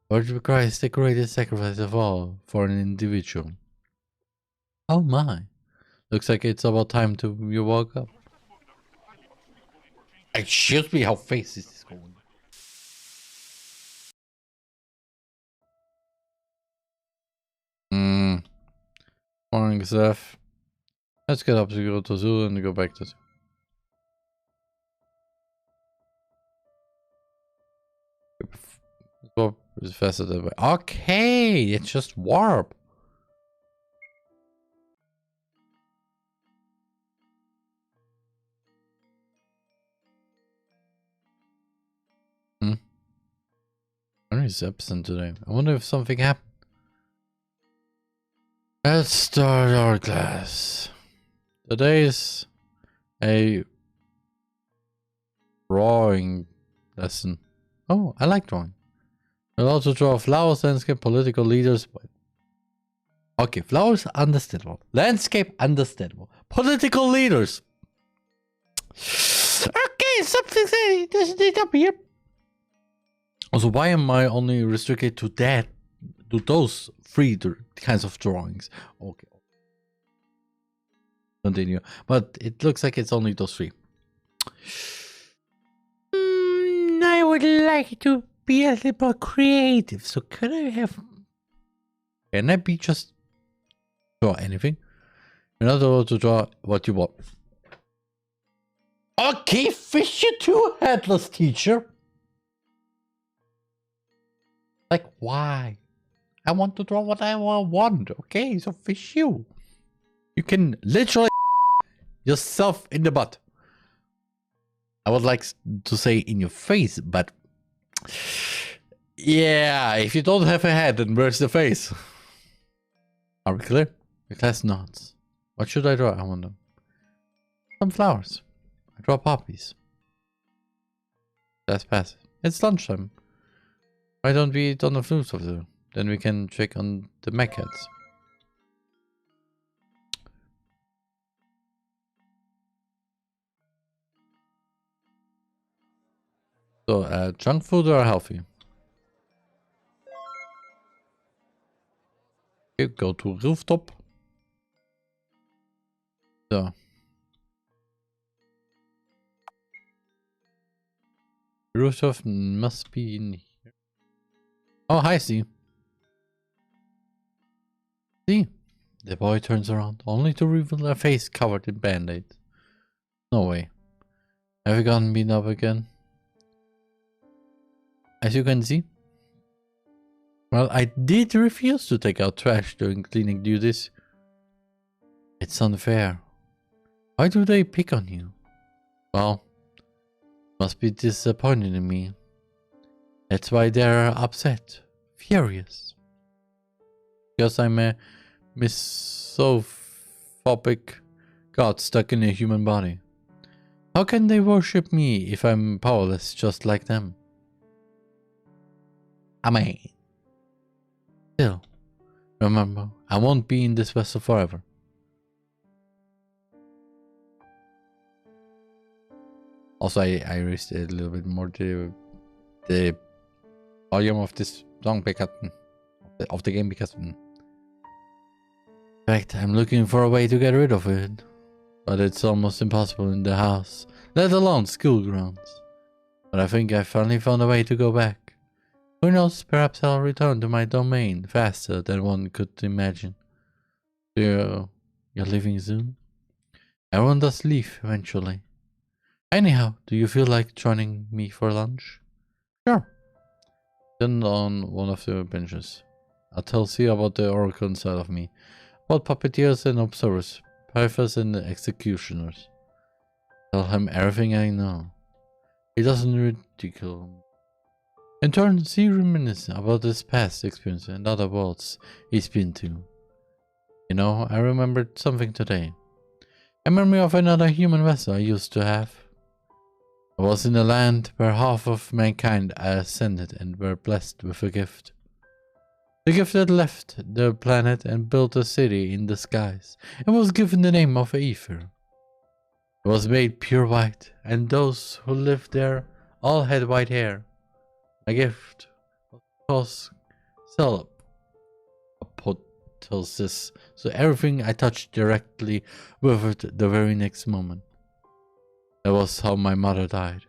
But it requires the greatest sacrifice of all for an individual. Oh my. Looks like it's about time you woke up. Excuse me, how fast is this going? Morning, Seth. Let's get up to go to zoo and go back to zoo. Go as fast as that way. Okay, it's just warp. Where is absent today? I wonder if something happened. Let's start our class. Today's a drawing lesson. Oh, I like drawing. I'll also draw flowers, landscape, political leaders. Okay, flowers, understandable. Landscape, understandable. Political leaders. Okay, something doesn't need up here. Also, why am I only restricted to those three kinds of drawings? Okay. Continue. But it looks like it's only those three. I would like to be a little more creative. So can I be just draw anything? You're not allowed to draw what you want. Okay, fish you too, headless teacher. Like, why? I want to draw what I want, okay? So fish you. You can literally yourself in the butt. I would like to say in your face, but yeah, if you don't have a head, then where's the face? Are we clear? The class nods. What should I draw? I wonder. Some flowers. I draw poppies. That's passive. It's lunchtime. Why don't we eat on the fruits of the... Then we can check on the mech heads. So, junk food or healthy? Okay, go to rooftop. So. Rooftop must be in here. Oh, hi, see. See? The boy turns around, only to reveal a face covered in band-aids. No way. Have you gotten beaten up again? As you can see. Well, I did refuse to take out trash during cleaning duties. It's unfair. Why do they pick on you? Well, must be disappointed in me. That's why they're upset, furious. Because I'm a misanthropic god stuck in a human body. How can they worship me if I'm powerless just like them? I mean, still, remember, I won't be in this vessel forever. Also, I raised it a little bit more the volume of this song because of the game because in fact I'm looking for a way to get rid of it, but it's almost impossible in the house, let alone school grounds. But I think I finally found a way to go back. Who knows, perhaps I'll return to my domain faster than one could imagine. You're leaving soon? Everyone does leave eventually. Anyhow, do you feel like joining me for lunch? Sure. Then on one of the benches. I'll tell you about the oracle inside of me. About puppeteers and observers, pythons and executioners. Tell him everything I know. He doesn't ridicule me. In turn, he reminisces about his past experience and other worlds he's been to. You know, I remembered something today. A memory of another human vessel I used to have. I was in a land where half of mankind ascended and were blessed with a gift. The gift that left the planet and built a city in the skies and was given the name of Aether. It was made pure white, and those who lived there all had white hair. My gift was apoptosis, so everything I touched directly withered the very next moment. That was how my mother died.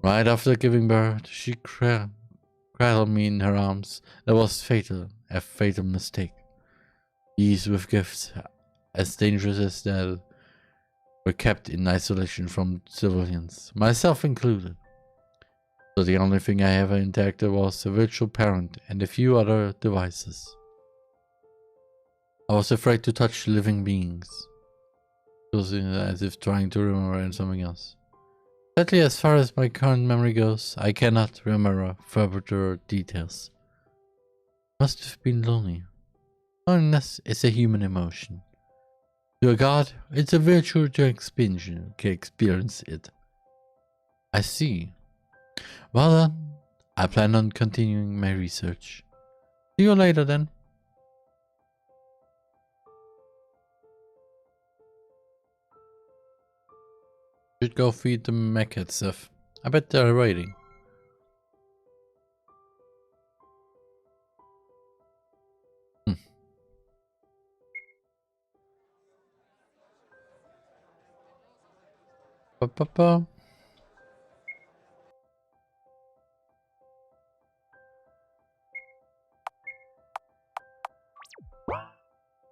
Right after giving birth, she cradled me in her arms. That was a fatal mistake. These with gifts as dangerous as that were kept in isolation from civilians, myself included. So the only thing I ever interacted was a virtual parent and a few other devices. I was afraid to touch living beings. It was as if trying to remember something else. Sadly, as far as my current memory goes, I cannot remember further details. Must have been lonely. Loneliness is a human emotion. To a god, it's a virtue to experience it. I see. Well then, I plan on continuing my research. See you later then. Should go feed the mecha stuff. I bet they're waiting. Ba-ba-ba.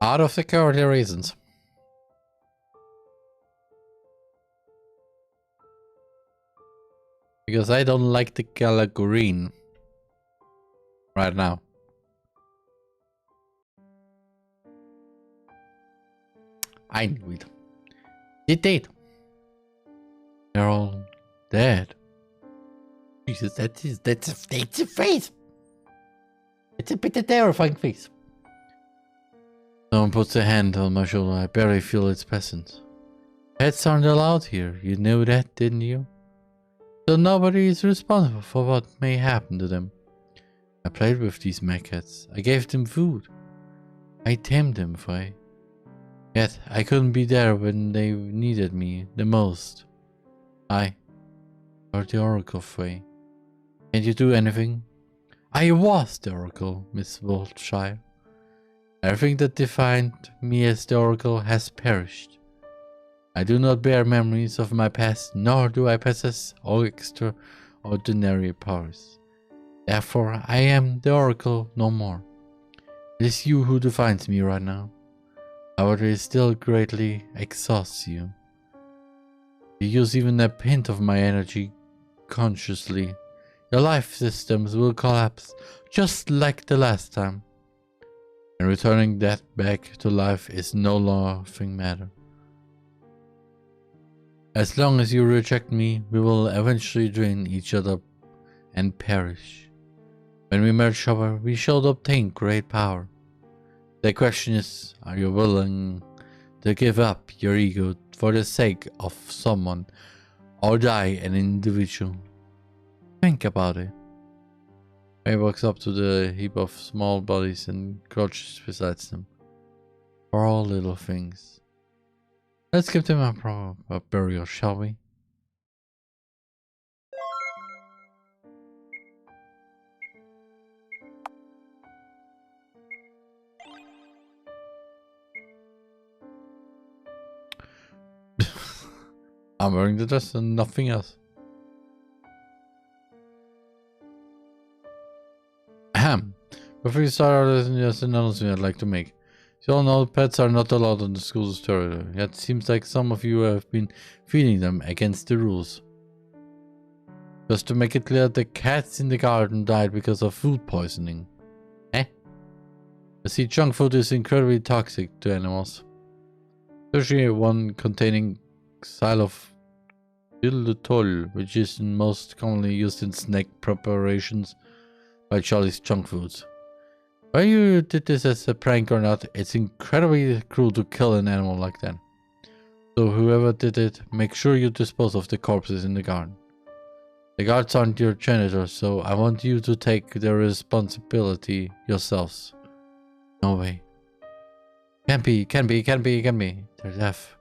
Out of security reasons. Because I don't like the color green right now. I knew it. It did. They're all dead. Jesus, that's a face. It's a bit of terrifying face. Someone puts a hand on my shoulder. I barely feel its presence. Pets aren't allowed here. You knew that, didn't you? So nobody is responsible for what may happen to them. I played with these mechats. I gave them food. I tamed them, Frey. Yet I couldn't be there when they needed me the most. I heard the Oracle, Frey. Can't you do anything? I was the Oracle, Miss Wiltshire. Everything that defined me as the Oracle has perished. I do not bear memories of my past, nor do I possess all extraordinary powers. Therefore, I am the Oracle no more. It is you who defines me right now. However, it still greatly exhausts you. You use even a hint of my energy consciously. Your life systems will collapse, just like the last time. And returning that back to life is no laughing matter. As long as you reject me, we will eventually drain each other and perish. When we merge over, we shall obtain great power. The question is, are you willing to give up your ego for the sake of someone, or die an individual? Think about it. He walks up to the heap of small bodies and crouches beside them. For all little things. Let's give them a burial, shall we? I'm wearing the dress and nothing else. Ahem. Before you start our lesson, there's an announcement I'd like to make. You all know pets are not allowed on the school's territory, yet it seems like some of you have been feeding them against the rules. Just to make it clear, the cats in the garden died because of food poisoning. Eh? You see, junk food is incredibly toxic to animals. Especially one containing xylitol, which is most commonly used in snack preparations by Charlie's junk foods. Whether you did this as a prank or not, it's incredibly cruel to kill an animal like that. So whoever did it, make sure you dispose of the corpses in the garden. The guards aren't your janitors, so I want you to take the responsibility yourselves. No way. Can't be. They're deaf.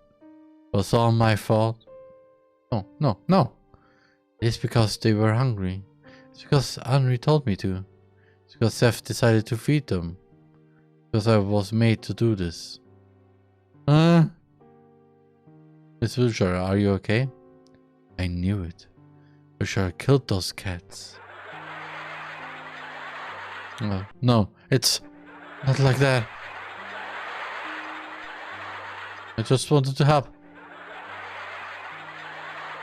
It was all my fault. No. It's because they were hungry. It's because Henry told me to. It's because Seth decided to feed them. Because I was made to do this. Miss Wilshire, are you okay? I knew it. Wilshire killed those cats. No, it's not like that. I just wanted to help.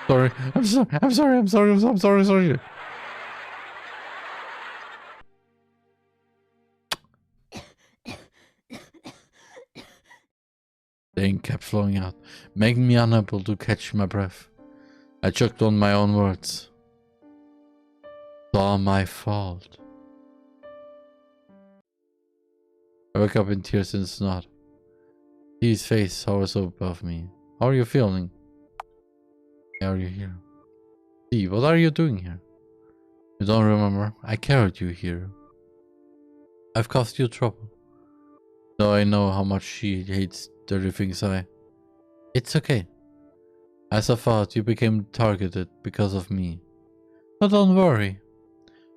Sorry. I'm sorry. The ink kept flowing out, making me unable to catch my breath. I choked on my own words. It's all my fault. I woke up in tears and snot. Steve's face hovers above me. How are you feeling? Why are you here? Steve, what are you doing here? You don't remember? I carried you here. I've caused you trouble. Though I know how much she hates dirty things It's okay. As I thought, you became targeted because of me. But don't worry.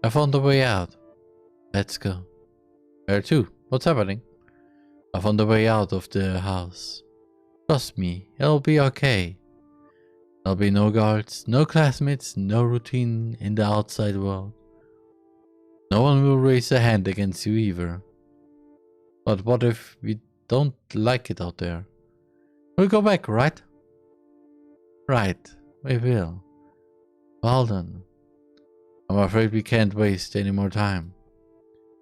I found a way out. Let's go. Where to? What's happening? I found a way out of the house. Trust me, it'll be okay. There'll be no guards, no classmates, no routine in the outside world. No one will raise a hand against you either. But what if we don't like it out there? We'll go back, right? Right, we will. Well done. I'm afraid we can't waste any more time.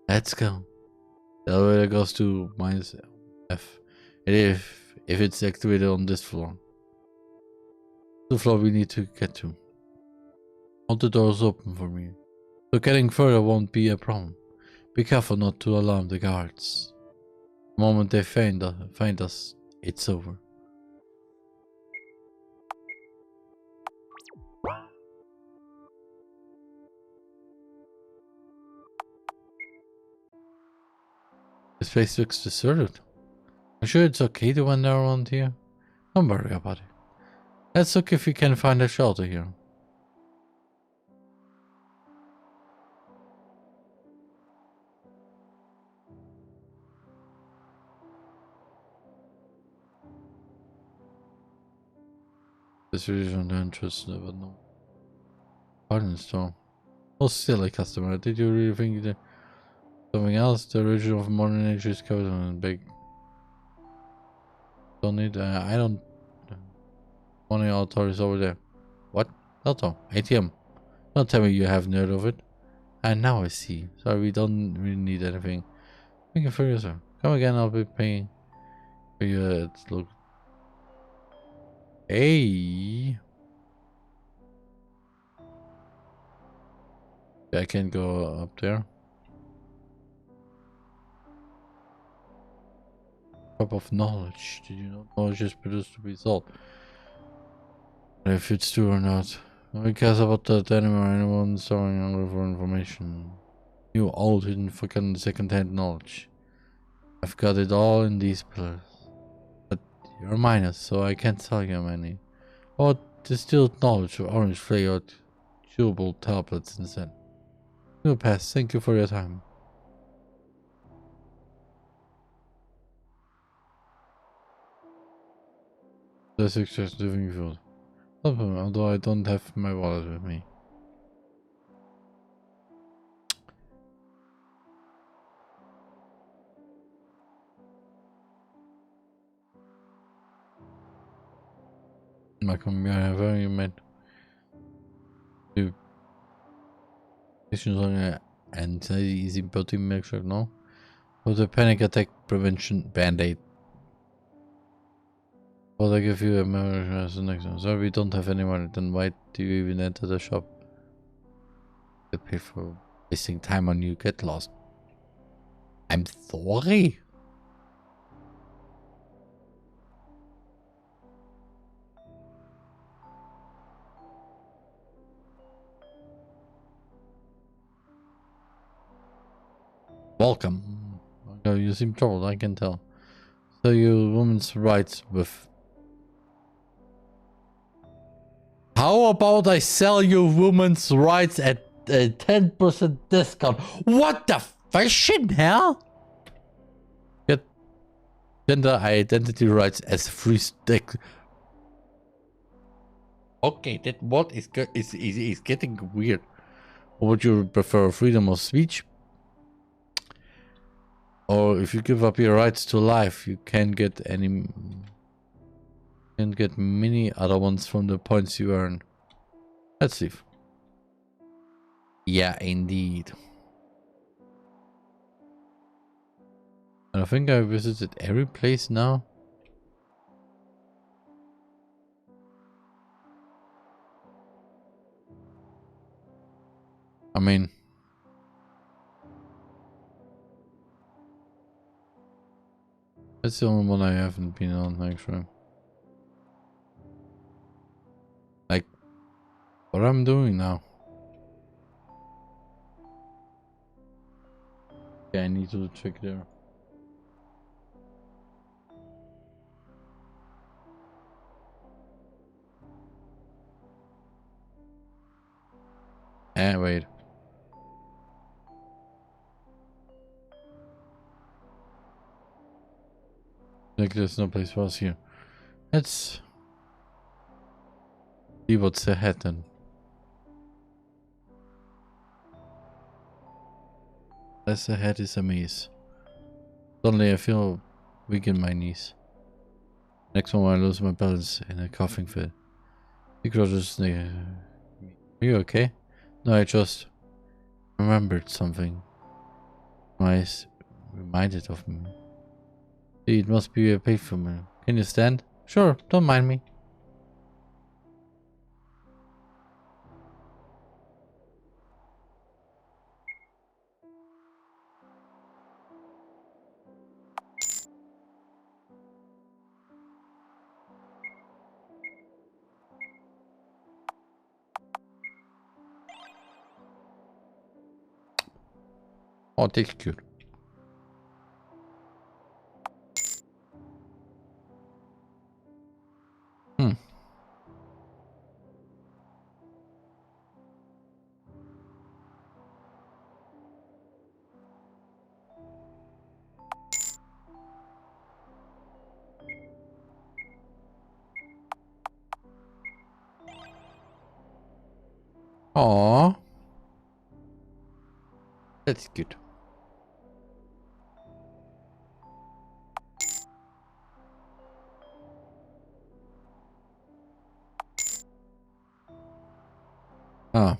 Let's go. The elevator goes to -F. If it's activated on this floor. The floor we need to get to. All the doors open for me. So getting further won't be a problem. Be careful not to alarm the guards. The moment they find us, it's over. This place looks deserted. I'm sure it's okay to wander around here. Don't worry about it. Let's look if we can find a shelter here. This is on the entrance, never know. Pardon store. Oh, silly customer. Did you really think that something else? The origin of modern age is covered in big. Don't need. I don't. Money authorities over there. What? Auto. ATM. Don't tell me you haven't heard of it. And now I see. Sorry, we don't really need anything. Thank you for your sir. Come again, I'll be paying for you. Look. Hey. I can go up there. Cup of knowledge. Did you know knowledge is produced to be sold? If it's true or not. Nobody cares about that anymore. Anyone storing hungry for information. You old hidden fucking second-hand knowledge. I've got it all in these pillars. But you're a minor, so I can't tell you many. Or distilled knowledge of orange flavored chewable tablets instead. You'll pass. Thank you for your time. That's extra living field. Although I don't have my wallet with me. My computer you made two missions on anxiety protein mixture, no? For the panic attack prevention band-aid. Well, I give you a memory as the next one. Sorry, we don't have any money. Then why do you even enter the shop? They pay for wasting time on you. Get lost. I'm sorry. Welcome. Okay, you seem troubled, I can tell. So you women's rights with... How about I sell you women's rights at a 10% discount? What the fashion hell? Get gender identity rights as free stick. Okay, that what is getting weird. Or would you prefer freedom of speech? Or if you give up your rights to life, you can't get many other ones from the points you earn. Let's leave. Yeah, indeed. And I think I visited every place now. I mean... That's the only one I haven't been on, actually. Like, what I'm doing now. Yeah, I need to check there. Wait. Like there's no place for us here. Let's see what's ahead then. That's ahead is a maze. Suddenly I feel weak in my knees. Next one I lose my balance in a coughing fit. He grudges me. Are you okay? No, I just remembered something. My eyes reminded of me. It must be a payphone. Can you stand? Sure, don't mind me. Oh, that's cute. Aww. That's cute. Ah.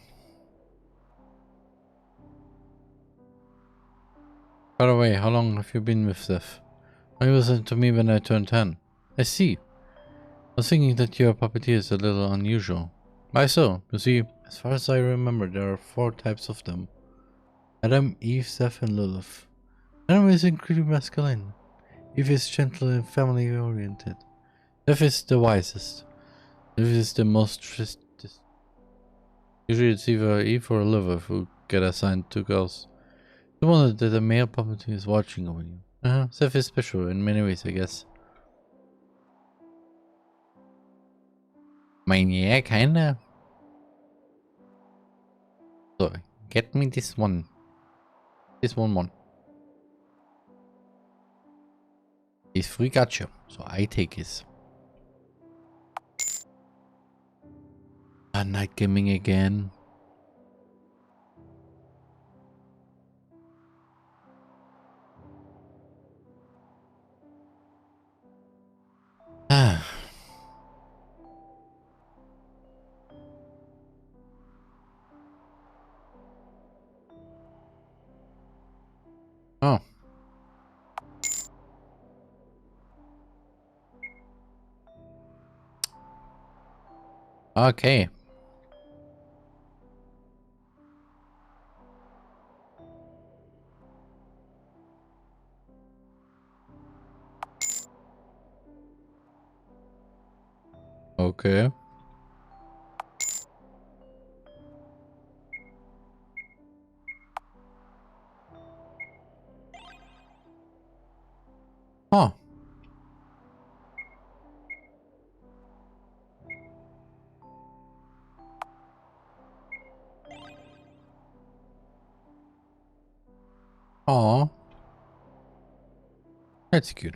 By the way, how long have you been with Seth? You listened to me when I turned 10. I see. I was thinking that your puppeteer is a little unusual. Why so? You see, as far as I remember, there are 4 types of them. Adam, Eve, Seth, and Lilith. Adam is incredibly masculine. Eve is gentle and family-oriented. Seth is the wisest. Lilith is the most trusted. Usually it's either Eve or Lilith who get assigned to girls. I wonder that a male puppeteer is watching over you. Seth is special in many ways, I guess. I mean, yeah, kinda. So, get me this one. This one. It's free gacha, so I take it. Night gaming again. Ah. Oh. Okay. Okay. Huh. Aw. That's cute.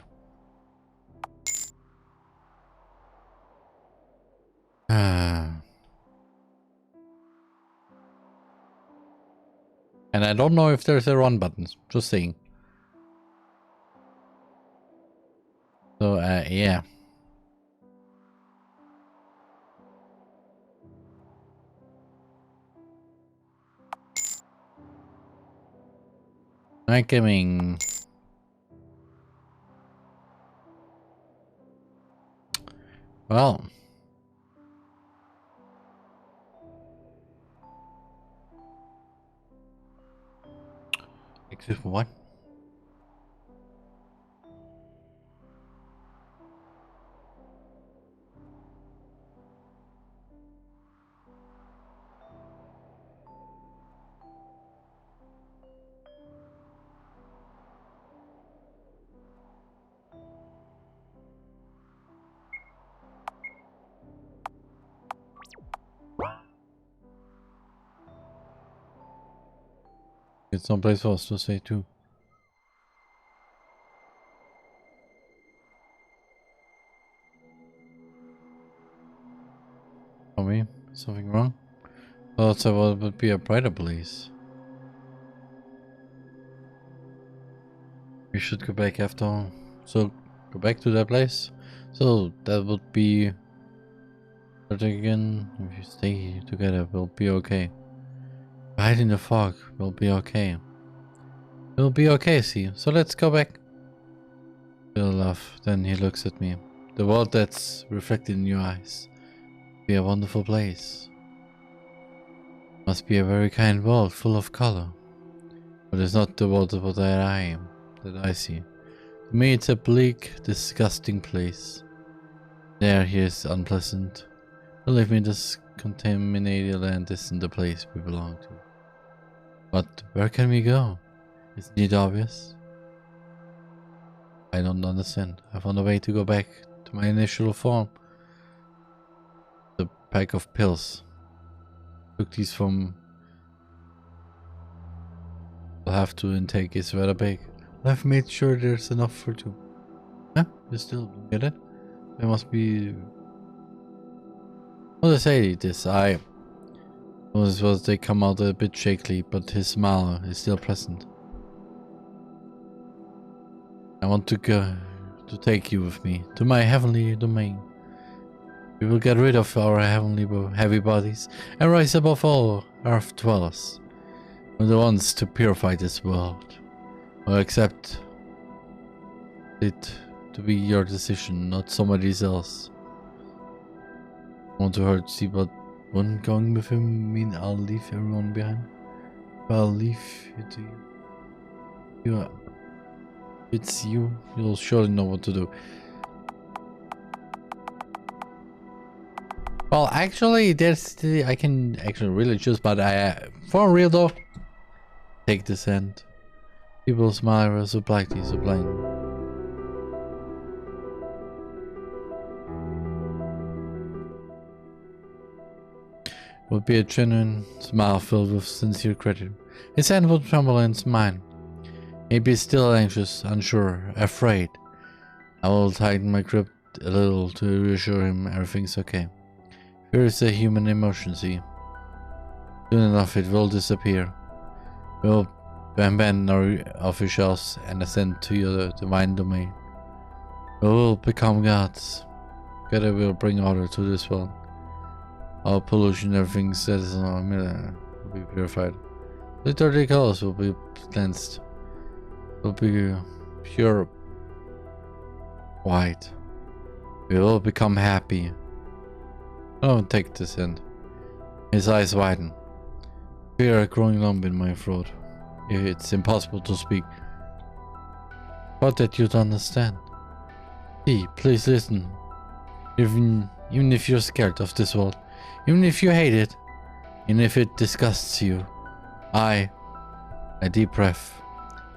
And I don't know if there's a run button. Just saying. So, yeah. Night gaming. Well. Excuse me, what? It's someplace else to say too. For me, something wrong? Well, so it would be a brighter place. We should go back after all. So go back to that place. So that would be again. If you stay together, we'll be okay. Hide in the fog, we'll be okay. We'll be okay, see. So let's go back. He'll laugh. Then he looks at me. The world that's reflected in your eyes. Be a wonderful place. Must be a very kind world, full of color. But it's not the world that I see. To me, it's a bleak, disgusting place. There, here is unpleasant. Believe me, this contaminated land isn't the place we belong to. But where can we go? Isn't it obvious? I don't understand. I found a way to go back to my initial form. The pack of pills. Took these from... I'll have to intake is rather big. I've made sure there's enough for two. Huh? You still don't get it? There must be... Well, to say this, was they come out a bit shakily, but his smile is still present. I want to go to take you with me to my heavenly domain. We will get rid of our heavenly heavy bodies and rise above all earth dwellers. We're the ones to purify this world. Or accept it to be your decision, not somebody else. I want to hurt, see, but wouldn't going with him mean I'll leave everyone behind? If I'll leave it to you. It's you. You'll surely know what to do. Well, actually, I can actually really choose, but for real though, take this hand. People smile so blackly, so blind. Would be a genuine smile filled with sincere gratitude. His hand would tremble in mine. Maybe still anxious, unsure, afraid. I will tighten my grip a little to reassure him everything's okay. Fear is a human emotion, see? Soon enough it will disappear. We'll abandon our officials and ascend to your divine domain. We will become gods. Together we'll bring order to this world. All pollution, everything that is on will be purified. The dirty colors will be cleansed. Will be pure white. We will become happy. Don't take this in. His eyes widen. Fear growing lump in my throat. It's impossible to speak. But that you'd understand. See, please listen. Even if you're scared of this world, even if you hate it, even if it disgusts you, a deep breath.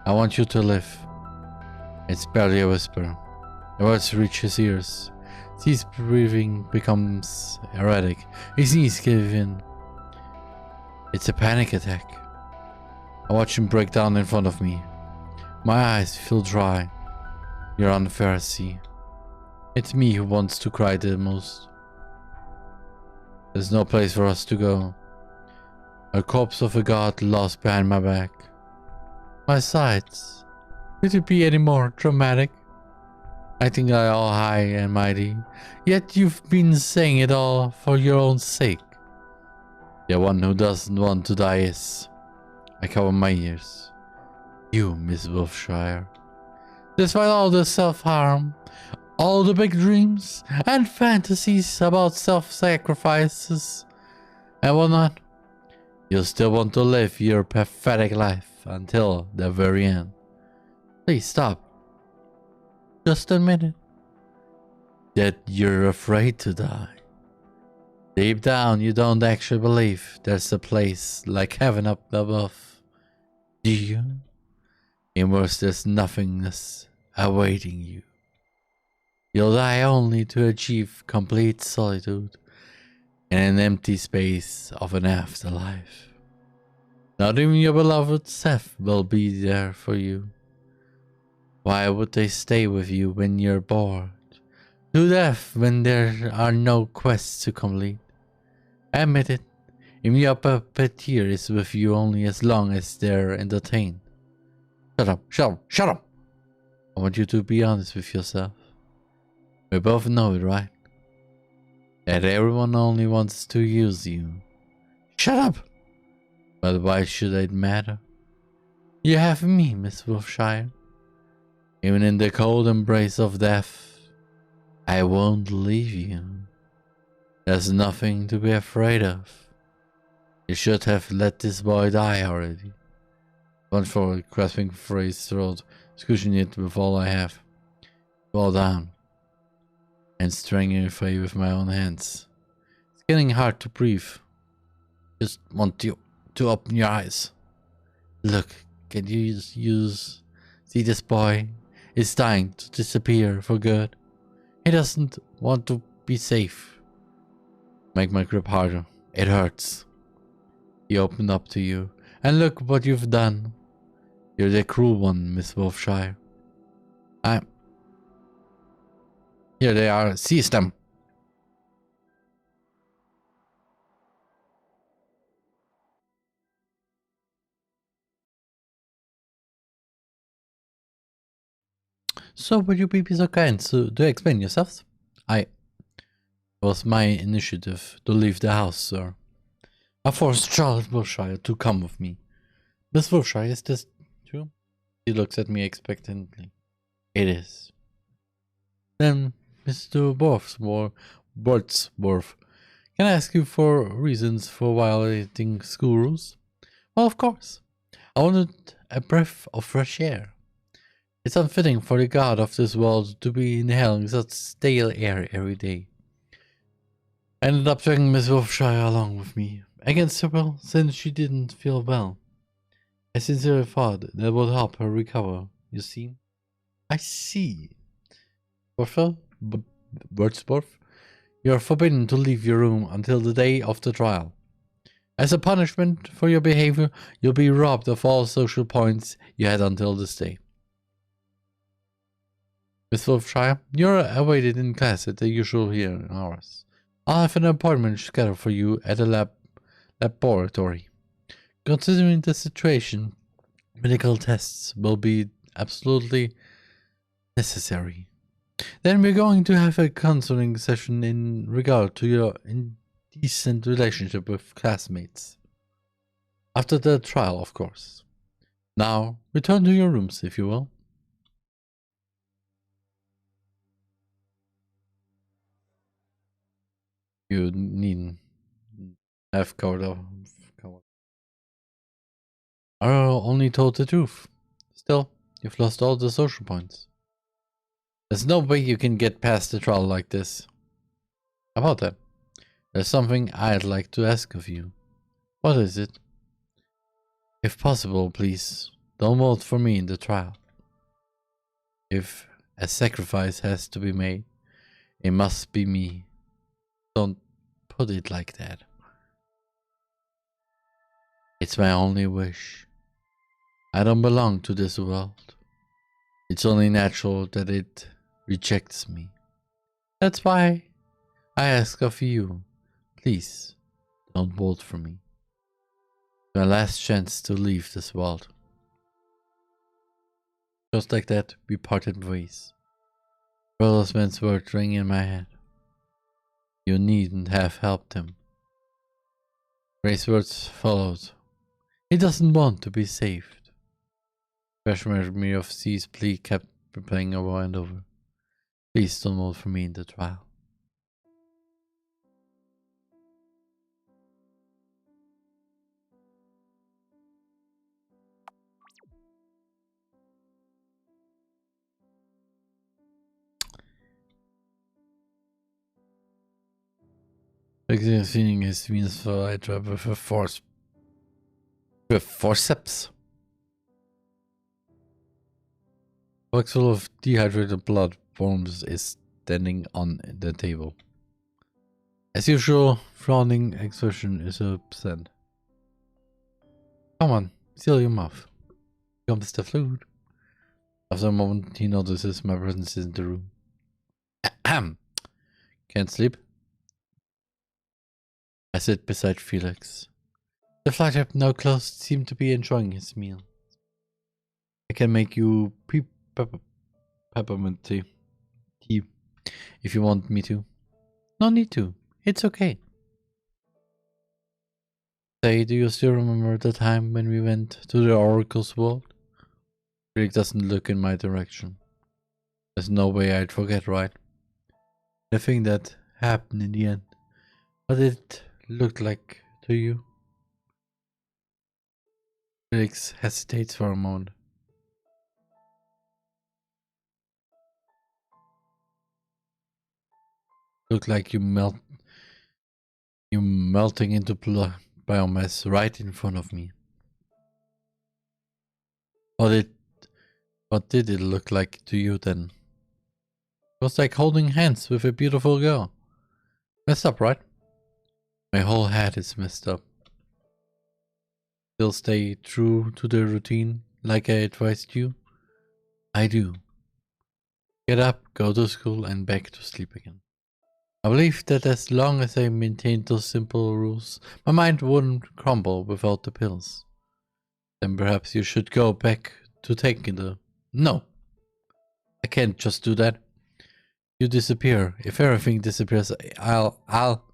I want you to live. It's barely a whisper. The words reach his ears. His breathing becomes erratic. His knees give in. It's a panic attack. I watch him break down in front of me. My eyes feel dry. You're unfair, see. It's me who wants to cry the most. There's no place for us to go. A corpse of a god lost behind my back. My sides. Could it be any more dramatic? I think I all high and mighty, yet you've been saying it all for your own sake. The one who doesn't want to die is... I cover my ears. You, Miss Wolfshire. Despite all the self-harm, all the big dreams and fantasies about self-sacrifices and whatnot, you still want to live your pathetic life until the very end. Please stop. Just admit it. That you're afraid to die. Deep down, you don't actually believe there's a place like heaven up above. Do you? In worse, there's nothingness awaiting you. You'll die only to achieve complete solitude in an empty space of an afterlife. Not even your beloved Seth will be there for you. Why would they stay with you when you're bored? To death when there are no quests to complete. Admit it, if your puppeteer is with you only as long as they're entertained. Shut up, shut up, shut up! I want you to be honest with yourself. We both know it, right? That everyone only wants to use you. Shut up! But why should it matter? You have me, Miss Wolfshire. Even in the cold embrace of death, I won't leave you. There's nothing to be afraid of. You should have let this boy die already. One for grasping for his throat, squishing it with all I have. Fall down. And strangling your face with my own hands. It's getting hard to breathe. Just want you to open your eyes. Look, can you see this boy? Is dying to disappear for good. He doesn't want to be safe. Make my grip harder. It hurts. He opened up to you. And look what you've done. You're the cruel one, Miss Wolfshire. Here they are. Seize them. So would you be so kind to explain yourselves? It was my initiative to leave the house, sir. I forced Charles Wolfshire to come with me. Miss Wolfshire, is this true? He looks at me expectantly. It is. Then, Mr. Wordsworth, can I ask you for reasons for violating school rules? Well, of course. I wanted a breath of fresh air. It's unfitting for the god of this world to be inhaling such stale air every day. I ended up dragging Miss Wolfshire along with me, against her will, since she didn't feel well. I sincerely thought that would help her recover, you see. I see. Wordsworth, you are forbidden to leave your room until the day of the trial. As a punishment for your behavior, you'll be robbed of all social points you had until this day. Miss Wolfshire, you're awaited in class at the usual hearing hours. I'll have an appointment scheduled for you at a laboratory. Considering the situation, medical tests will be absolutely necessary. Then we're going to have a counseling session in regard to your indecent relationship with classmates. After the trial, of course. Now, return to your rooms, if you will. You needn't have covered up. I only told the truth. Still, you've lost all the social points. There's no way you can get past the trial like this. How about that? There's something I'd like to ask of you. What is it? If possible, please, don't vote for me in the trial. If a sacrifice has to be made, it must be me. Don't put it like that. It's my only wish. I don't belong to this world. It's only natural that it rejects me. That's why I ask of you, please, don't vote for me. It's my last chance to leave this world. Just like that, we parted ways. Brother's man's words ring in my head. You needn't have helped him. Gray's words followed. He doesn't want to be saved. Fresh memory of C's plea kept replaying over and over. Please don't vote for me in the trial. Feeling his Venus for I trap with a forceps. Box full of dehydrated blood forms is standing on the table. As usual, frowning expression is absent. Come on, seal your mouth. Here comes the flute. After a moment, he notices my presence in the room. Ahem. Can't sleep? I sit beside Felix. The flight trap now closed seemed to be enjoying his meal. I can make you peppermint tea if you want me to. No need to. It's okay. Say, do you still remember the time when we went to the Oracle's world? Felix doesn't look in my direction. There's no way I'd forget, right? The thing that happened in the end. What did it look like to you? Felix hesitates for a moment. Look like you melting into biomass right in front of me. What did it look like to you then? It was like holding hands with a beautiful girl. Messed up, right? My whole head is messed up. Still stay true to the routine like I advised you? I do. Get up, go to school, and back to sleep again. I believe that as long as I maintained those simple rules, my mind wouldn't crumble without the pills. Then perhaps you should go back to taking the... No! I can't just do that. You disappear. If everything disappears, I'll...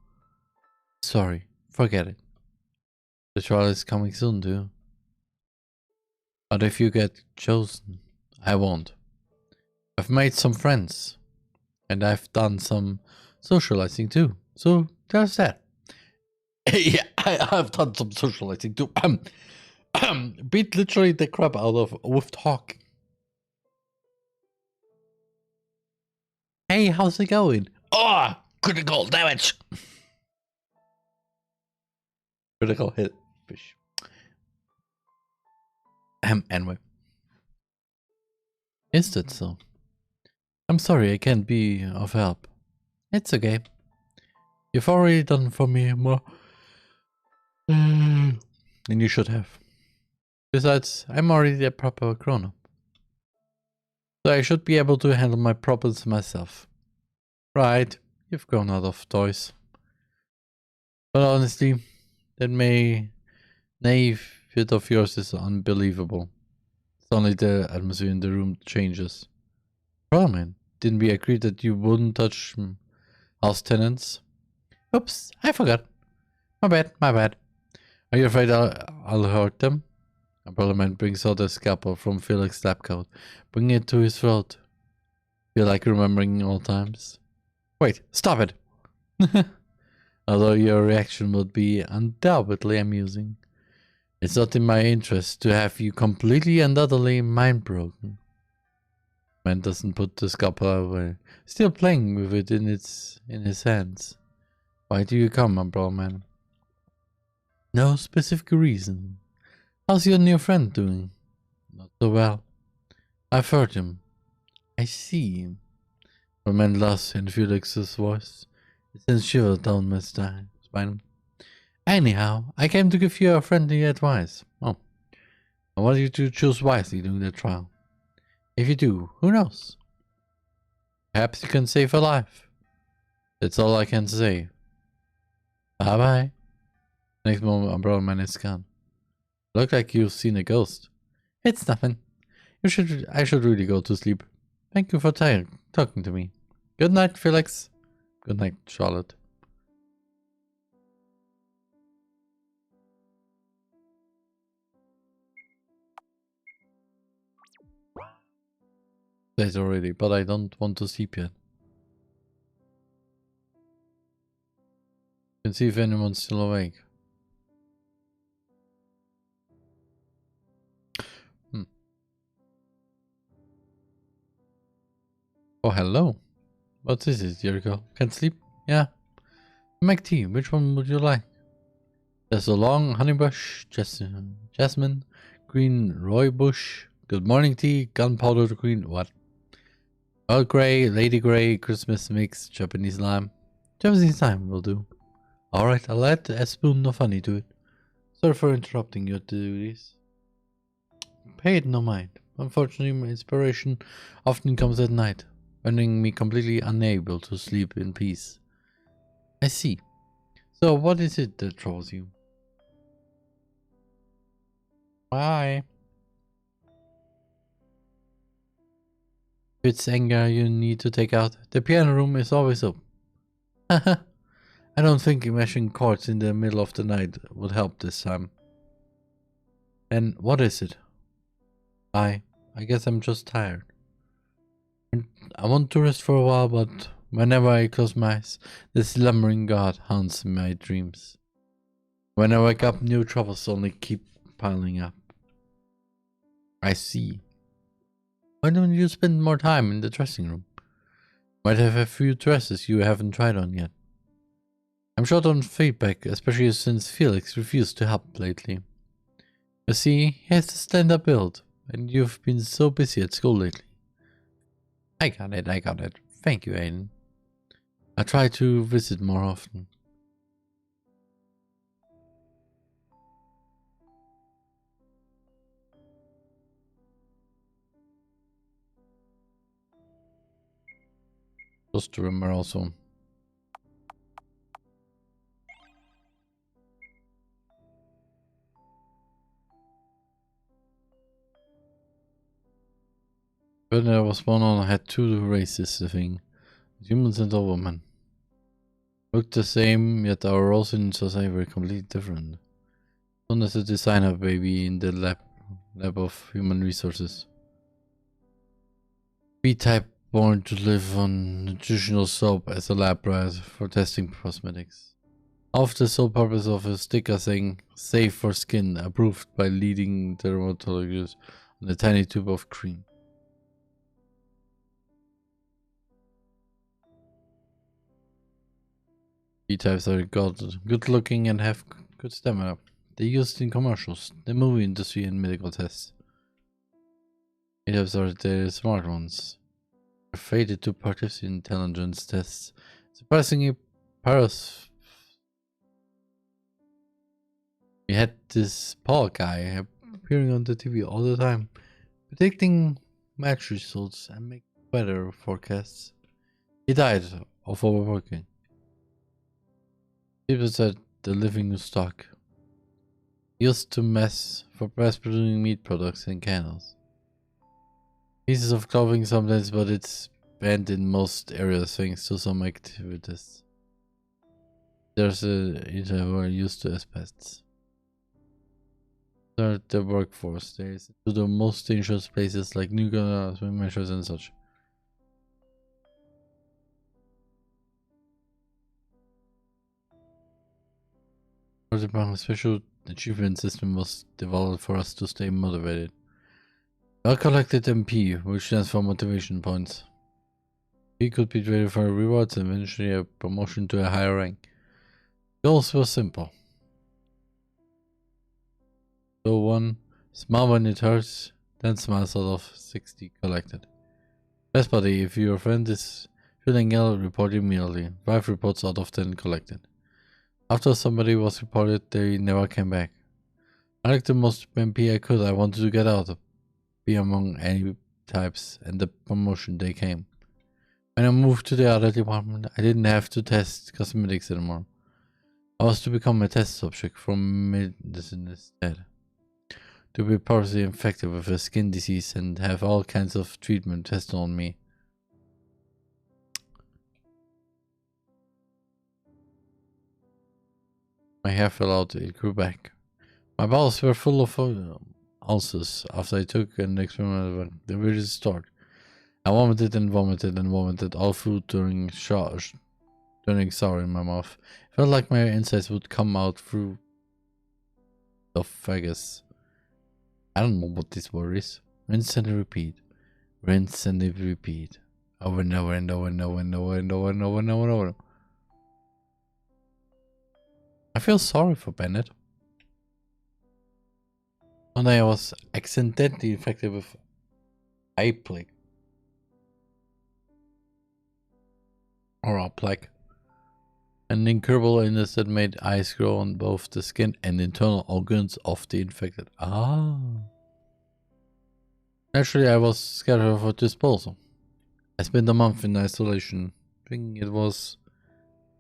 Sorry, forget it. The trial is coming soon, too. But if you get chosen, I won't. I've made some friends. And I've done some socializing too. So there's that. Yeah, I've done some socializing too. Beat literally the crap out of with talking. Hey, how's it going? Oh, critical damage. Critical hit, fish. Anyway. Is that so? I'm sorry I can't be of help. It's okay. You've already done for me more than you should have. Besides, I'm already a proper grown-up. So I should be able to handle my problems myself. Right, you've grown out of toys. But honestly, that naive fit of yours is unbelievable. It's only the atmosphere in the room changes. TheRMan, didn't we agree that you wouldn't touch house tenants? Oops, I forgot. My bad. Are you afraid I'll hurt them? TheRMan brings out a scalpel from Felix's lab coat, bringing it to his throat. Feel like remembering old times? Wait, stop it! Although your reaction would be undoubtedly amusing. It's not in my interest to have you completely and utterly mind-broken. Man doesn't put the scalpel away, still playing with it in his hands. Why do you come, TheRMan? No specific reason. How's your new friend doing? Not so well. I've heard him. I see. TheRMan laughs in Felix's voice. It sends shivers down my spine. Anyhow, I came to give you a friendly advice. Oh, I want you to choose wisely during the trial. If you do, who knows? Perhaps you can save a life. That's all I can say. Bye-bye. Next moment, TheRMan is gone. Look like you've seen a ghost. It's nothing. I should really go to sleep. Thank you for talking to me. Good night, Felix. Good night, Charlotte. Says already, but I don't want to sleep yet. You can see if anyone's still awake. Oh, hello. What is it, Jericho? Can't sleep? Yeah. Make tea. Which one would you like? There's a long honeybush, jasmine, green rooibos, good morning tea, gunpowder green, what? Earl Grey, Lady Grey, Christmas mix, Japanese lime. Japanese lime will do. Alright, I'll add a spoon of honey to it. Sorry for interrupting your duties. Pay it no mind. Unfortunately, my inspiration often comes at night, rendering me completely unable to sleep in peace. I see. So what is it that troubles you? Bye. If it's anger you need to take out, the piano room is always up. Haha. I don't think mashing chords in the middle of the night would help this time. And what is it? I guess I'm just tired. I want to rest for a while, but whenever I close my eyes, the slumbering god haunts my dreams. When I wake up, new troubles only keep piling up. I see. Why don't you spend more time in the dressing room? Might have a few dresses you haven't tried on yet. I'm short on feedback, especially since Felix refused to help lately. You see, he has the stand-up build, and you've been so busy at school lately. I got it. Thank you, Aiden. I try to visit more often. Just to remember also. When I was born on, I had two races, I think. Humans and DOVA-Man. Looked the same, yet our roles in society were completely different. One as a designer baby in the lab of human resources. B-type born to live on nutritional soap as a lab rat for testing cosmetics. Of the sole purpose of a sticker saying safe for skin, approved by leading dermatologists on a tiny tube of cream. B-types are good looking and have good stamina. They're used in commercials, the movie industry, and medical tests. B-types are the smart ones. They're fated to participate in intelligence tests. Surprisingly, we had this Paul guy appearing on the TV all the time, predicting match results and making weather forecasts. He died of overworking. People said the living stock. Used to mass producing meat products and candles. Pieces of clothing sometimes, but it's banned in most areas thanks to some activities. There's who are used to as pests. Start the workforce. They is to the most dangerous places like nuclear measures and such. A special achievement system was developed for us to stay motivated. I collected MP, which stands for motivation points. We could be traded for rewards and eventually a promotion to a higher rank. Goals were simple. So 1, smile when it hurts, then smiles out of 60 collected. Best buddy, if your friend is feeling ill, report immediately. 5 reports out of 10 collected. After somebody was reported, they never came back. I like the most MP I could. I wanted to get out, be among any types, and the promotion day came. When I moved to the other department, I didn't have to test cosmetics anymore. I was to become a test subject for medicine instead. To be partially infected with a skin disease and have all kinds of treatment tested on me. My hair fell out, it grew back. My bowels were full of ulcers after I took an experiment at the weirdest start. I vomited and vomited and vomited all through turning sour in my mouth. It felt like my insides would come out through the esophagus. I don't know what this word is. Rinse and repeat. Rinse and repeat. Over and over and over and over and over and over and over and over and over. I feel sorry for Bennett. One day I was accidentally infected with eye plague. Or a plague. An incurable illness that made eyes grow on both the skin and internal organs of the infected. Ah. Naturally, I was scheduled for disposal. I spent a month in isolation, thinking it was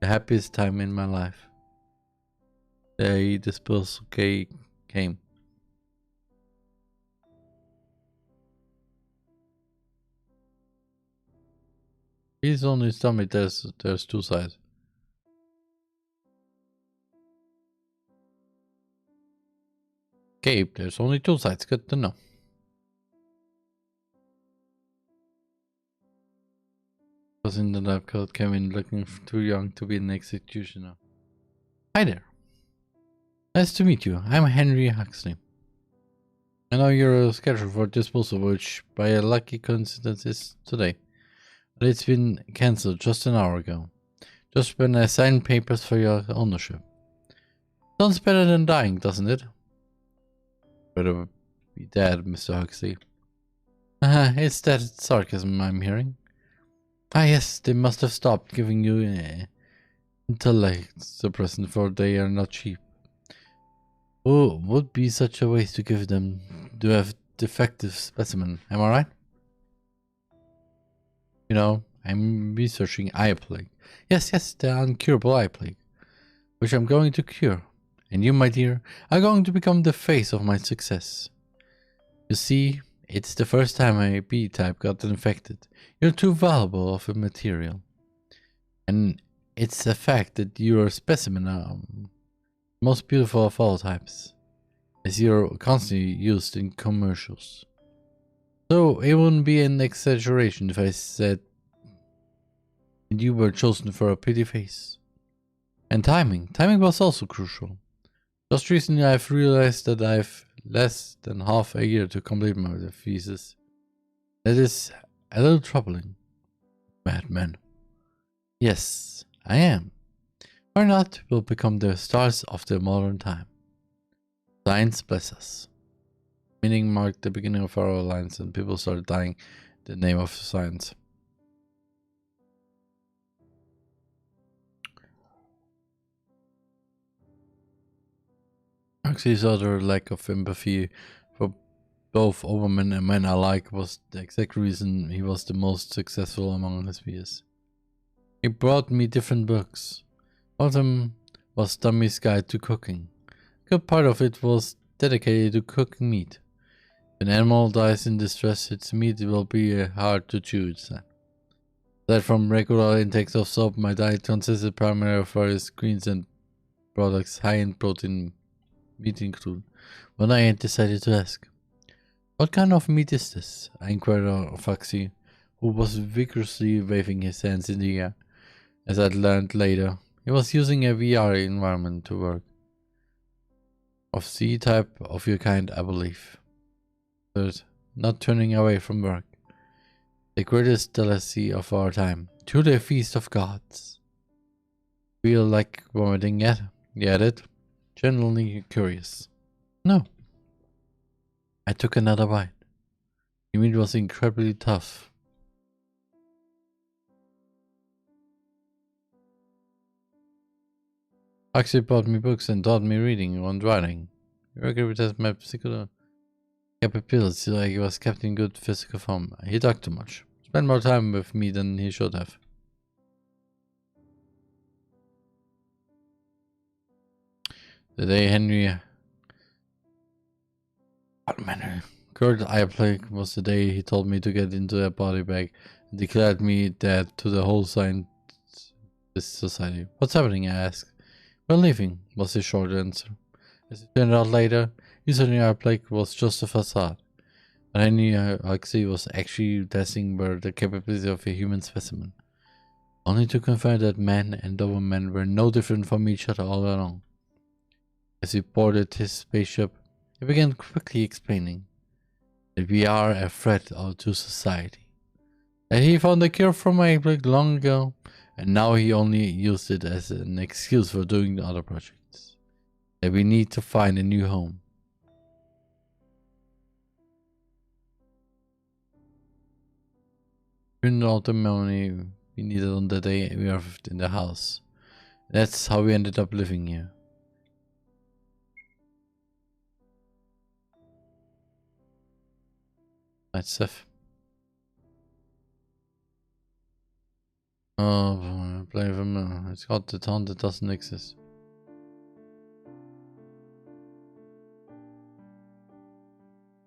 the happiest time in my life. The disposal came. Please only tell me there's 2 sides. Okay, there's only 2 sides. Good to know. Was in the lab coat came in looking too young to be an executioner. Hi there. Nice to meet you. I'm Henry Huxley. I know you're scheduled for disposal, which by a lucky coincidence is today. But it's been cancelled just an hour ago. Just when I signed papers for your ownership. Sounds better than dying, doesn't it? Better be dead, Mr. Huxley. It's that sarcasm I'm hearing. Ah yes, they must have stopped giving you intellect suppressant for they are not cheap. Oh, would be such a waste to give them to have defective specimen, am I right? You know, I'm researching eye plague. Yes, the uncurable eye plague, which I'm going to cure. And you, my dear, are going to become the face of my success. You see, it's the first time a B-type got infected. You're too valuable of a material. And it's the fact that you're a specimen most beautiful of all types, as you're constantly used in commercials. So it wouldn't be an exaggeration if I said that you were chosen for a pretty face. And timing was also crucial. Just recently I've realized that I've less than half a year to complete my thesis. That is a little troubling. Madman. Yes, I am. Or not, we'll become the stars of the modern time. Science bless us. Meaning marked the beginning of our alliance and people started dying in the name of science. Huxley's other lack of empathy for both women and men alike was the exact reason he was the most successful among his peers. He brought me different books. One of them was Dummy's Guide to Cooking. A good part of it was dedicated to cooking meat. If an animal dies in distress, its meat will be hard to chew, it said. Aside from regular intakes of soap, my diet consisted primarily of various greens and products high in protein, meat included. When I decided to ask, "What kind of meat is this?" I inquired of Foxy, who was vigorously waving his hands in the air. As I learned later, he was using a VR environment to work. Of C-type of your kind, I believe. But not turning away from work. The greatest delicacy of our time. Truly a feast of gods. Feel like vomiting yet? He added, genuinely curious. No. I took another bite. The meat was incredibly tough. Foxy bought me books and taught me reading and writing. He recognized my physical capabilities so I was kept in good physical form. He talked too much. Spent more time with me than he should have. The day Henry Kurt I played was the day he told me to get into a body bag and declared me dead to the whole science society. What's happening? I asked. We're leaving, was his short answer. As it turned out later, using our plague was just a facade. But Henry Huxley was actually testing the capability of a human specimen. Only to confirm that man and DOVA-Man were no different from each other all along. As he boarded his spaceship, he began quickly explaining that we are a threat to society. That he found a cure for my plague long ago, and now he only used it as an excuse for doing other projects. That we need to find a new home. During all the money we needed on the day we arrived in the house. That's how we ended up living here. Nice stuff. Oh, play them. It's got the town that doesn't exist.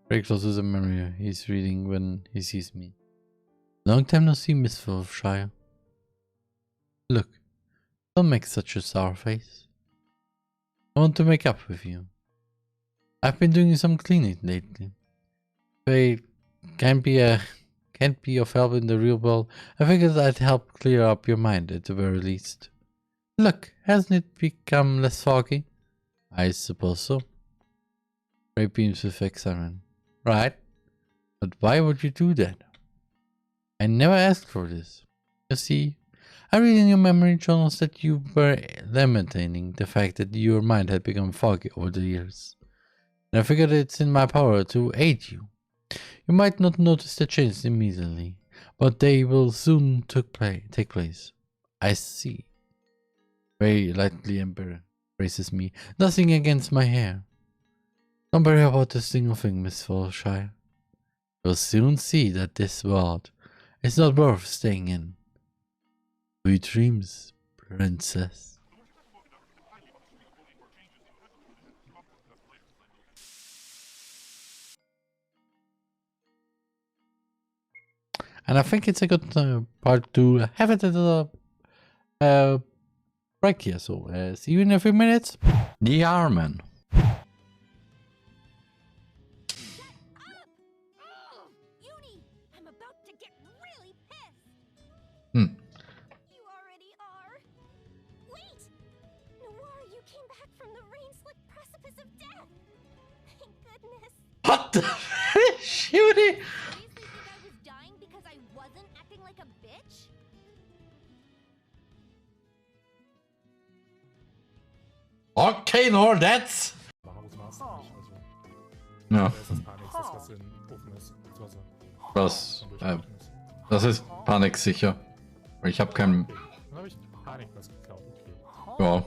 Very close to the mirror he's reading when he sees me. Long time no see, Miss Shire. Look, don't make such a sour face. I want to make up with you. I've been doing some cleaning lately. If I can't be of help in the real world, I figured I'd help clear up your mind at the very least. Look, hasn't it become less foggy? I suppose so. Ray beams with excitement. Right, but why would you do that? I never asked for this. You see, I read in your memory journals that you were lamenting the fact that your mind had become foggy over the years. And I figured it's in my power to aid you. You might not notice the change immediately, but they will soon take place. I see. Very lightly embraces me. Nothing against my hair. Don't worry about a single thing, Miss Shire. You'll soon see that this world is not worth staying in. Sweet dreams, princess. And I think it's a good part to have it at a break here. So see you in a few minutes. TheRMan. You already are. Wait! Noir, you came back from the rain-slick precipice of death. Thank goodness. What the fish? Judy? Seriously think I was dying because I wasn't acting like a bitch? Okay, Lord, that's... Ja. Das ist Panik sicher. Ich habe keinen... Ja.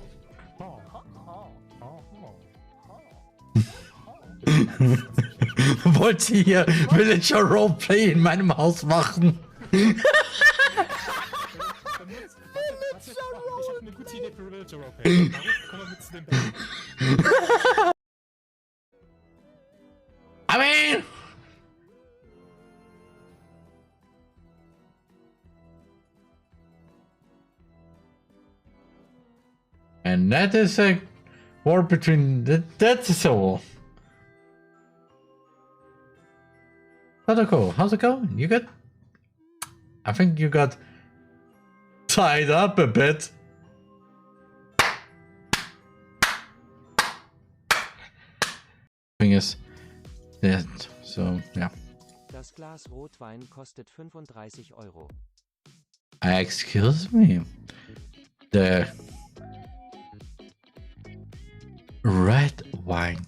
Wollt ihr hier Villager Roleplay in meinem Haus machen? beziehen den Privilege, okay? Komm mal mit zu den Bällen. I mean... And that is a war between... That's a war. Sadako, how's it going? You good? I think you got tied up a bit. Thing is that, so yeah. Das Glas Rotwein kostet 35 €. Excuse me. The red wine.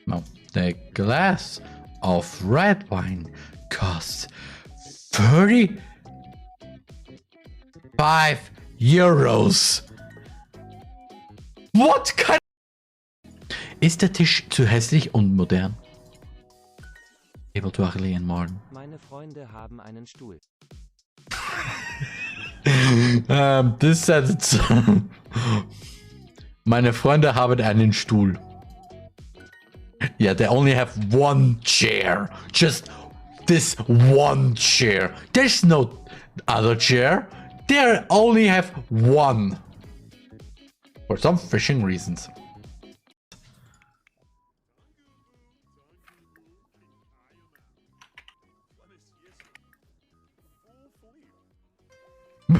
No, the glass of red wine costs 35 euros. What kind? Ist der Tisch zu hässlich und modern? Able to ugly and modern. Meine Freunde haben einen Stuhl. This sentence. Meine Freunde haben einen Stuhl. Yeah, they only have one chair. Just this one chair. There's no other chair. They only have one. For some fishing reasons. Oh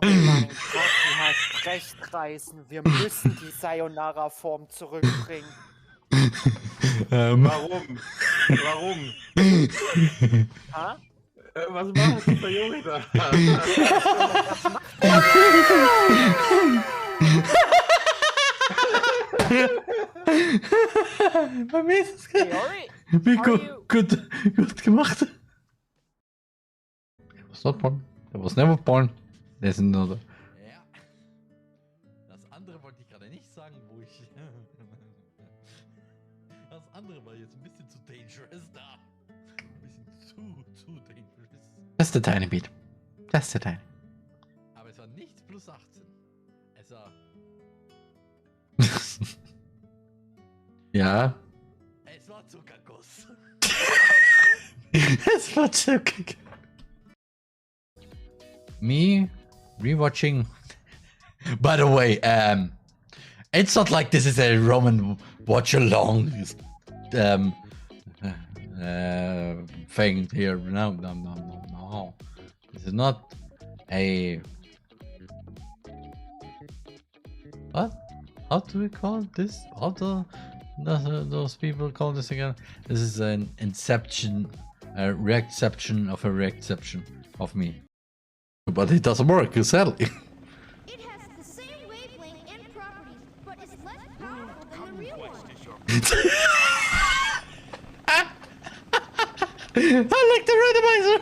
mein Gott, du hast recht, Reisen. Wir müssen die Sayonara-Form zurückbringen. Warum? Warum? Ha? Was macht dieser Junge da? Bei mir ist es Theory? wie gut gemacht. It was not born. It was never born. There's another. Ja. Das andere wollte ich gerade nicht sagen, wo ich. Das andere war jetzt ein bisschen zu dangerous da. Ein bisschen zu dangerous. Just a tiny bit. Just a tiny. Aber es war nichts plus 18. Es war. Ja. Es war Zuckerguss. Es war Zuckerguss. Me rewatching. By the way, it's not like this is a Roman watch along thing here. No. This is not a. What? How do we call this? How do those people call this again? This is an inception, a reception of a reception of me. But it doesn't work, sadly. It has the same wavelength and properties, but is less powerful than the real one. I like the randomizer!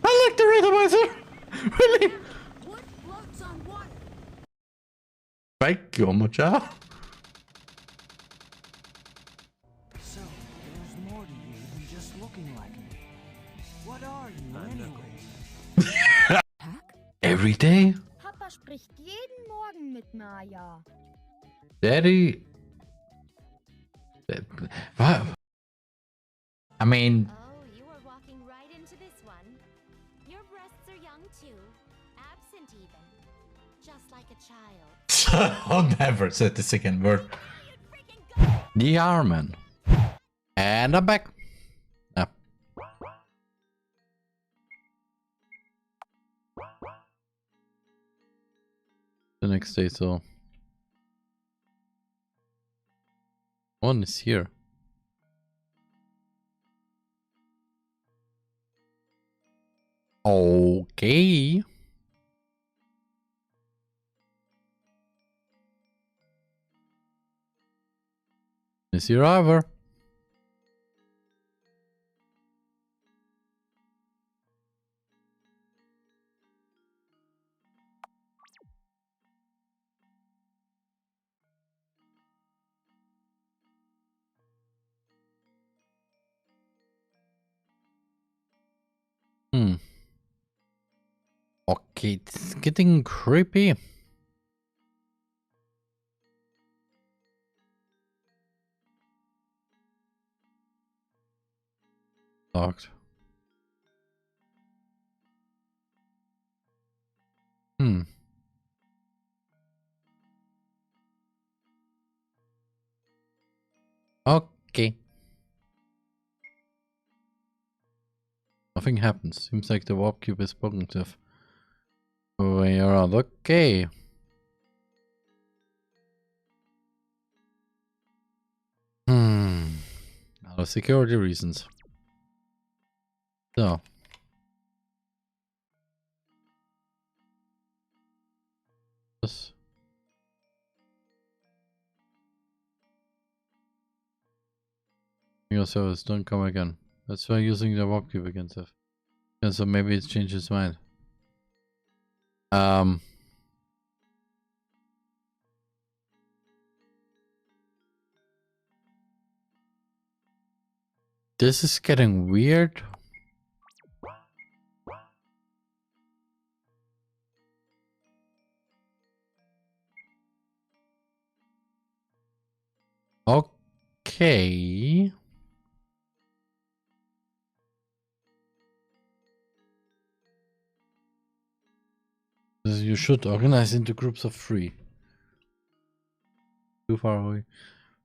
I like the randomizer! Really? Wood floats on water. Thank you, Mocha. So, there's more to you than just looking like me. What are you anyway? Every day? Papa spricht jeden Morgen mit Maya. Daddy. What? I mean. Oh, you are walking right into this one. Your breasts are young too, absent even, just like a child. I'll never say the second word. TheRMan. And I'm back. Yeah. The next day, so one is here. Okay. Is he over? Okay, it's getting creepy. Locked. Okay. Nothing happens. Seems like the warp cube is broken to way around. Okay. Out of security reasons. So. This. Your service, don't come again. That's why using the warp cube against it. And so maybe it's changed its mind. This is getting weird. Okay. You should organize into groups of 3. Too far away.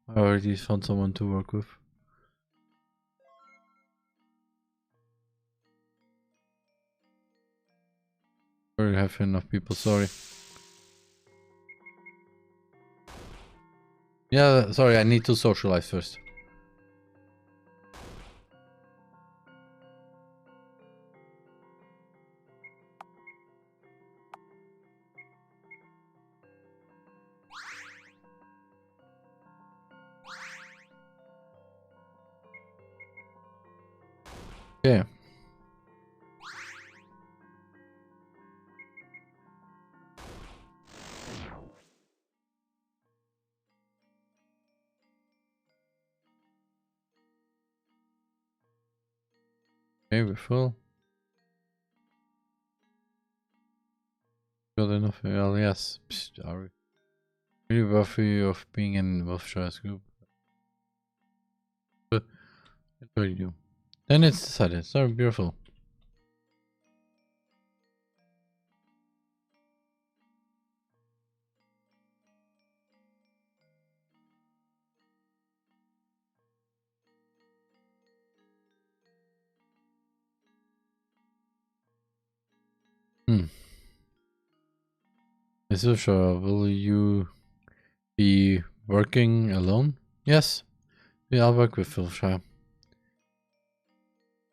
I already found someone to work with. Already have enough people, sorry. Yeah, sorry, I need to socialize first. Okay. Okay, we're full. Got enough? Well, yes. Psst, are we really worthy of being in Wolfshire's group? But what do you do? Then it's decided. So beautiful. Is it sure? Will you be working alone? Yes. Yeah, I'll work with Wilshire.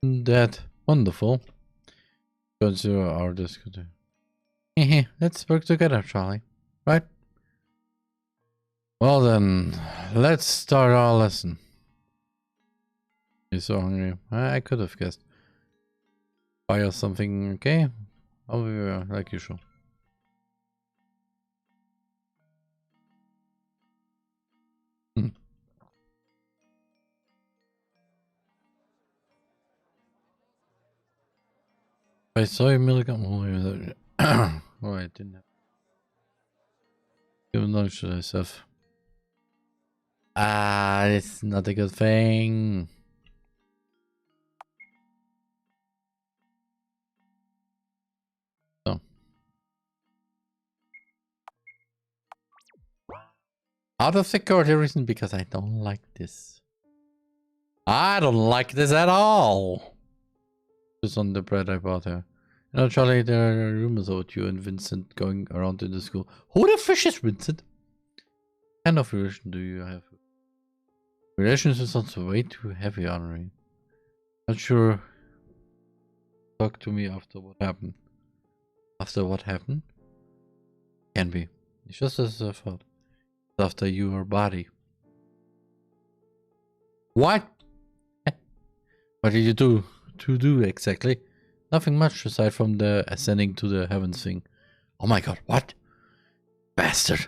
That wonderful. Because you are discussing. Let's work together, Charlie. Right? Well then, let's start our lesson. You're so hungry. I could have guessed. Buy us something, okay? I'll be like usual. I saw you milligram. Oh, I didn't have. Give lunch to myself. Ah, it's not a good thing. So. Out of security reason, because I don't like this. I don't like this at all. Just on the bread I bought her. You know, Charlie, there are rumors about you and Vincent going around in the school. Who the fish is Vincent? What kind of relation do you have? Relations sounds way too heavy on me. Not sure. Talk to me after what happened. After what happened? Can be. It's just as I thought. After your body. What? What did you do? To do exactly? Nothing much aside from the ascending to the heavens thing. Oh my god, what? Bastard.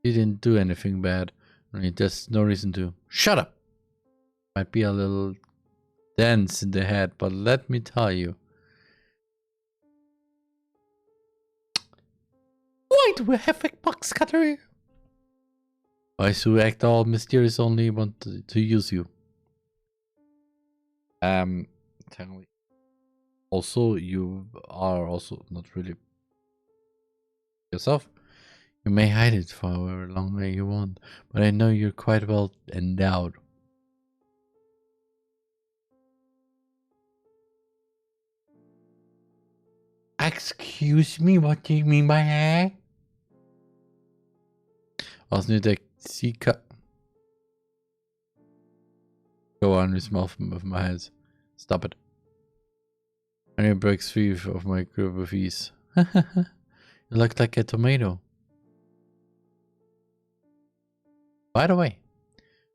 He didn't do anything bad. I mean, there's no reason to. Shut up! Might be a little dense in the head, but let me tell you. Do we have a box cutter? Why should we act all mysterious only want to use you? Technically. Also, you are also not really yourself. You may hide it for however long you want, but I know you're quite well endowed. Excuse me, what do you mean by that? Was nu de zieke... Go on, with my hands. Stop it. And it breaks free of my grip of ease. You look like a tomato. By the way,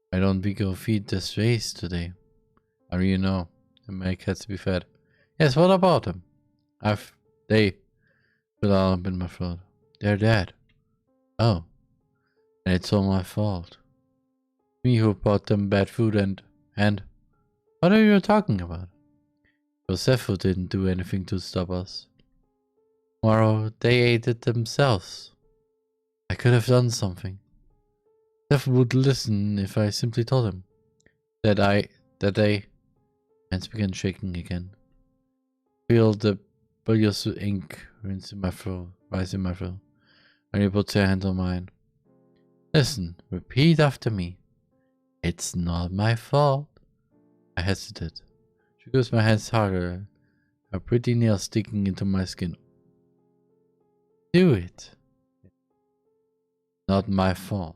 why don't we go feed this race today? How do you know? The my cats be fed. Yes, what about them? They will all up in my throat. They're dead. Oh. And it's all my fault. Me who brought them bad food and what are you talking about? Joseph didn't do anything to stop us. Tomorrow they ate it themselves. I could have done something. Joseph would listen if I simply told him that they hands began shaking again. Feel the bilious ink rise in my throat. And he puts her hand on mine. Listen, repeat after me. It's not my fault. I hesitate. She goes my hands harder, her pretty nails sticking into my skin. Do it. Not my fault.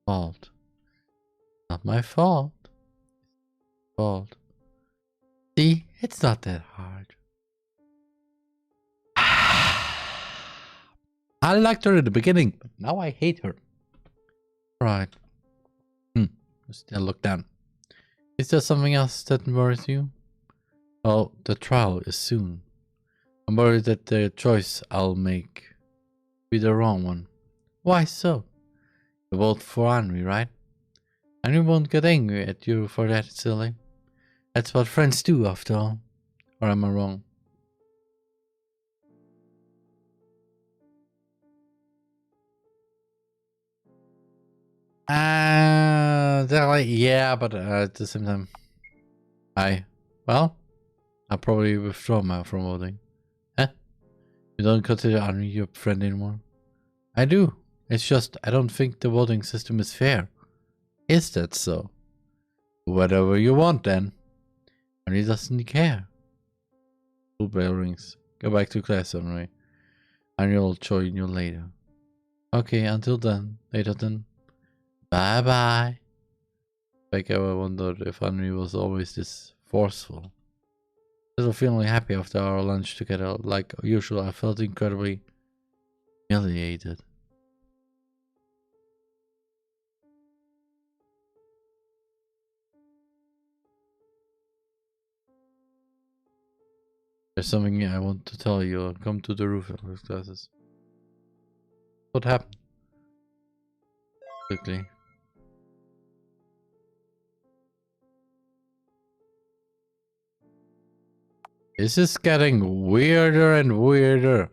Not my fault. See, it's not that hard. I liked her in the beginning, but now I hate her. Right. Still look down. Is there something else that worries you? Well, the trial is soon. I'm worried that the choice I'll make will be the wrong one. Why so? You vote for Henry, right? Henry won't get angry at you for that, silly. That's what friends do, after all. Or am I wrong? They're like, yeah, but at the same time, I'll probably withdraw my from voting. Huh? You don't consider Henry your friend anymore? I do. It's just, I don't think the voting system is fair. Is that so? Whatever you want then. Henry doesn't care. School bell rings. Go back to class, Henry. Henry will join you later. Okay, until then. Later then. Bye bye. Like I wondered if Henry was always this forceful. I was feeling happy after our lunch together. Like usual, I felt incredibly humiliated. There's something I want to tell you. I'll come to the roof of those classes. What happened? Quickly. This is getting weirder and weirder.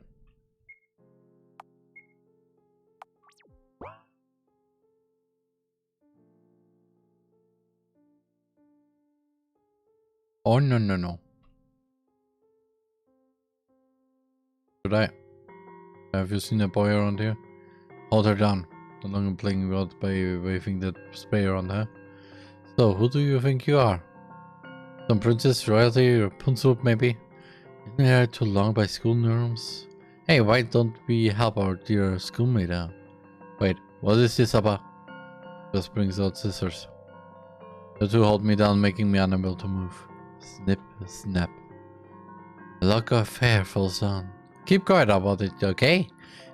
Oh no. Should I? Have you seen a boy around here? Hold her down. No longer playing around by waving that spray around her. So, who do you think you are? Some princess, royalty, or Punsup maybe? Isn't there too long by school norms? Hey, why don't we help our dear schoolmate out? Wait, what is this about? Just brings out scissors. The two hold me down, making me unable to move. Snip, snap. A lock of hair falls on. Keep quiet about it, okay?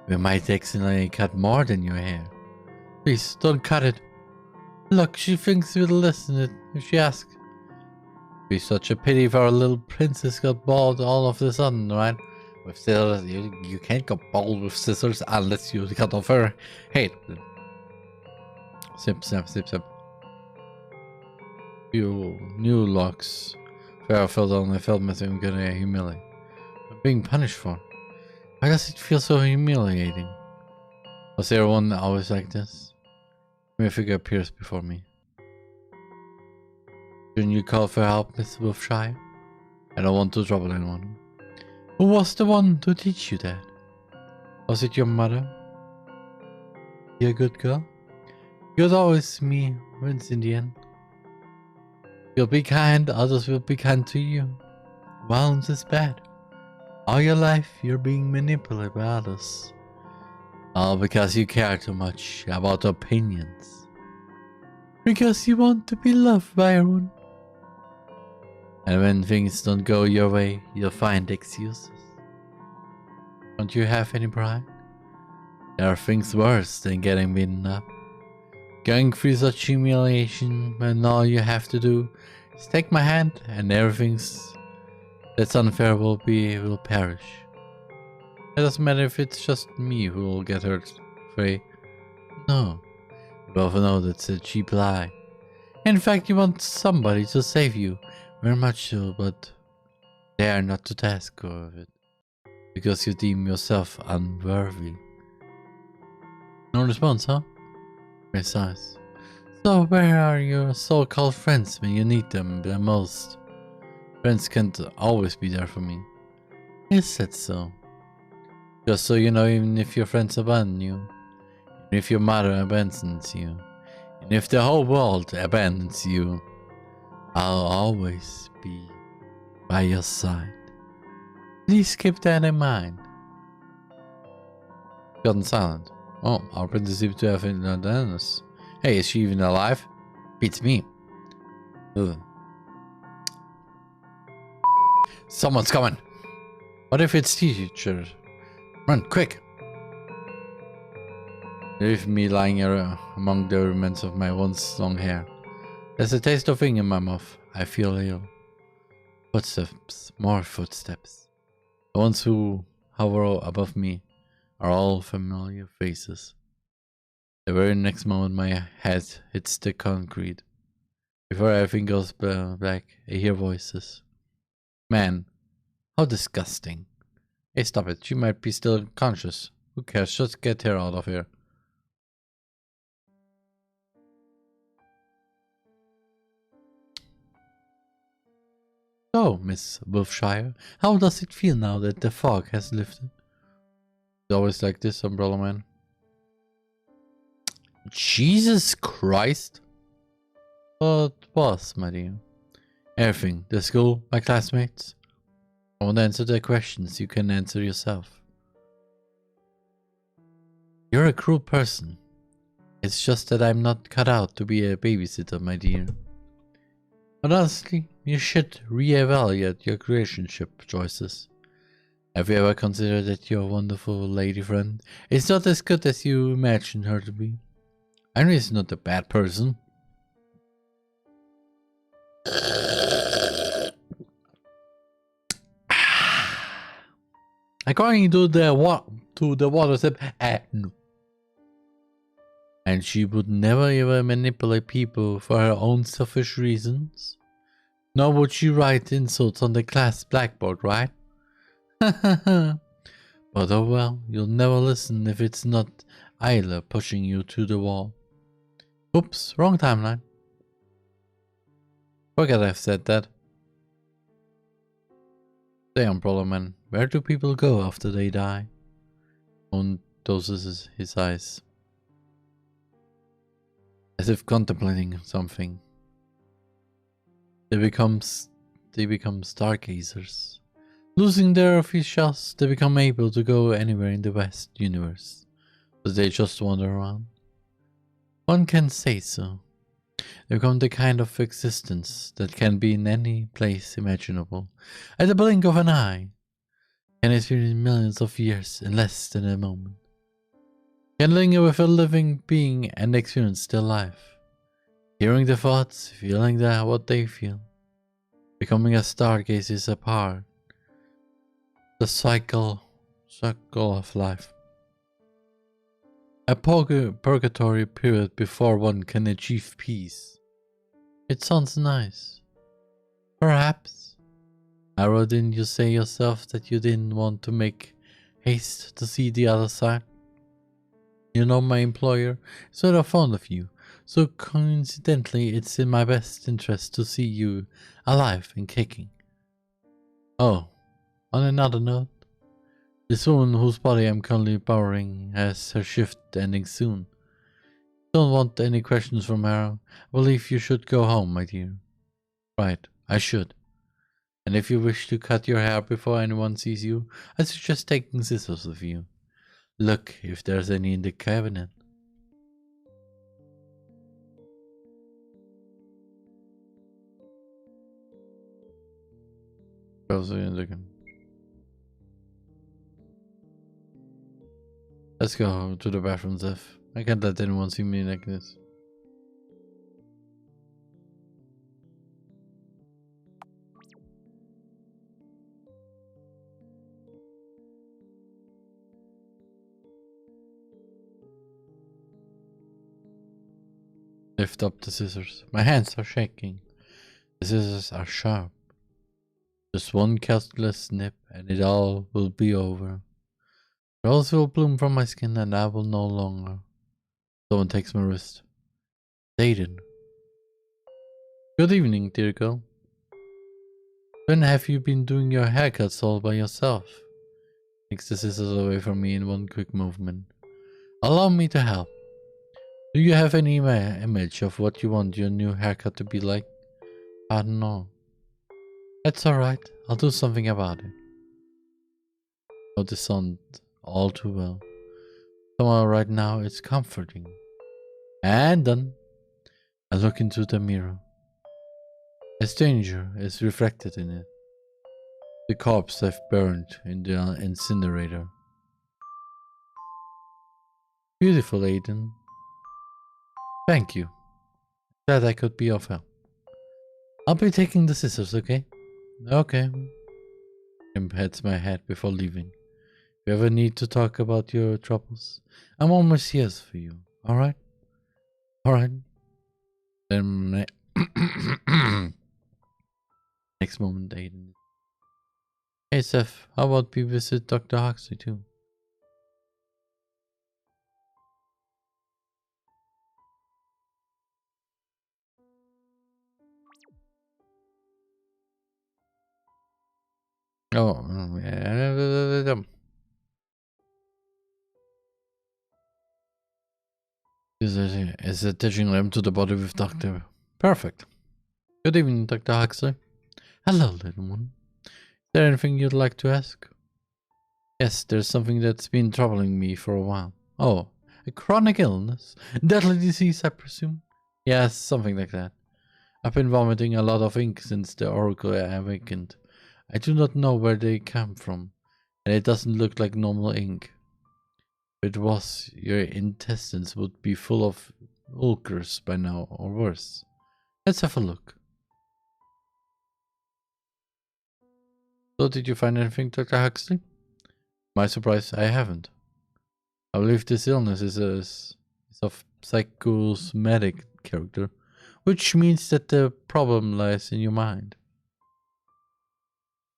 We might accidentally cut more than your hair. Please, don't cut it. Look, she thinks we'll listen it if she asks. It'd be such a pity if our little princess got bald all of a sudden, right? With scissors, you can't go bald with scissors unless you cut off her head. Snip, snap, snip, snap. New locks. Farrah fell down and I felt myself getting humiliated. I'm being punished for. Why does it feel so humiliating? Was everyone always like this? A figure appears before me. Shouldn't you call for help, Miss Wolfshire? I don't want to trouble anyone. Who was the one to teach you that? Was it your mother? You a good girl? Good always me wins in the end. You'll be kind, others will be kind to you. Violence is bad. All your life you're being manipulated by others. All because you care too much about opinions. Because you want to be loved by everyone. And when things don't go your way, you'll find excuses. Don't you have any pride? There are things worse than getting beaten up. Going through such humiliation when all you have to do is take my hand and everything that's unfair will perish. It doesn't matter if it's just me who will get hurt, Frey. No, you both know that's a cheap lie. In fact, you want somebody to save you, very much so, but dare not to task of it, because you deem yourself unworthy. No response, huh? Precise. So where are your so-called friends when you need them the most? Friends can't always be there for me. Is that so? Just so you know, even if your friends abandon you, even if your mother abandons you, and if the whole world abandons you, I'll always be by your side. Please keep that in mind. Gotten silent. Oh, our princess seems to have abandoned us. Hey, is she even alive? Beats me. Ugh. Someone's coming. What if it's teacher? Run, quick! Leave me lying here among the remnants of my once long hair. There's a taste of wing in my mouth. I feel ill. Footsteps, more footsteps. The ones who hover above me are all familiar faces. The very next moment my head hits the concrete. Before everything goes black, I hear voices. Man, how disgusting. Hey, stop it. She might be still conscious. Who cares? Just get her out of here. So, Miss Wolfshire, how does it feel now that the fog has lifted? It's always like this, Umbrella Man. Jesus Christ! What was, my dear? Everything. The school, my classmates. I won't answer their questions, you can answer yourself. You're a cruel person. It's just that I'm not cut out to be a babysitter, my dear. But honestly, you should re-evaluate your relationship choices. Have you ever considered that your wonderful lady friend is not as good as you imagined her to be? Henry is not a bad person. According to the water step, no. And she would never ever manipulate people for her own selfish reasons. Nor would she write insults on the class blackboard, right? But oh well, you'll never listen if it's not Isla pushing you to the wall. Oops, wrong timeline. Forget I've said that. Say, Umbrella Man, where do people go after they die? Moan doses his eyes, as if contemplating something. They become stargazers. Losing their officials, they become able to go anywhere in the West universe, but they just wander around. One can say so. They become the kind of existence that can be in any place imaginable, at the blink of an eye, can experience millions of years in less than a moment, can linger with a living being and experience their life, hearing their thoughts, feeling what they feel. Becoming a stargazer is a part the circle of life. A purgatory period before one can achieve peace. It sounds nice. Perhaps. Arrow, didn't you say yourself that you didn't want to make haste to see the other side. You know, my employer is sort of fond of you, so coincidentally it's in my best interest to see you alive and kicking. Oh, on another note, this woman whose body I'm currently borrowing has her shift ending soon. Don't want any questions from her. I believe you should go home, my dear. Right, I should. And if you wish to cut your hair before anyone sees you, I suggest taking scissors with you. Look if there's any in the cabinet. Let's go to the bathroom, Zeph. I can't let anyone see me like this. Lift up the scissors. My hands are shaking. The scissors are sharp. Just one careless snip and it all will be over. Rose will bloom from my skin and I will no longer. Someone takes my wrist. Aiden. Good evening, dear girl. When have you been doing your haircuts all by yourself? Takes the scissors away from me in one quick movement. Allow me to help. Do you have any image of what you want your new haircut to be like? I don't know. That's alright. I'll do something about it. Oh, this sounds all too well. Somehow right now it's comforting. And then I look into the mirror. A stranger is reflected in it. The corpse I've burned in the incinerator. Beautiful, Aiden. Thank you. Glad I could be of help. I'll be taking the scissors, okay? Okay. Jim pats my head before leaving. If you ever need to talk about your troubles, I'm almost here for you. Alright? Alright. Then next moment, Aiden. Hey Seth, how about we visit Dr. Huxley too? Oh, yeah. Is attaching them to the body with Dr. Perfect. Good evening, Dr. Huxley. Hello, little one. Is there anything you'd like to ask? Yes, there's something that's been troubling me for a while. Oh, a chronic illness? Deadly disease, I presume? Yes, something like that. I've been vomiting a lot of ink since the Oracle awakened. I do not know where they come from, and it doesn't look like normal ink. If it was, your intestines would be full of ulcers by now, or worse. Let's have a look. So, did you find anything, Dr. Huxley? My surprise, I haven't. I believe this illness is of psychosomatic character, which means that the problem lies in your mind.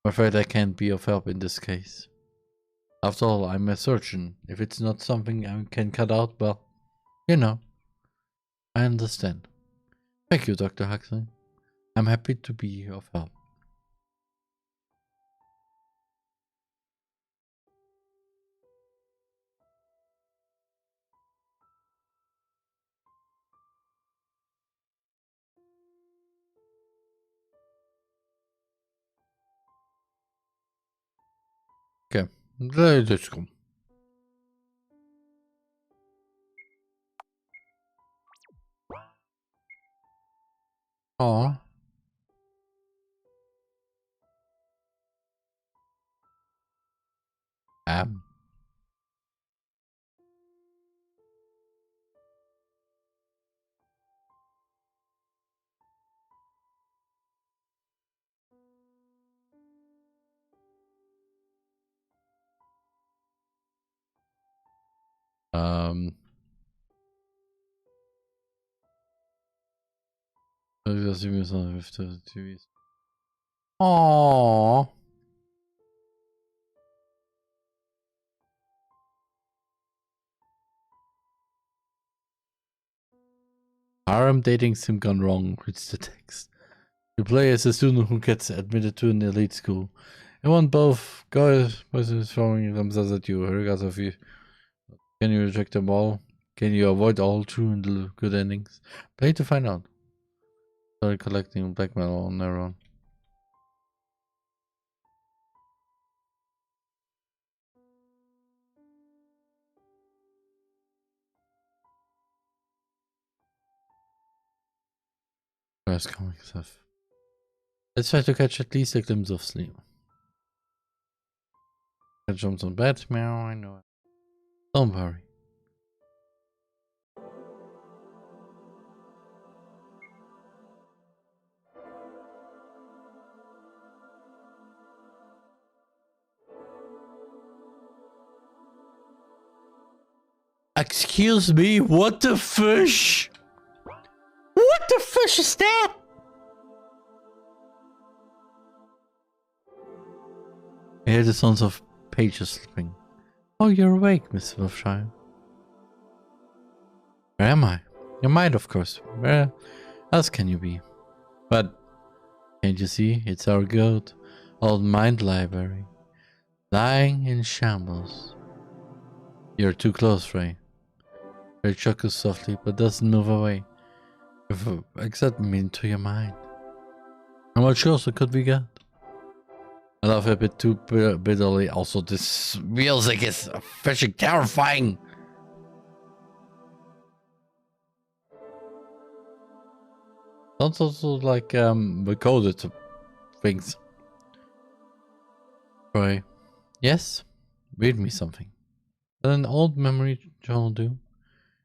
I'm afraid I can't be of help in this case. After all, I'm a surgeon. If it's not something I can cut out, well, you know. I understand. Thank you, Dr. Huxley. I'm happy to be of help. Okay, let's go. Aww. Aww. Harem dating sim gone wrong, reads the text. You play as a student who gets admitted to an elite school. You want both guys throwing themselves at you, regardless of you. Can you reject them all? Can you avoid all true and good endings? Play to find out. Start collecting blackmail on their own. First comic stuff. Let's try to catch at least a glimpse of sleep. I jumped on bed, meow, I know it. Don't worry. Excuse me, what the fish? What the fish is that? I hear the sounds of pages slipping. Oh, you're awake, Miss Wilshire. Where am I? Your mind, of course. Where else can you be? But, can't you see? It's our good old mind library. Lying in shambles. You're too close, Ray. Ray chuckles softly, but doesn't move away. Accept me into your mind. How much closer could we get? I laugh a bit too bitterly. Also, this music is freaking terrifying. Sounds also like recorded things. Right. Yes? Read me something. Will an old memory journal do?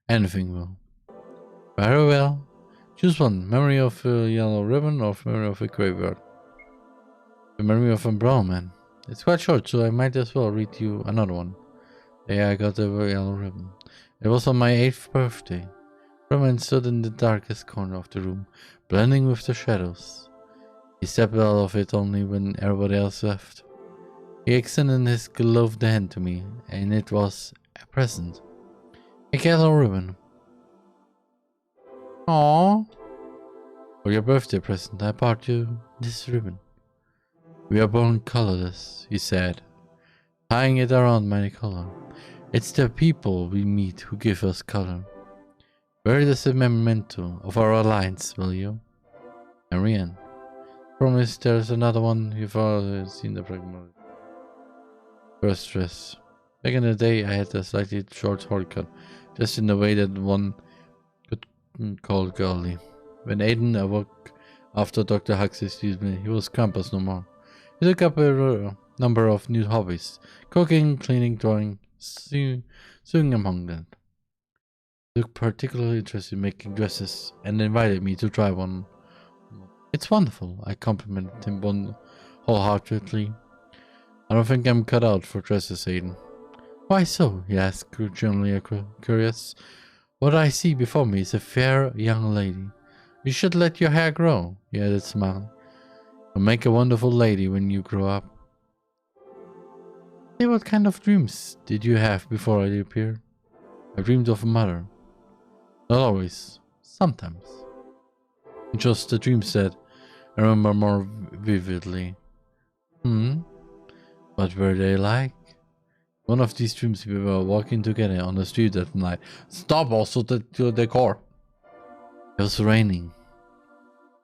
Anything will. Very well. Choose one. Memory of a yellow ribbon or memory of a graveyard. The memory of a brown man. It's quite short, so I might as well read you another one. Yeah, I got the yellow ribbon. It was on my 8th birthday. TheRMan stood in the darkest corner of the room, blending with the shadows. He stepped out of it only when everybody else left. He extended his gloved hand to me, and it was a present. A yellow ribbon. Aww. For your birthday present, I bought you this ribbon. We are born colorless, he said, tying it around my collar. It's the people we meet who give us color. Wear it as a memento of our alliance, will you? Marianne. Promise there's another one you've already seen the fragment. First dress. Back in the day, I had a slightly short haircut, just in the way that one could call girly. When Aiden awoke after Dr. Huxley seized me, he was campus no more. He took up a number of new hobbies: cooking, cleaning, drawing, sewing among them. He took particularly interest in making dresses and invited me to try one. It's wonderful, I complimented him wholeheartedly. I don't think I'm cut out for dresses, Aiden. Why so? He asked, genuinely curious. What I see before me is a fair young lady. You should let your hair grow, he added, smiling. You'll make a wonderful lady when you grow up. Hey, what kind of dreams did you have before I appeared? I dreamed of a mother. Not always. Sometimes. Just the dream said. I remember more vividly. What were they like? One of these dreams we were walking together on the street at night. Stop also the decor. It was raining.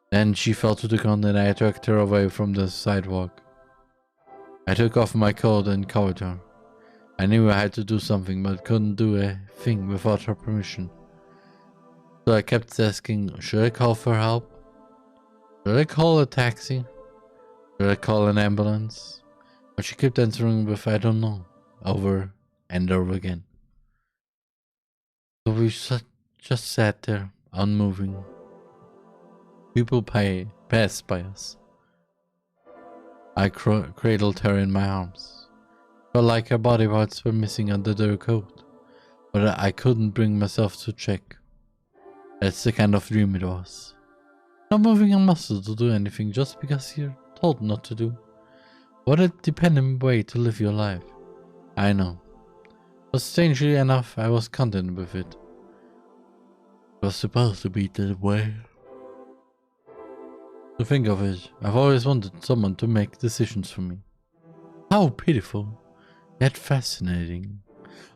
Then she fell to the ground and I dragged her away from the sidewalk. I took off my coat and covered her. I knew I had to do something, but couldn't do a thing without her permission. So I kept asking, should I call for help? Should I call a taxi? Should I call an ambulance? But she kept answering with, I don't know, over and over again. So we just sat there, unmoving. People passed by us. I cradled her in my arms. Felt like her body parts were missing under the coat, but I couldn't bring myself to check. That's the kind of dream it was. Not moving a muscle to do anything just because you're told not to do. What a dependent way to live your life. I know. But strangely enough, I was content with it. It was supposed to be that way. To think of it, I've always wanted someone to make decisions for me. How pitiful, yet fascinating.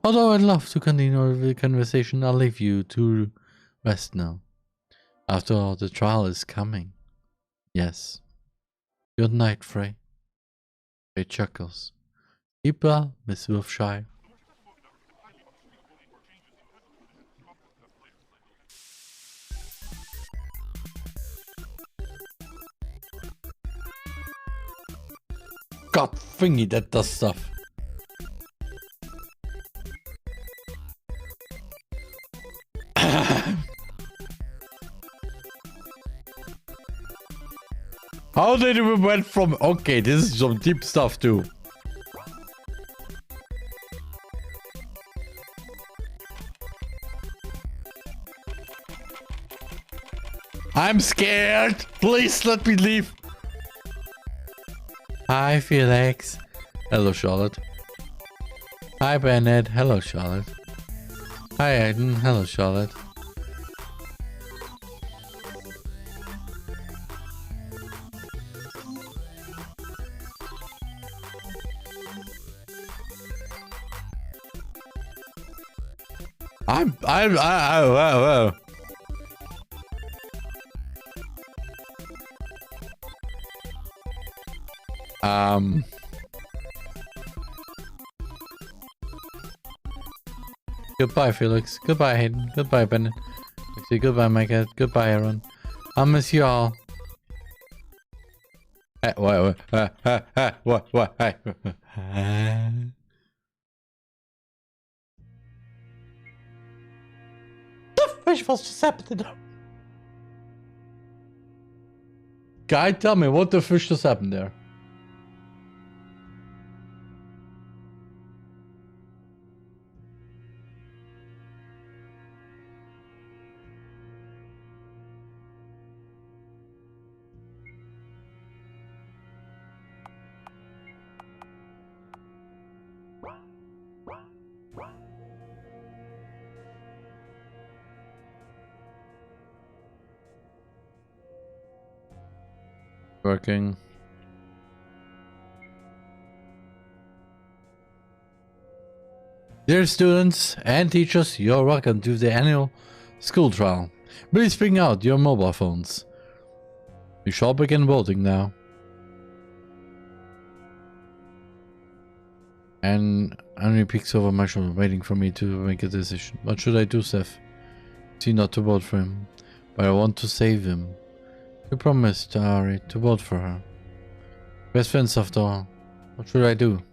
Although I'd love to continue the conversation, I'll leave you to rest now. After all, the trial is coming. Yes. Good night, Frey. Frey chuckles. Keep well, Miss Wiltshire. God thingy that does stuff. How did we went from... Okay, this is some deep stuff too. I'm scared. Please let me leave. Hi, Felix. Hello, Charlotte. Hi, Bennett. Hello, Charlotte. Hi, Aiden. Hello, Charlotte. Goodbye, Felix. Goodbye, Hayden. Goodbye, Bennett. Actually, goodbye, my cat. Goodbye, everyone. I'll miss you all. What? Hey. The fish was just happening. Guy, tell me what the fish just happened there. Working. Dear students and teachers, you're welcome to the annual school trial. Please bring out your mobile phones. We shall begin voting now. And Henry peeks over my shoulder, waiting for me to make a decision. What should I do, Seth? See not to vote for him, but I want to save him. You promised Ari to vote for her. Best friends after all. What should I do?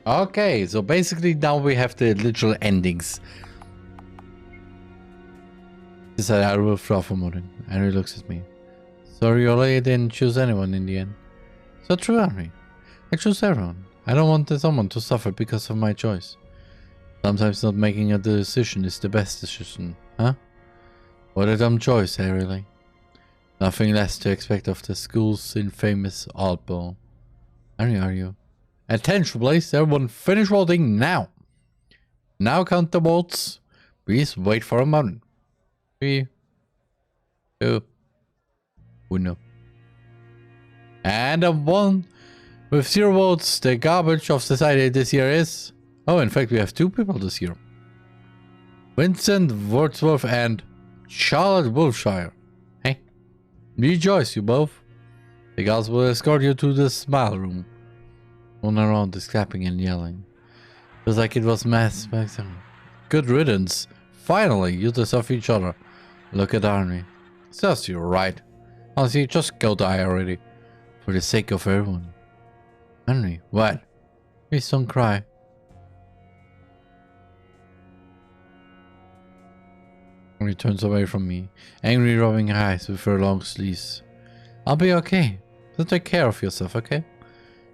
Okay, so basically now we have the literal endings. He said, I will throw for more. Henry looks at me. Sorry, Ollie didn't choose anyone in the end. So true, Henry. I chose everyone. I don't want someone to suffer because of my choice. Sometimes not making a decision is the best decision, huh? What a dumb choice, really. Nothing less to expect of the school's infamous oddball. Henry, are you? Attention, please. Everyone finish voting now. Now count the votes. Please wait for a moment. 3, 2, 1. And a 1. With 0 votes, the garbage of society this year is... Oh, in fact, we have 2 people this year. Vincent Wordsworth and Charlotte Wiltshire. Hey, rejoice, you both. The girls will escort you to the smile room. One around is clapping and yelling. Feels like it was mass back then. Good riddance. Finally, you deserve each other. Look at Arnie. Says you're right. Honestly, just go die already. For the sake of everyone. Henry, what? Please don't cry. Henry turns away from me, angry rubbing her eyes with her long sleeves. I'll be okay. So take care of yourself, okay?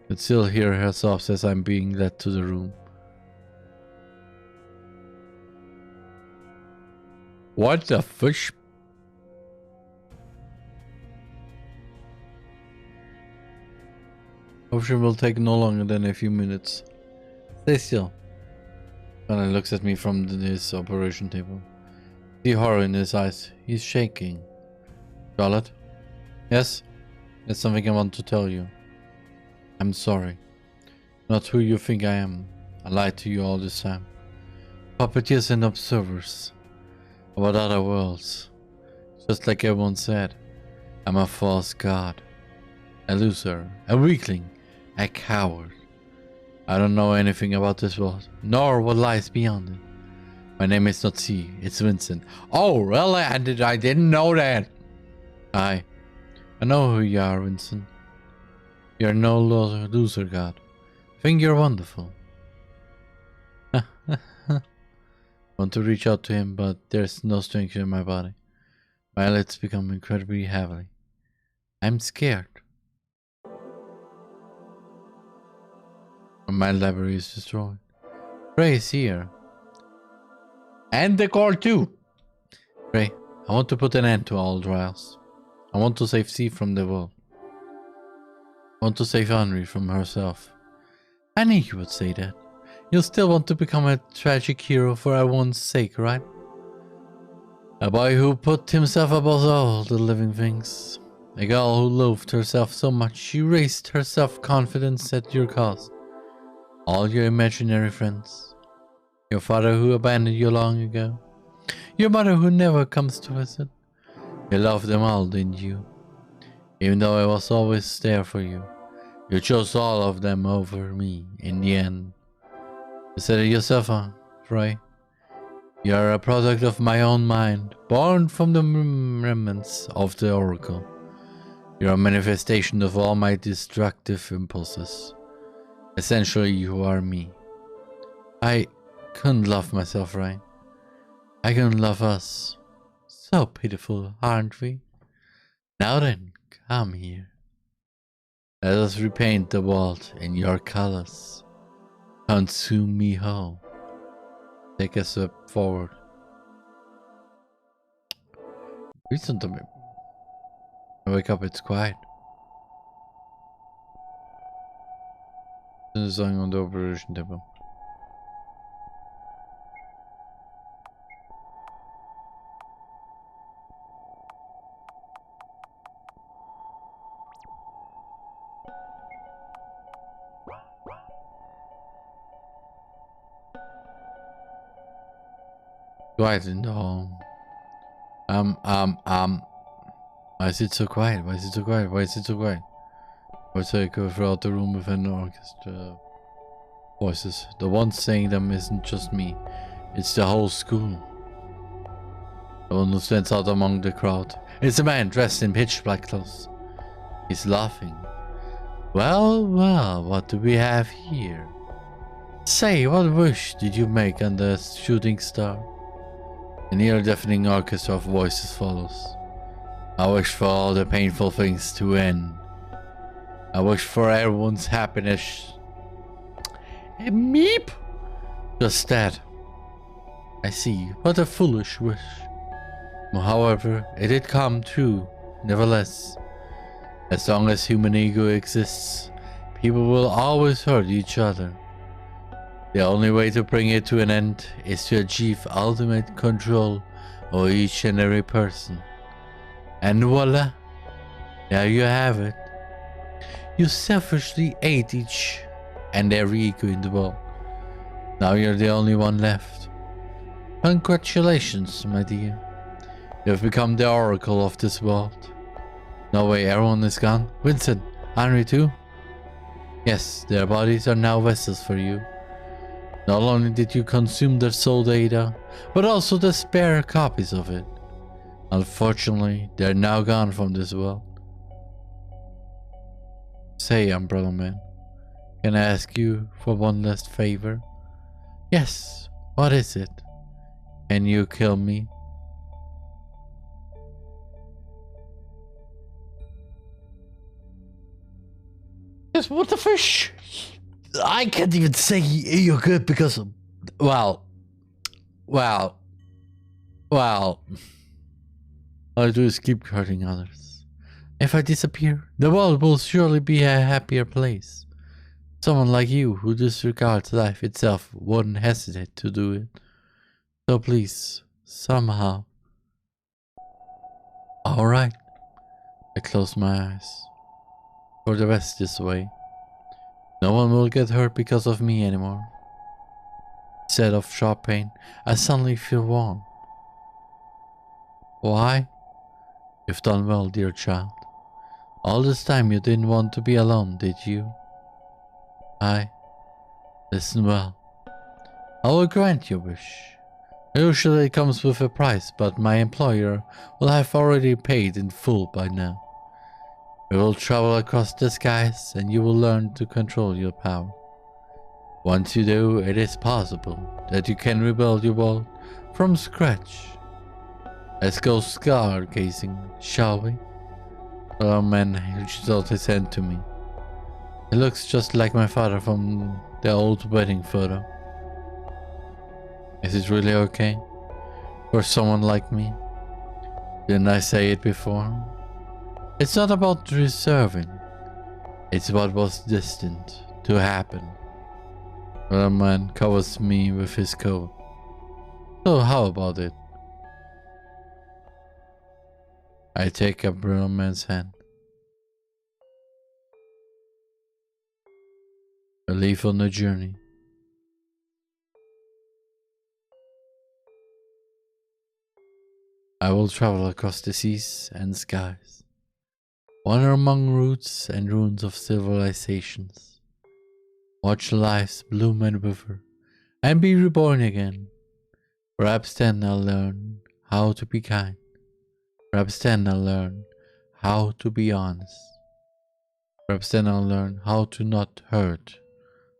Could still hear her sobs as I'm being led to the room. What the fish? Operation will take no longer than a few minutes. Stay still. Connor looks at me from his operation table. See horror in his eyes. He's shaking. Charlotte? Yes? There's something I want to tell you. I'm sorry. Not who you think I am. I lied to you all this time. Puppeteers and observers. About other worlds. Just like everyone said. I'm a false god. A loser. A weakling. A coward. I don't know anything about this world, nor what lies beyond it. My name is not C, it's Vincent. Oh, really? I didn't know that. I know who you are, Vincent. You're no loser god. I think you're wonderful. Want to reach out to him, but there's no strength in my body. My eyelids become incredibly heavy. I'm scared. My library is destroyed. Ray is here. And the core too. Ray, I want to put an end to all trials. I want to save C from the world. I want to save Henry from herself. I knew you would say that. You still want to become a tragic hero for everyone's sake, right? A boy who put himself above all the living things. A girl who loathed herself so much she raised her self-confidence at your cost. All your imaginary friends. Your father who abandoned you long ago. Your mother who never comes to visit. You loved them all, didn't you? Even though I was always there for you. You chose all of them over me in the end. You said it yourself, Frey. You are a product of my own mind, born from the remnants of the Oracle. You are a manifestation of all my destructive impulses. Essentially, you are me. I couldn't love myself, right? I couldn't love us. So pitiful, aren't we? Now then, come here. Let us repaint the world in your colors. Consume me whole. Take a step forward. Listen to me. I wake up, it's quiet. The song on the operation table. Quiet in the hall. Why is it so quiet? Why is it so quiet? Why is it so quiet? What's echo throughout the room with an orchestra voices. The one saying them isn't just me. It's the whole school. The one who stands out among the crowd. It's a man dressed in pitch black clothes. He's laughing. Well, well, what do we have here? Say, what wish did you make on the shooting star? An ear-deafening orchestra of voices follows. I wish for all the painful things to end. I wish for everyone's happiness. And meep! Just that. I see. What a foolish wish. However, it did come true, nevertheless. As long as human ego exists, people will always hurt each other. The only way to bring it to an end is to achieve ultimate control over each and every person. And voila! There you have it. You selfishly ate each and every ego in the world. Now you're the only one left. Congratulations, my dear. You've become the oracle of this world. No way, everyone is gone. Vincent, Henry too? Yes, their bodies are now vessels for you. Not only did you consume their soul data, but also the spare copies of it. Unfortunately, they're now gone from this world. Say, Umbrella Man, can I ask you for one last favor? Yes, what is it? Can you kill me? Yes, what the fish? I can't even say you're good because, well, all I do is keep hurting others. If I disappear, the world will surely be a happier place. Someone like you who disregards life itself wouldn't hesitate to do it. So please, somehow. Alright. I close my eyes. For the rest this way. No one will get hurt because of me anymore. Instead of sharp pain, I suddenly feel warm. Why? You've done well, dear child. All this time you didn't want to be alone, did you? Listen well. I will grant your wish. Usually it comes with a price, but my employer will have already paid in full by now. We will travel across the skies and you will learn to control your power. Once you do, it is possible that you can rebuild your world from scratch. Let's go stargazing, shall we? The old man reaches out his hand to me. He looks just like my father from the old wedding photo. Is it really okay? For someone like me? Didn't I say it before? It's not about reserving. It's what was destined to happen. The old man covers me with his coat. So how about it? I take up the old man's hand. I leave on a journey. I will travel across the seas and skies, wander among roots and ruins of civilizations, watch lives bloom and wither, and be reborn again. Perhaps then I'll learn how to be kind. Perhaps then I'll learn how to be honest. Perhaps then I'll learn how to not hurt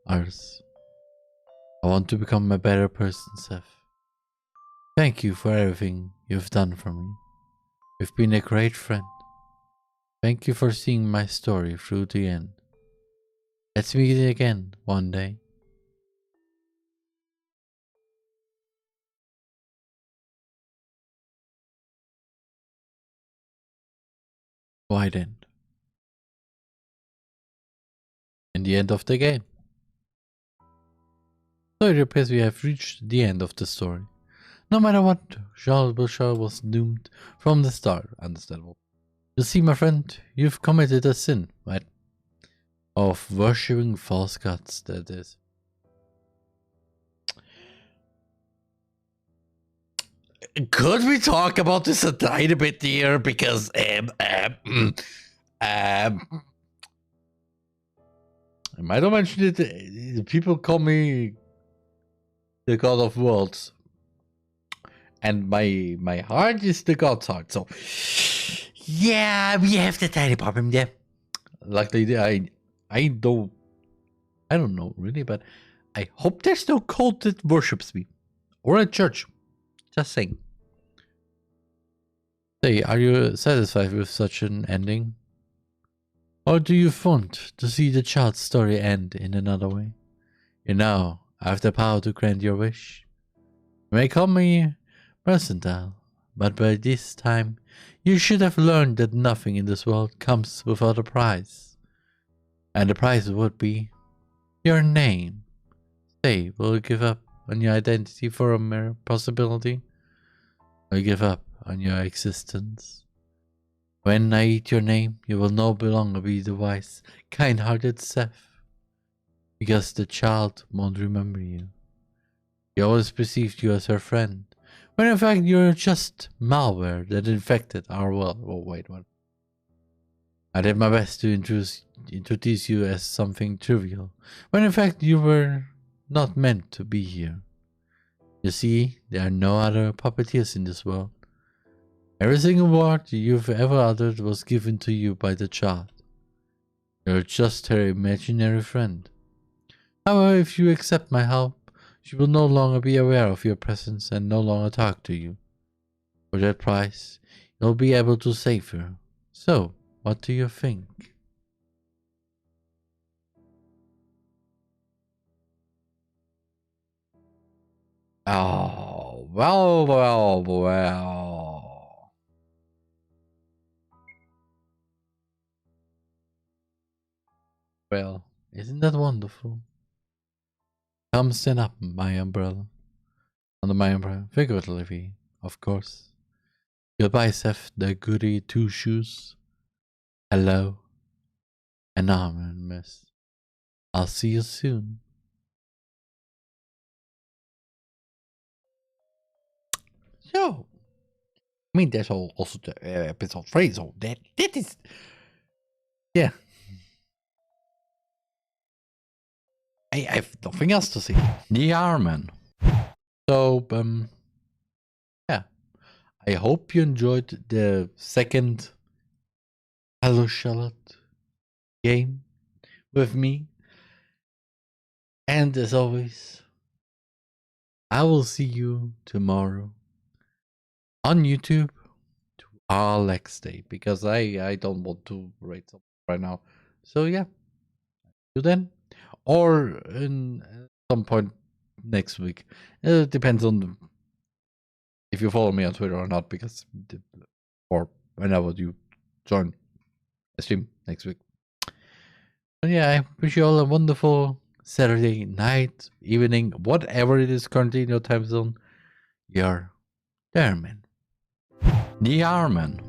others. I want to become a better person, Seth. Thank you for everything you've done for me. You've been a great friend. Thank you for seeing my story through the end. Let's meet again one day. Wide end. And the end of the game. So it appears we have reached the end of the story. No matter what, Charles Bouchard was doomed from the start. Understandable. You see, my friend, you've committed a sin, right? Of worshipping false gods, that is. Could we talk about this a tiny bit here? Because, I might have mentioned it. People call me the god of worlds. And my heart is the god's heart. So, yeah, we have the tiny problem there. Luckily, I don't know really, but I hope there's no cult that worships me. Or a church. Just saying. Say, are you satisfied with such an ending? Or do you want to see the child's story end in another way? You know, I have the power to grant your wish. You may call me mercantile, but by this time you should have learned that nothing in this world comes without a price. And the price would be your name. Say, will you give up on your identity for a mere possibility? Or give up on your existence? When I eat your name, you will no longer be the wise, kind-hearted Seth, because the child won't remember you. She always perceived you as her friend, when in fact you're just malware that infected our world. Oh wait, what? I did my best to introduce you as something trivial, when in fact you were not meant to be here. You see, there are no other puppeteers in this world. Every single word you've ever uttered was given to you by the child. You're just her imaginary friend. However, if you accept my help, she will no longer be aware of your presence and no longer talk to you. For that price, you'll be able to save her. So, what do you think? Oh, well. Well, isn't that wonderful? Come stand up, my umbrella. Under my umbrella, figuratively, of course. Goodbye, Seth, the goody two shoes. Hello. Anonymous. I'll see you soon. So, I mean, there's also the episode 3, so that is... Yeah. I have nothing else to say. TheRMan. So, yeah. I hope you enjoyed the second Hello Charlotte game with me. And as always, I will see you tomorrow on YouTube to our next day, because I don't want to rate something right now. So yeah, till then, or in some point next week. It depends on if you follow me on Twitter or not, because or whenever you join a stream next week. But yeah, I wish you all a wonderful Saturday night, evening, whatever it is currently in your time zone. You're TheRMan. TheRMan.